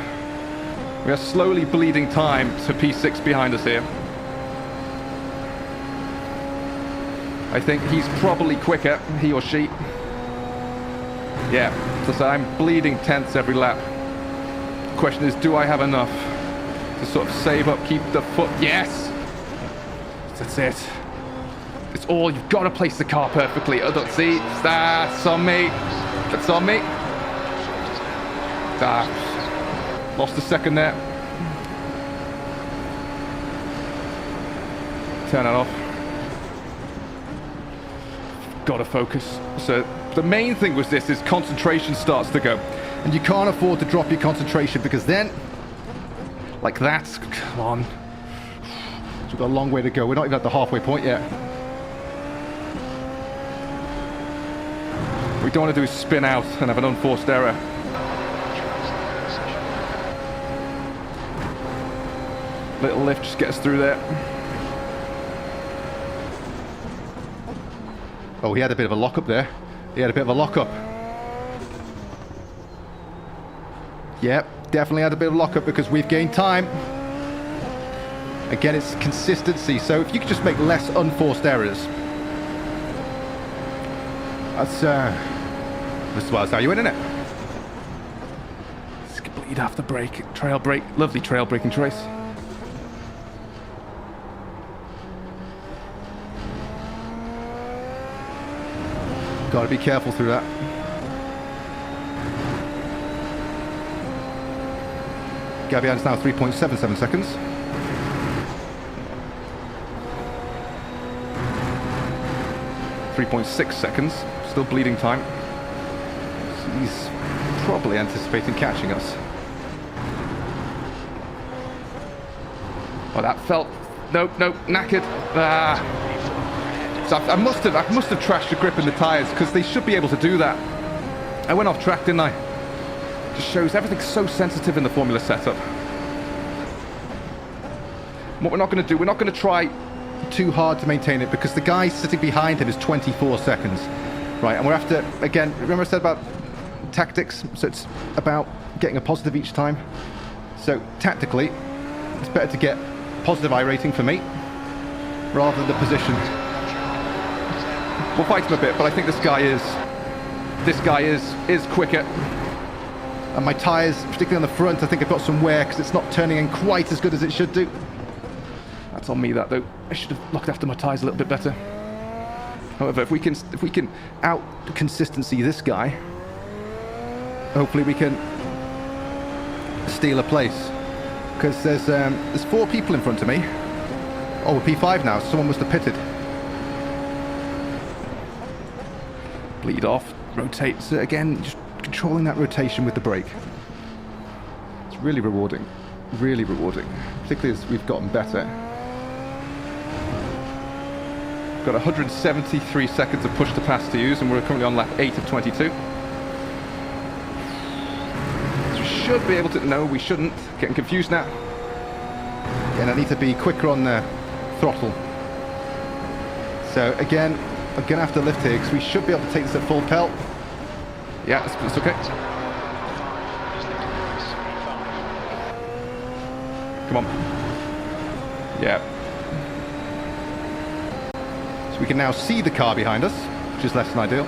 We are slowly bleeding time to P6 behind us here. I think he's probably quicker, he or she. Yeah, so I'm bleeding tenths every lap. The question is, do I have enough to sort of save up, keep the foot? Yes! That's it. It's all, you've got to place the car perfectly. I don't see, that's on me. That's on me. Lost a second there. Turn that off. Gotta focus. So the main thing with this is concentration starts to go, and you can't afford to drop your concentration, because then, like that, come on, so we've got a long way to go. We're not even at the halfway point yet. What we don't want to do is spin out and have an unforced error. Little lift, just get us through there. Oh, he had a bit of a lock-up there. He had a bit of a lock-up. Yep, definitely had a bit of a lock-up because we've gained time. Again, it's consistency. So if you could just make less unforced errors, that's how you win, isn't it? Bleed after break, trail break, lovely trail braking choice. Got to be careful through that. Gabian's now 3.77 seconds. .6 seconds, still bleeding time. So he's probably anticipating catching us. Oh, that felt... Nope, knackered. So I must have trashed the grip in the tyres, because they should be able to do that. I went off track, didn't I? Just shows everything's so sensitive in the Formula setup. What we're not going to do, we're not going to try too hard to maintain it, because the guy sitting behind him is 24 seconds. Right, and we're after, again, remember I said about tactics? So it's about getting a positive each time. So tactically, it's better to get positive iRating for me, rather than the position. We'll fight him a bit, but I think this guy is quicker. And my tyres, particularly on the front, I think I've got some wear because it's not turning in quite as good as it should do. That's on me, that though. I should have looked after my tyres a little bit better. However, if we can out consistency this guy, hopefully we can steal a place. Because there's 4 people in front of me. Oh, we're P5 now, so someone must have pitted. Bleed off, rotate. So again, just controlling that rotation with the brake. It's really rewarding. Really rewarding. Particularly as we've gotten better. We've got 173 seconds of push to pass to use, and we're currently on lap 8 of 22. So we should be able to... No, we shouldn't. Getting confused now. Again, I need to be quicker on the throttle. So again, I'm going to have to lift here, because we should be able to take this at full pelt. Yeah, it's okay. Come on. Yeah. So we can now see the car behind us, which is less than ideal.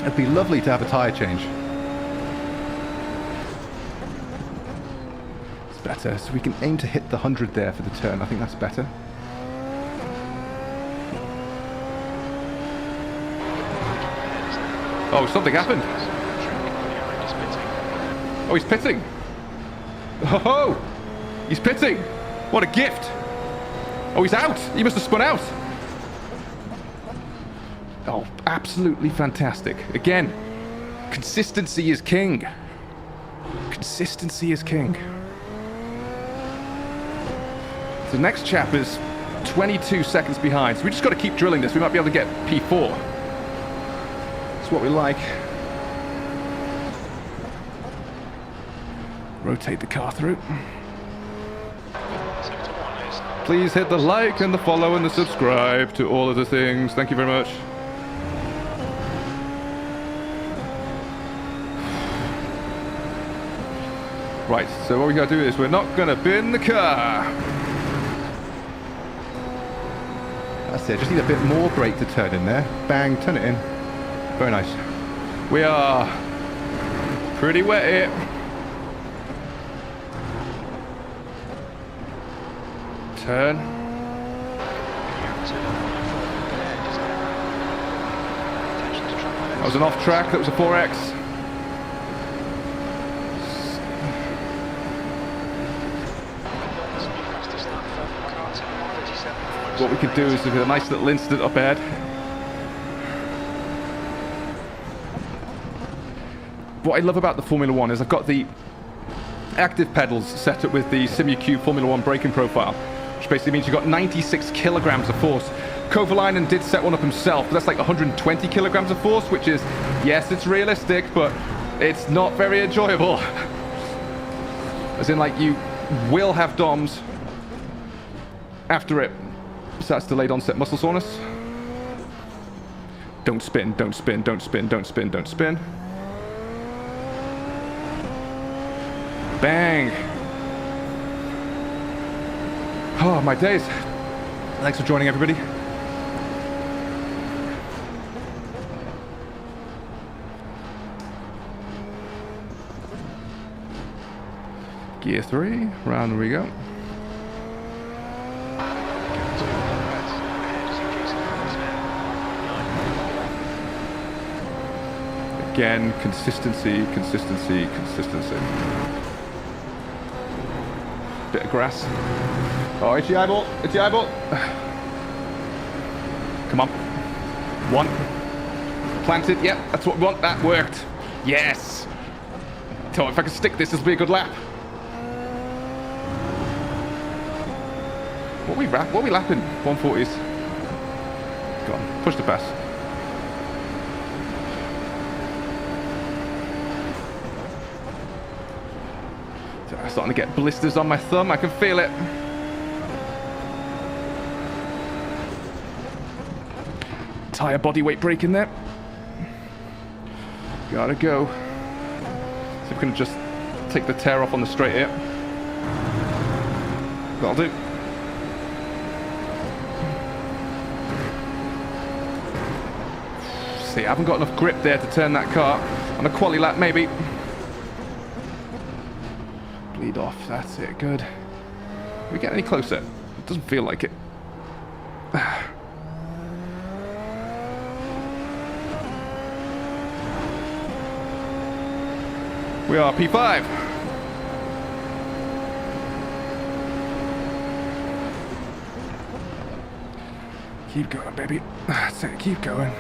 It'd be lovely to have a tyre change. It's better, so we can aim to hit the 100 there for the turn. I think that's better. Oh, something happened. Oh, he's pitting. Oh, he's pitting. What a gift. Oh, he's out. He must have spun out. Oh, absolutely fantastic. Again, consistency is king. Consistency is king. The next chap is 22 seconds behind, so we just got to keep drilling this. We might be able to get P4. That's what we like. Rotate the car through. Please hit the like and the follow and the subscribe to all of the things. Thank you very much. Right, so what we gotta do is we're not gonna bin the car. That's it, just need a bit more brake to turn in there. Bang, turn it in. Very nice. We are pretty wet here. Turn. That was an off track, that was a 4X. What we could do is a nice little incident up ahead. What I love about the Formula 1 is I've got the active pedals set up with the SimuQ Formula 1 braking profile, which basically means you've got 96 kilograms of force. Kovalainen did set one up himself, but that's like 120 kilograms of force, which is, yes, it's realistic, but it's not very enjoyable. As in, like, you will have DOMs after it. So that's delayed onset muscle soreness. Don't spin, don't spin, don't spin, don't spin, don't spin. Bang. Oh, my days. Thanks for joining, everybody. Gear 3, round we go. Again, consistency. Bit of grass. Oh, it's the eyeball. Come on. 1. Planted. Yep, that's what we want. That worked. Yes. So if I can stick this will be a good lap. What are we lapping? 140s. Go on. Push the pass. I'm starting to get blisters on my thumb. I can feel it. Tire body weight break in there. Gotta go. So we can just take the tear off on the straight here. That'll do. See, I haven't got enough grip there to turn that car. On a quali lap, maybe. Bleed off, that's it, good. Can we get any closer? It doesn't feel like it. We are P5. Keep going, baby. That's it, keep going.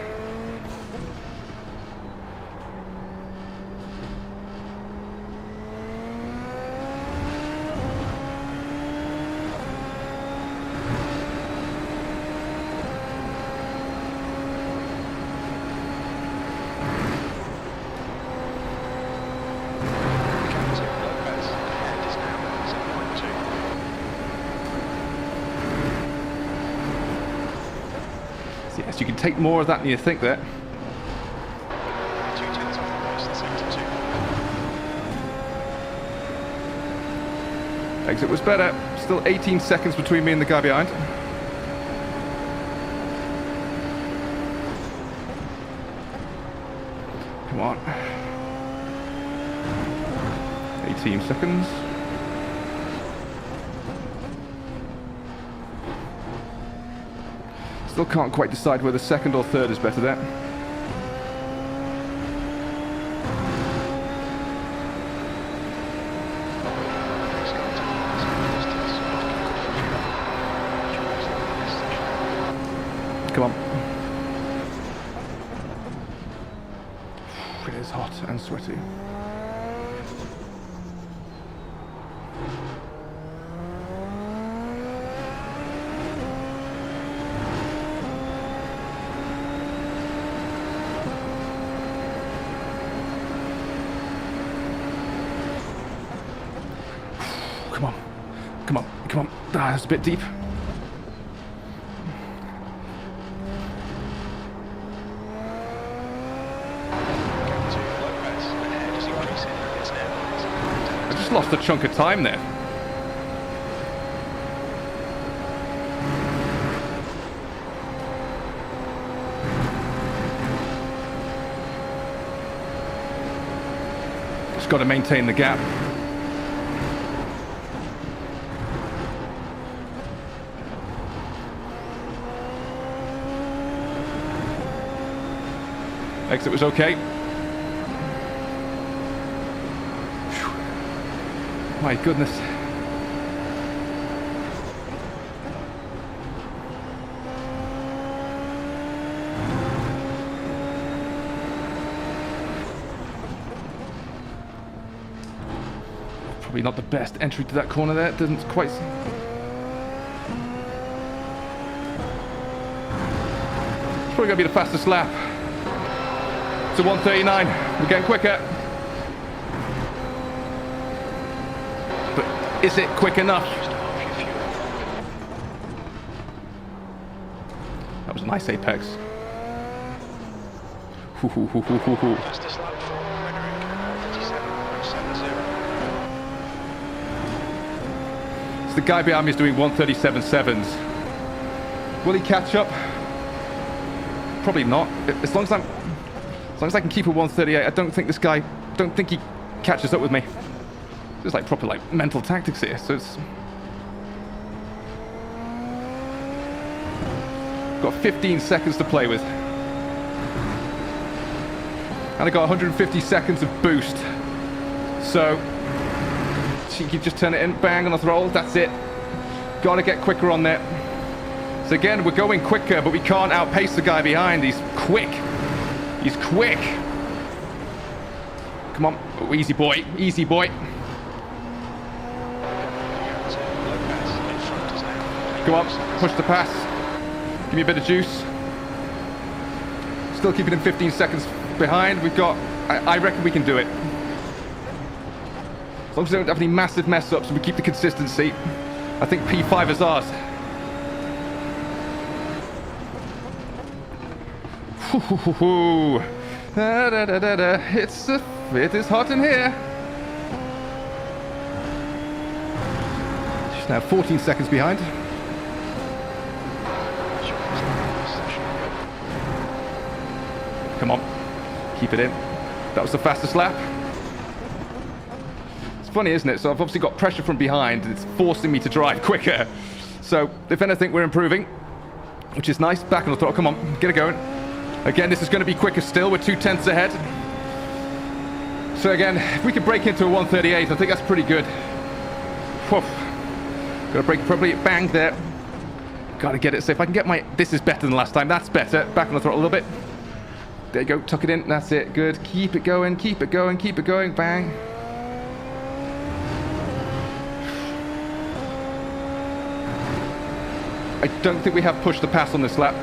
Yes, you can take more of that than you think there. 2 tenths off the pace in sector 2. Exit was better. Still 18 seconds between me and the guy behind. Come on. 18 seconds. Still can't quite decide whether second or third is better there. Come on. It is hot and sweaty. Come on. Ah, that's a bit deep. I just lost a chunk of time there. Just got to maintain the gap. Exit was okay. Whew. My goodness. Probably not the best entry to that corner there. It doesn't quite... It's probably going to be the fastest lap. To 139, we're getting quicker. But is it quick enough? That was a nice apex. Fastest lap for Nurburgring, 37.70. the guy behind me is doing 1:37.7s. Will he catch up? Probably not. As long as I can keep a 1:38, I don't think he catches up with me. It's like proper like mental tactics here. So it's got 15 seconds to play with. And I got 150 seconds of boost. So you just turn it in, bang on the throttle, that's it. Gotta get quicker on there. So again, we're going quicker, but we can't outpace the guy behind. He's quick. He's quick. Come on, oh, easy boy, easy boy. Come on, push the pass. Give me a bit of juice. Still keeping him 15 seconds behind. We've got, I reckon we can do it. As long as we don't have any massive mess ups and we keep the consistency, I think P5 is ours. It is hot in here. She's now 14 seconds behind. Come on, keep it in. That was the fastest lap. It's funny, isn't it? So I've obviously got pressure from behind, and it's forcing me to drive quicker. So if anything, we're improving, which is nice. Back on the throttle, come on, get it going. Again, this is going to be quicker still. We're 2/10 ahead. So again, if we could break into a 1:38, I think that's pretty good. Whew. Got to break, probably bang there. Got to get it. So if I can get my, this is better than last time. That's better. Back on the throttle a little bit. There you go, tuck it in, that's it, good. Keep it going, keep it going, keep it going, bang. I don't think we have pushed the pass on this lap.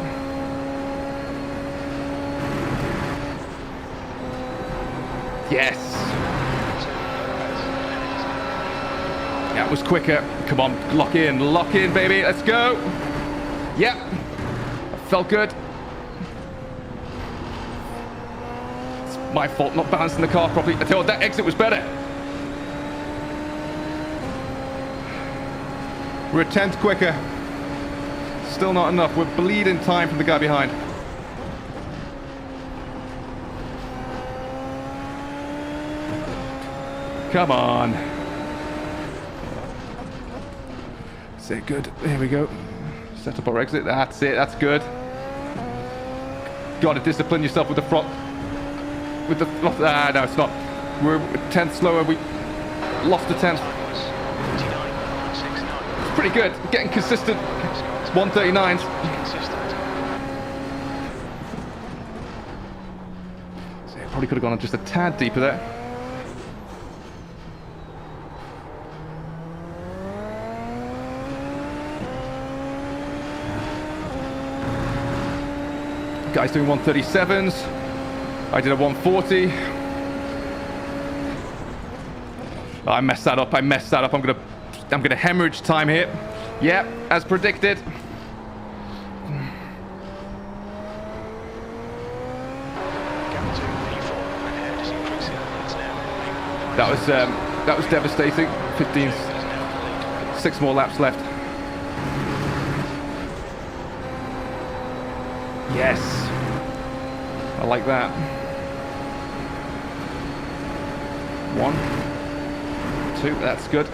Yes. That was quicker. Come on, lock in, baby, let's go. Yep, felt good. My fault, not balancing the car properly. I tell you what, that exit was better. We're a 10th quicker. Still not enough. We're bleeding time from the guy behind. Come on. Is it good? Here we go. Set up our exit. That's it. That's good. Got to discipline yourself with the front. With the no, it's not. We're 10th slower. We lost the 10th. It's pretty good. Getting consistent. 1:39s. So yeah, probably could have gone just a tad deeper there. Guys doing 1:37s. I did a 1:40. Oh, I messed that up. I'm gonna hemorrhage time here. Yep, as predicted. That was devastating. 6 more laps left. Yes, I like that. 1, 2, that's good.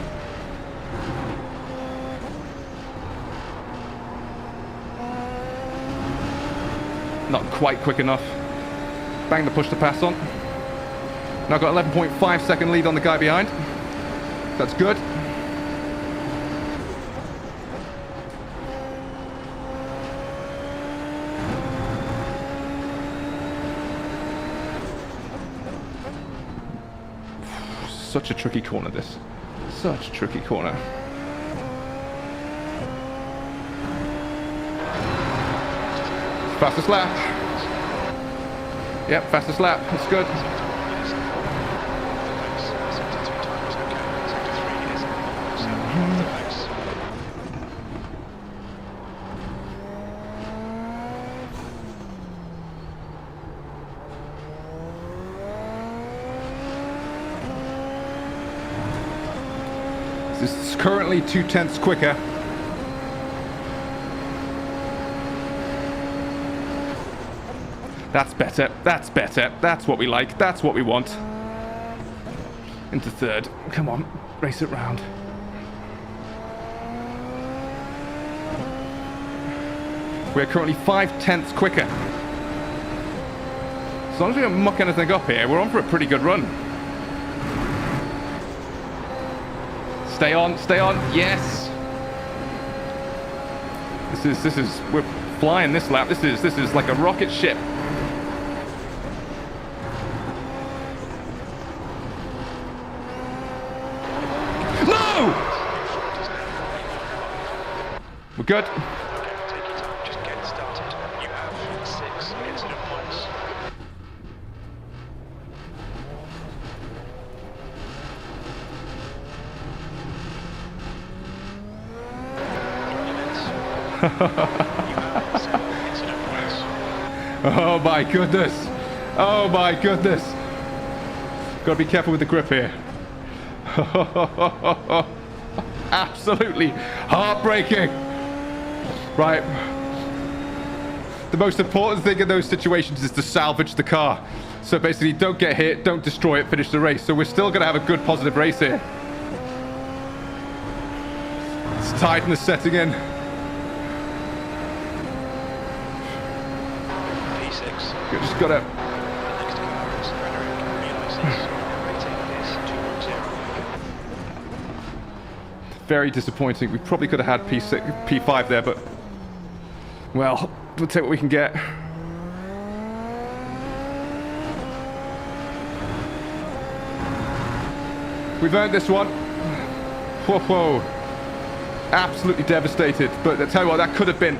Not quite quick enough. Bang the push to pass on. Now I've got 11.5 second lead on the guy behind. That's good. Such a tricky corner, this. Such a tricky corner. Fastest lap. Yep, fastest lap. That's good. This is currently 0.2 quicker. That's better. That's better. That's what we like. That's what we want. Into third. Come on. Race it round. We're currently 0.5 quicker. As long as we don't muck anything up here, we're on for a pretty good run. Stay on. Stay on. Yes. This is, we're flying this lap. This is like a rocket ship. We're good. Okay, take your time, just get started. You have 6 incident points. You have 7 incident points. Oh my goodness. Oh my goodness. Got to be careful with the grip here. Absolutely heartbreaking. Right. The most important thing in those situations is to salvage the car. So basically, don't get hit, don't destroy it, finish the race. So we're still going to have a good positive race here. It's tightness setting in. P6. You just got to... The next car is Frederick, B-ehave. Rating is 2.0. Very disappointing. We probably could have had P6, P5 there, but... Well, we'll take what we can get. We've earned this one. Whoa, whoa. Absolutely devastated. But I tell you what, that could have been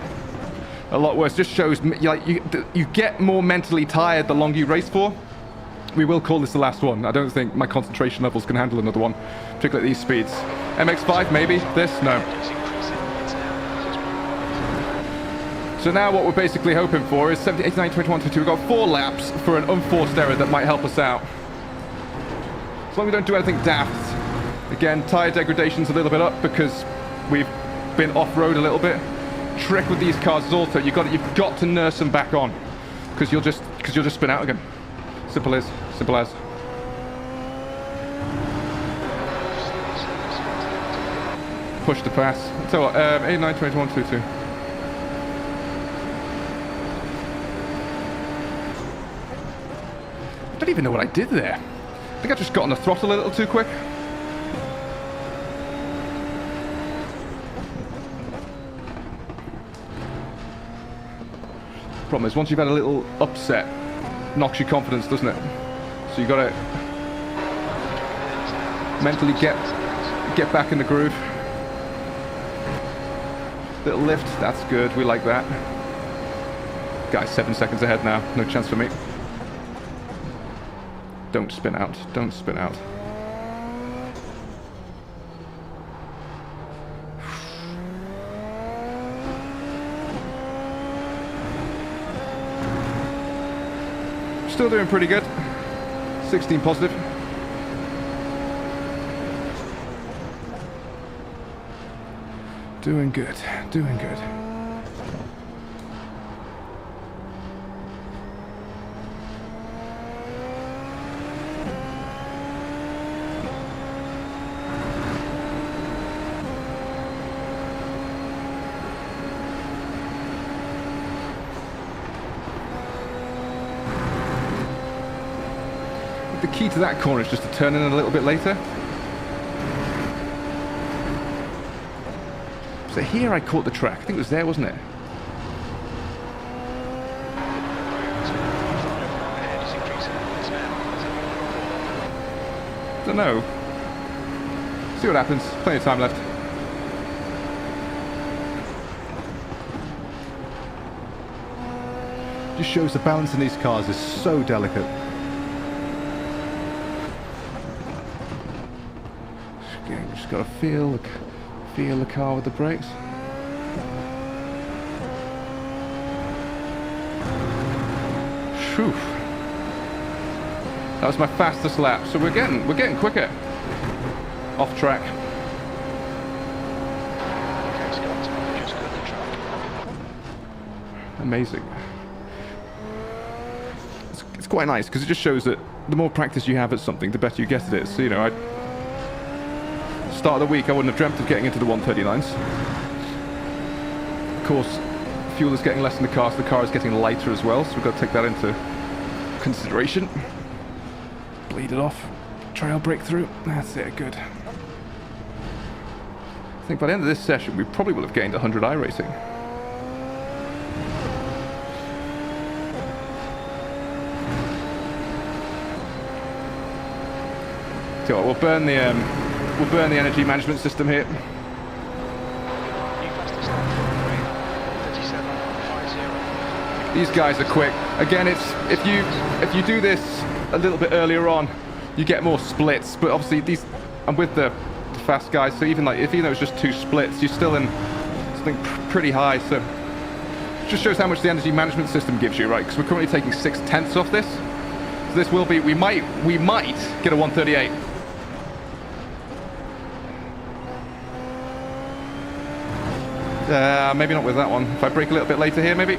a lot worse. Just shows like you get more mentally tired the longer you race for. We will call this the last one. I don't think my concentration levels can handle another one, particularly at these speeds. MX5 maybe. This no. So now what we're basically hoping for is 70, 89, 21, 22. We've got 4 laps for an unforced error that might help us out. As long as we don't do anything daft. Again, tyre degradation's a little bit up because we've been off-road a little bit. Trick with these cars is also you've got to nurse them back on because you'll just spin out again. Simple as. Push to pass. So what? 89, 21, 22. I don't even know what I did there. I think I just got on the throttle a little too quick. Problem is, once you've had a little upset, knocks your confidence, doesn't it? So you got to mentally get back in the groove. Little lift, that's good. We like that. Guy's 7 seconds ahead now. No chance for me. Don't spin out. Don't spin out. Still doing pretty good. 16 positive. Doing good. Doing good. The key to that corner is just to turn in a little bit later. So here I caught the track. I think it was there, wasn't it? Don't know. See what happens. Plenty of time left. Just shows the balance in these cars is so delicate. Just got to feel the car with the brakes. Phew. That was my fastest lap, so we're getting quicker. Off track. Amazing. It's quite nice because it just shows that the more practice you have at something, the better you get at it. So, you know, start of the week, I wouldn't have dreamt of getting into the 139s. Of course, fuel is getting less in the car, so the car is getting lighter as well, so we've got to take that into consideration. Bleed it off. Trail breakthrough. That's it, good. I think by the end of this session, we probably will have gained 100 iRacing. So we'll burn the energy management system here. New fastest lap for 37.50. These guys are quick. Again, it's if you do this a little bit earlier on, you get more splits. But obviously these, I'm with the fast guys, so even like if you know it's just 2 splits, you're still in something pretty high. So it just shows how much the energy management system gives you, right? Because we're currently taking 6/10 off this. So this will be, we might get a 138. Maybe not with that one. If I brake a little bit later here, maybe.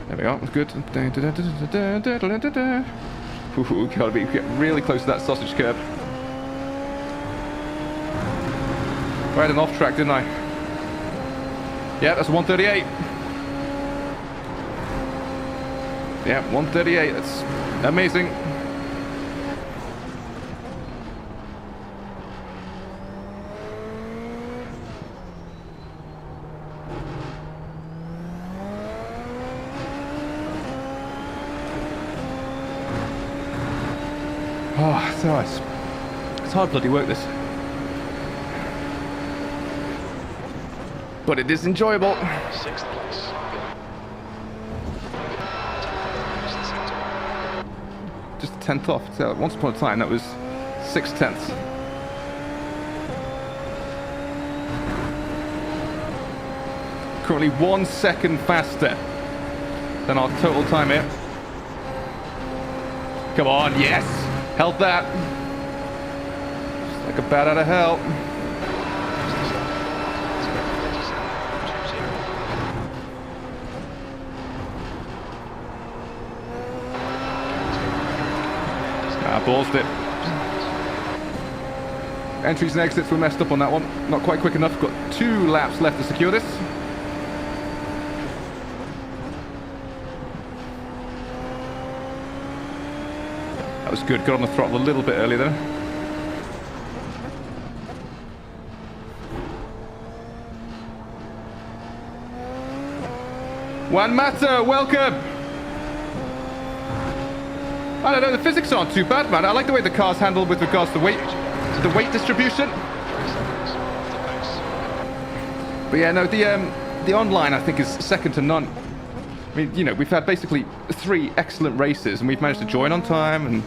There we go. That's good. Ooh, gotta be get really close to that sausage curb. I had an off track, didn't I? Yeah, that's 138. Yeah, 138. That's amazing. Oh, so it's hard bloody work, this. But it is enjoyable. 6th place. Just a 10th off. So once upon a time, that was 6/10. Currently 1 second faster than our total time here. Come on, yes! Held that. Just like a bat out of hell. Ballsed it. Entries and exits were messed up on that one. Not quite quick enough. Got 2 laps left to secure this. That was good. Got on the throttle a little bit earlier there. Juan Mata, welcome! I don't know, the physics aren't too bad, man. I like the way the car's handled with regards to weight distribution. But yeah, no, the online I think is second to none. I mean, you know, we've had basically 3 excellent races, and we've managed to join on time and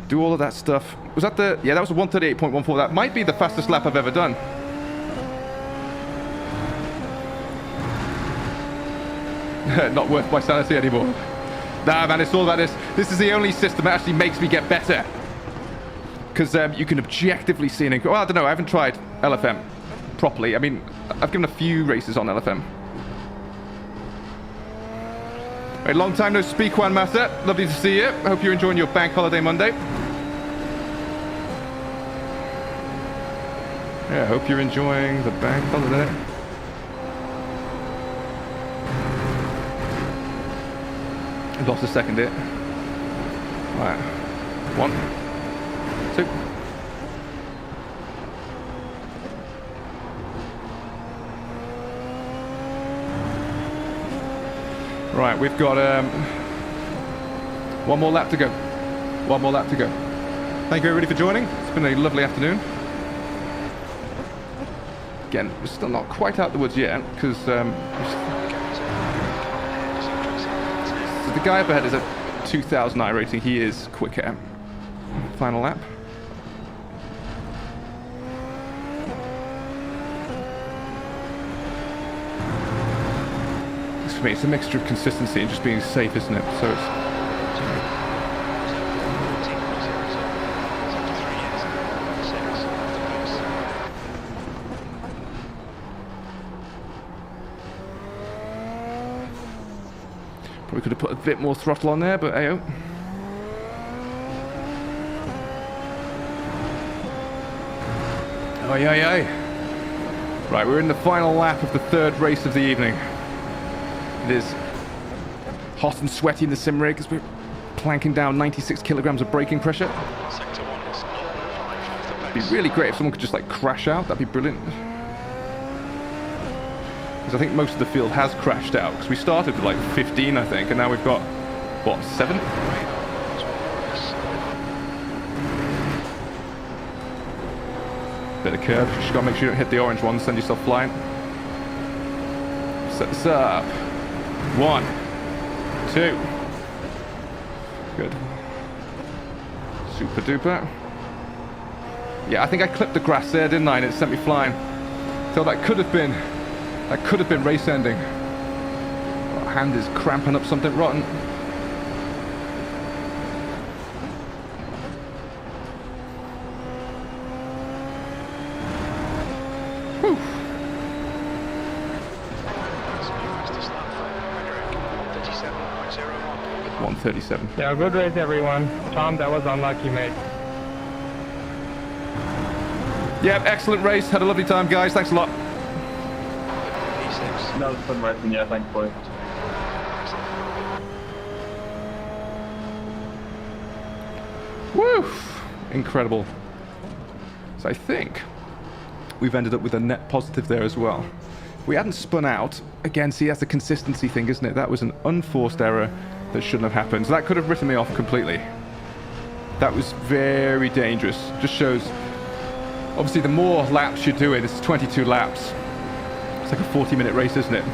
do all of that stuff. Was that the? Yeah, that was a 138.14. That might be the fastest lap I've ever done. Not worth my sanity anymore. Nah, man, it's all about this. This is the only system that actually makes me get better. Because you can objectively see an... Well, I don't know, I haven't tried LFM properly. I mean, I've given a few races on LFM. Right, long time no speak, Juan Massa. Lovely to see you. I hope you're enjoying your bank holiday Monday. Yeah, I hope you're enjoying the bank holiday. Lost a second here. Right. 1, 2. Right, we've got 1 more lap to go. 1 more lap to go. Thank you everybody for joining. It's been a lovely afternoon. Again, we're still not quite out the woods yet, because the guy up ahead is a 2000 iRacing. He is quicker. Final lap. For me, it's a mixture of consistency and just being safe, isn't it? So it's... Probably could have put a bit more throttle on there, but hey-oh. Oi, oi, oi. Right, we're in the final lap of the third race of the evening. It is hot and sweaty in the sim rig as we're planking down 96 kilograms of braking pressure. Sector 1 is 0.5 off the It'd be pace. really great if someone could just like crash out. That'd be brilliant. Because I think most of the field has crashed out. Because we started with like 15, I think, and now we've got, what, 7? Bit of curve. Just gotta make sure you don't hit the orange one, send yourself flying. Set this up. 1, 2. Good. Super duper. Yeah, I think I clipped the grass there, didn't I? And it sent me flying. So that could have been race ending. My hand is cramping up something rotten. Whew. Fastest lap for Frederick, 1:37.01. 1:37. Yeah, good race, everyone. Tom, that was unlucky, mate. Yep, excellent race. Had a lovely time, guys. Thanks a lot. E6. That was fun racing, yeah, thanks, boys. Woo! Incredible. So I think we've ended up with a net positive there as well. If we hadn't spun out, again, see, that's a consistency thing, isn't it? That was an unforced error that shouldn't have happened. So that could have written me off completely. That was very dangerous. Just shows, obviously, the more laps you do it, it's 22 laps. It's like a 40-minute race, isn't it?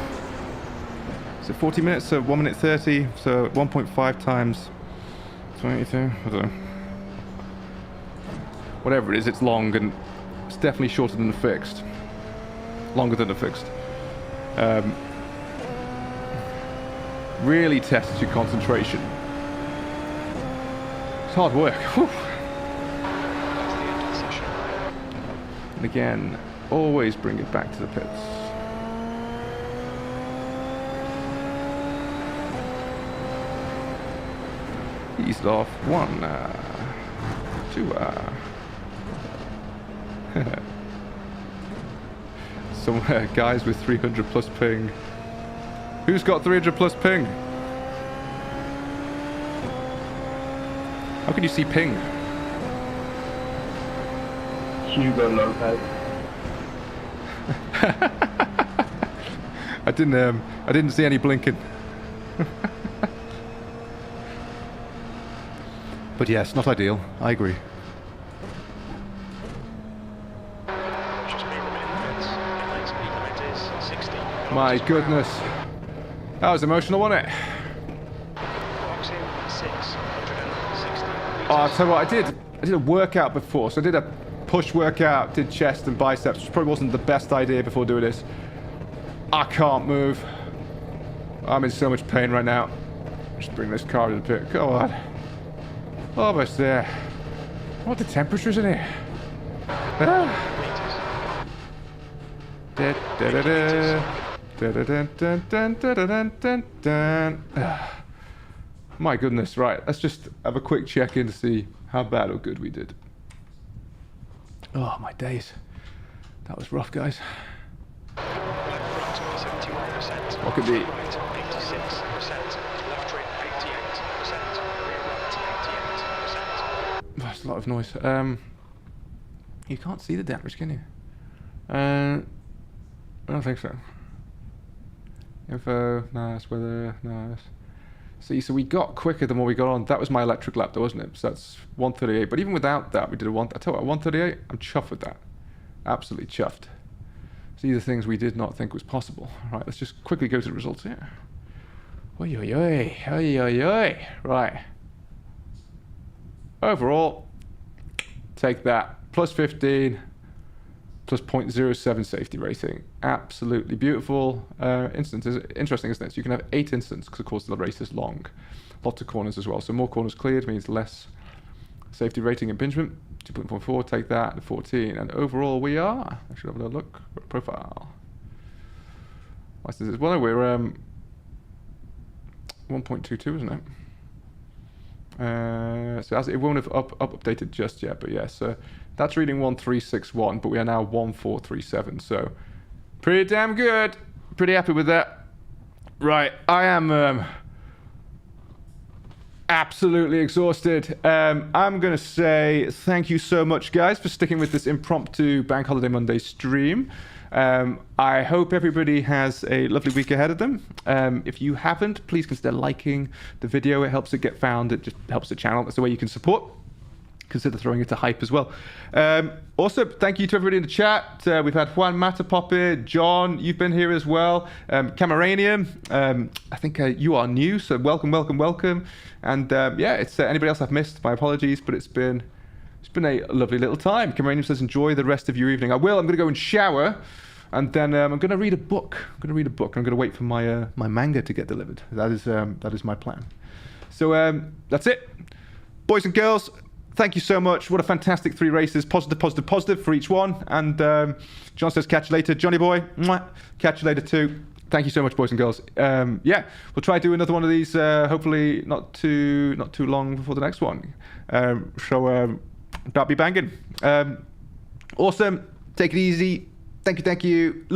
Is it 40 minutes? So 1 minute 30, so 1.5 times 22, I don't know. Whatever it is, it's long, and it's definitely shorter than the fixed. Longer than the fixed. Really tests your concentration. It's hard work. Whew. That's the end of the session. And again, always bring it back to the pits. Eased off. 1, 2, Some guys with 300 plus ping. Who's got 300 plus ping? How can you see ping? Hugo Lopez. I didn't see any blinking. But yes, not ideal. I agree. Just be remaining pits. Inline speed limit is 60. My goodness. That was emotional, wasn't it? Box in 660 meters. Oh, I'll tell you what, I did a workout before. So I did a push workout, did chest and biceps, which probably wasn't the best idea before doing this. I can't move. I'm in so much pain right now. Just bring this car to the pit. Come on. Almost there. What the temperatures in here? Ah. My goodness, right. Let's just have a quick check in to see how bad or good we did. Oh, my days. That was rough, guys. Left front 71%. What could be? Right 86%. Left rear 88%. Rear right 88%. That's a lot of noise. You can't see the damage, can you? I don't think so. Info, nice, weather, nice. See, so we got quicker than what we got on. That was my electric lap, though, wasn't it? So that's 1:38. But even without that, we did a I tell you what, 1:38. I'm chuffed with that. Absolutely chuffed. So these are things we did not think was possible. All right, let's just quickly go to the results here. Oi, oi, oi, oi, oi, oi. Right. Overall, take that. Plus 15. Plus 0.07 safety rating. Absolutely beautiful. Instances. Interesting, isn't it? So you can have 8 instances because, of course, the race is long. Lots of corners as well. So more corners cleared means less safety rating impingement. 2.44, take that, 14. And overall, we are. I should have a look. Profile. What's this? Well, we're 1.22, isn't it? So it won't have updated just yet, but yeah, so that's reading 1361, but we are now 1437, so pretty damn good. Pretty happy with that. Right, I am absolutely exhausted. I'm gonna say thank you so much, guys, for sticking with this impromptu Bank Holiday Monday stream. I hope everybody has a lovely week ahead of them. If you haven't, please consider liking the video. It helps it get found. It just helps the channel. That's the way you can support. Consider throwing it to hype as well. Also, thank you to everybody in the chat. We've had Juan Matapopper, John, you've been here as well. Cameranium, I think you are new, so welcome, welcome, welcome. And yeah, it's anybody else I've missed, my apologies, but it's been a lovely little time. Cameranium says, enjoy the rest of your evening. I will. I'm going to go and shower, and then I'm going to read a book. I'm going to wait for my my manga to get delivered. That is my plan. So that's it, boys and girls. Thank you so much. What a fantastic 3 races. Positive, positive, positive for each one. And John says, catch you later. Johnny boy, mwah, catch you later too. Thank you so much, boys and girls. Yeah, we'll try to do another one of these. Hopefully not too long before the next one. So that'll be banging. Awesome. Take it easy. Thank you. Love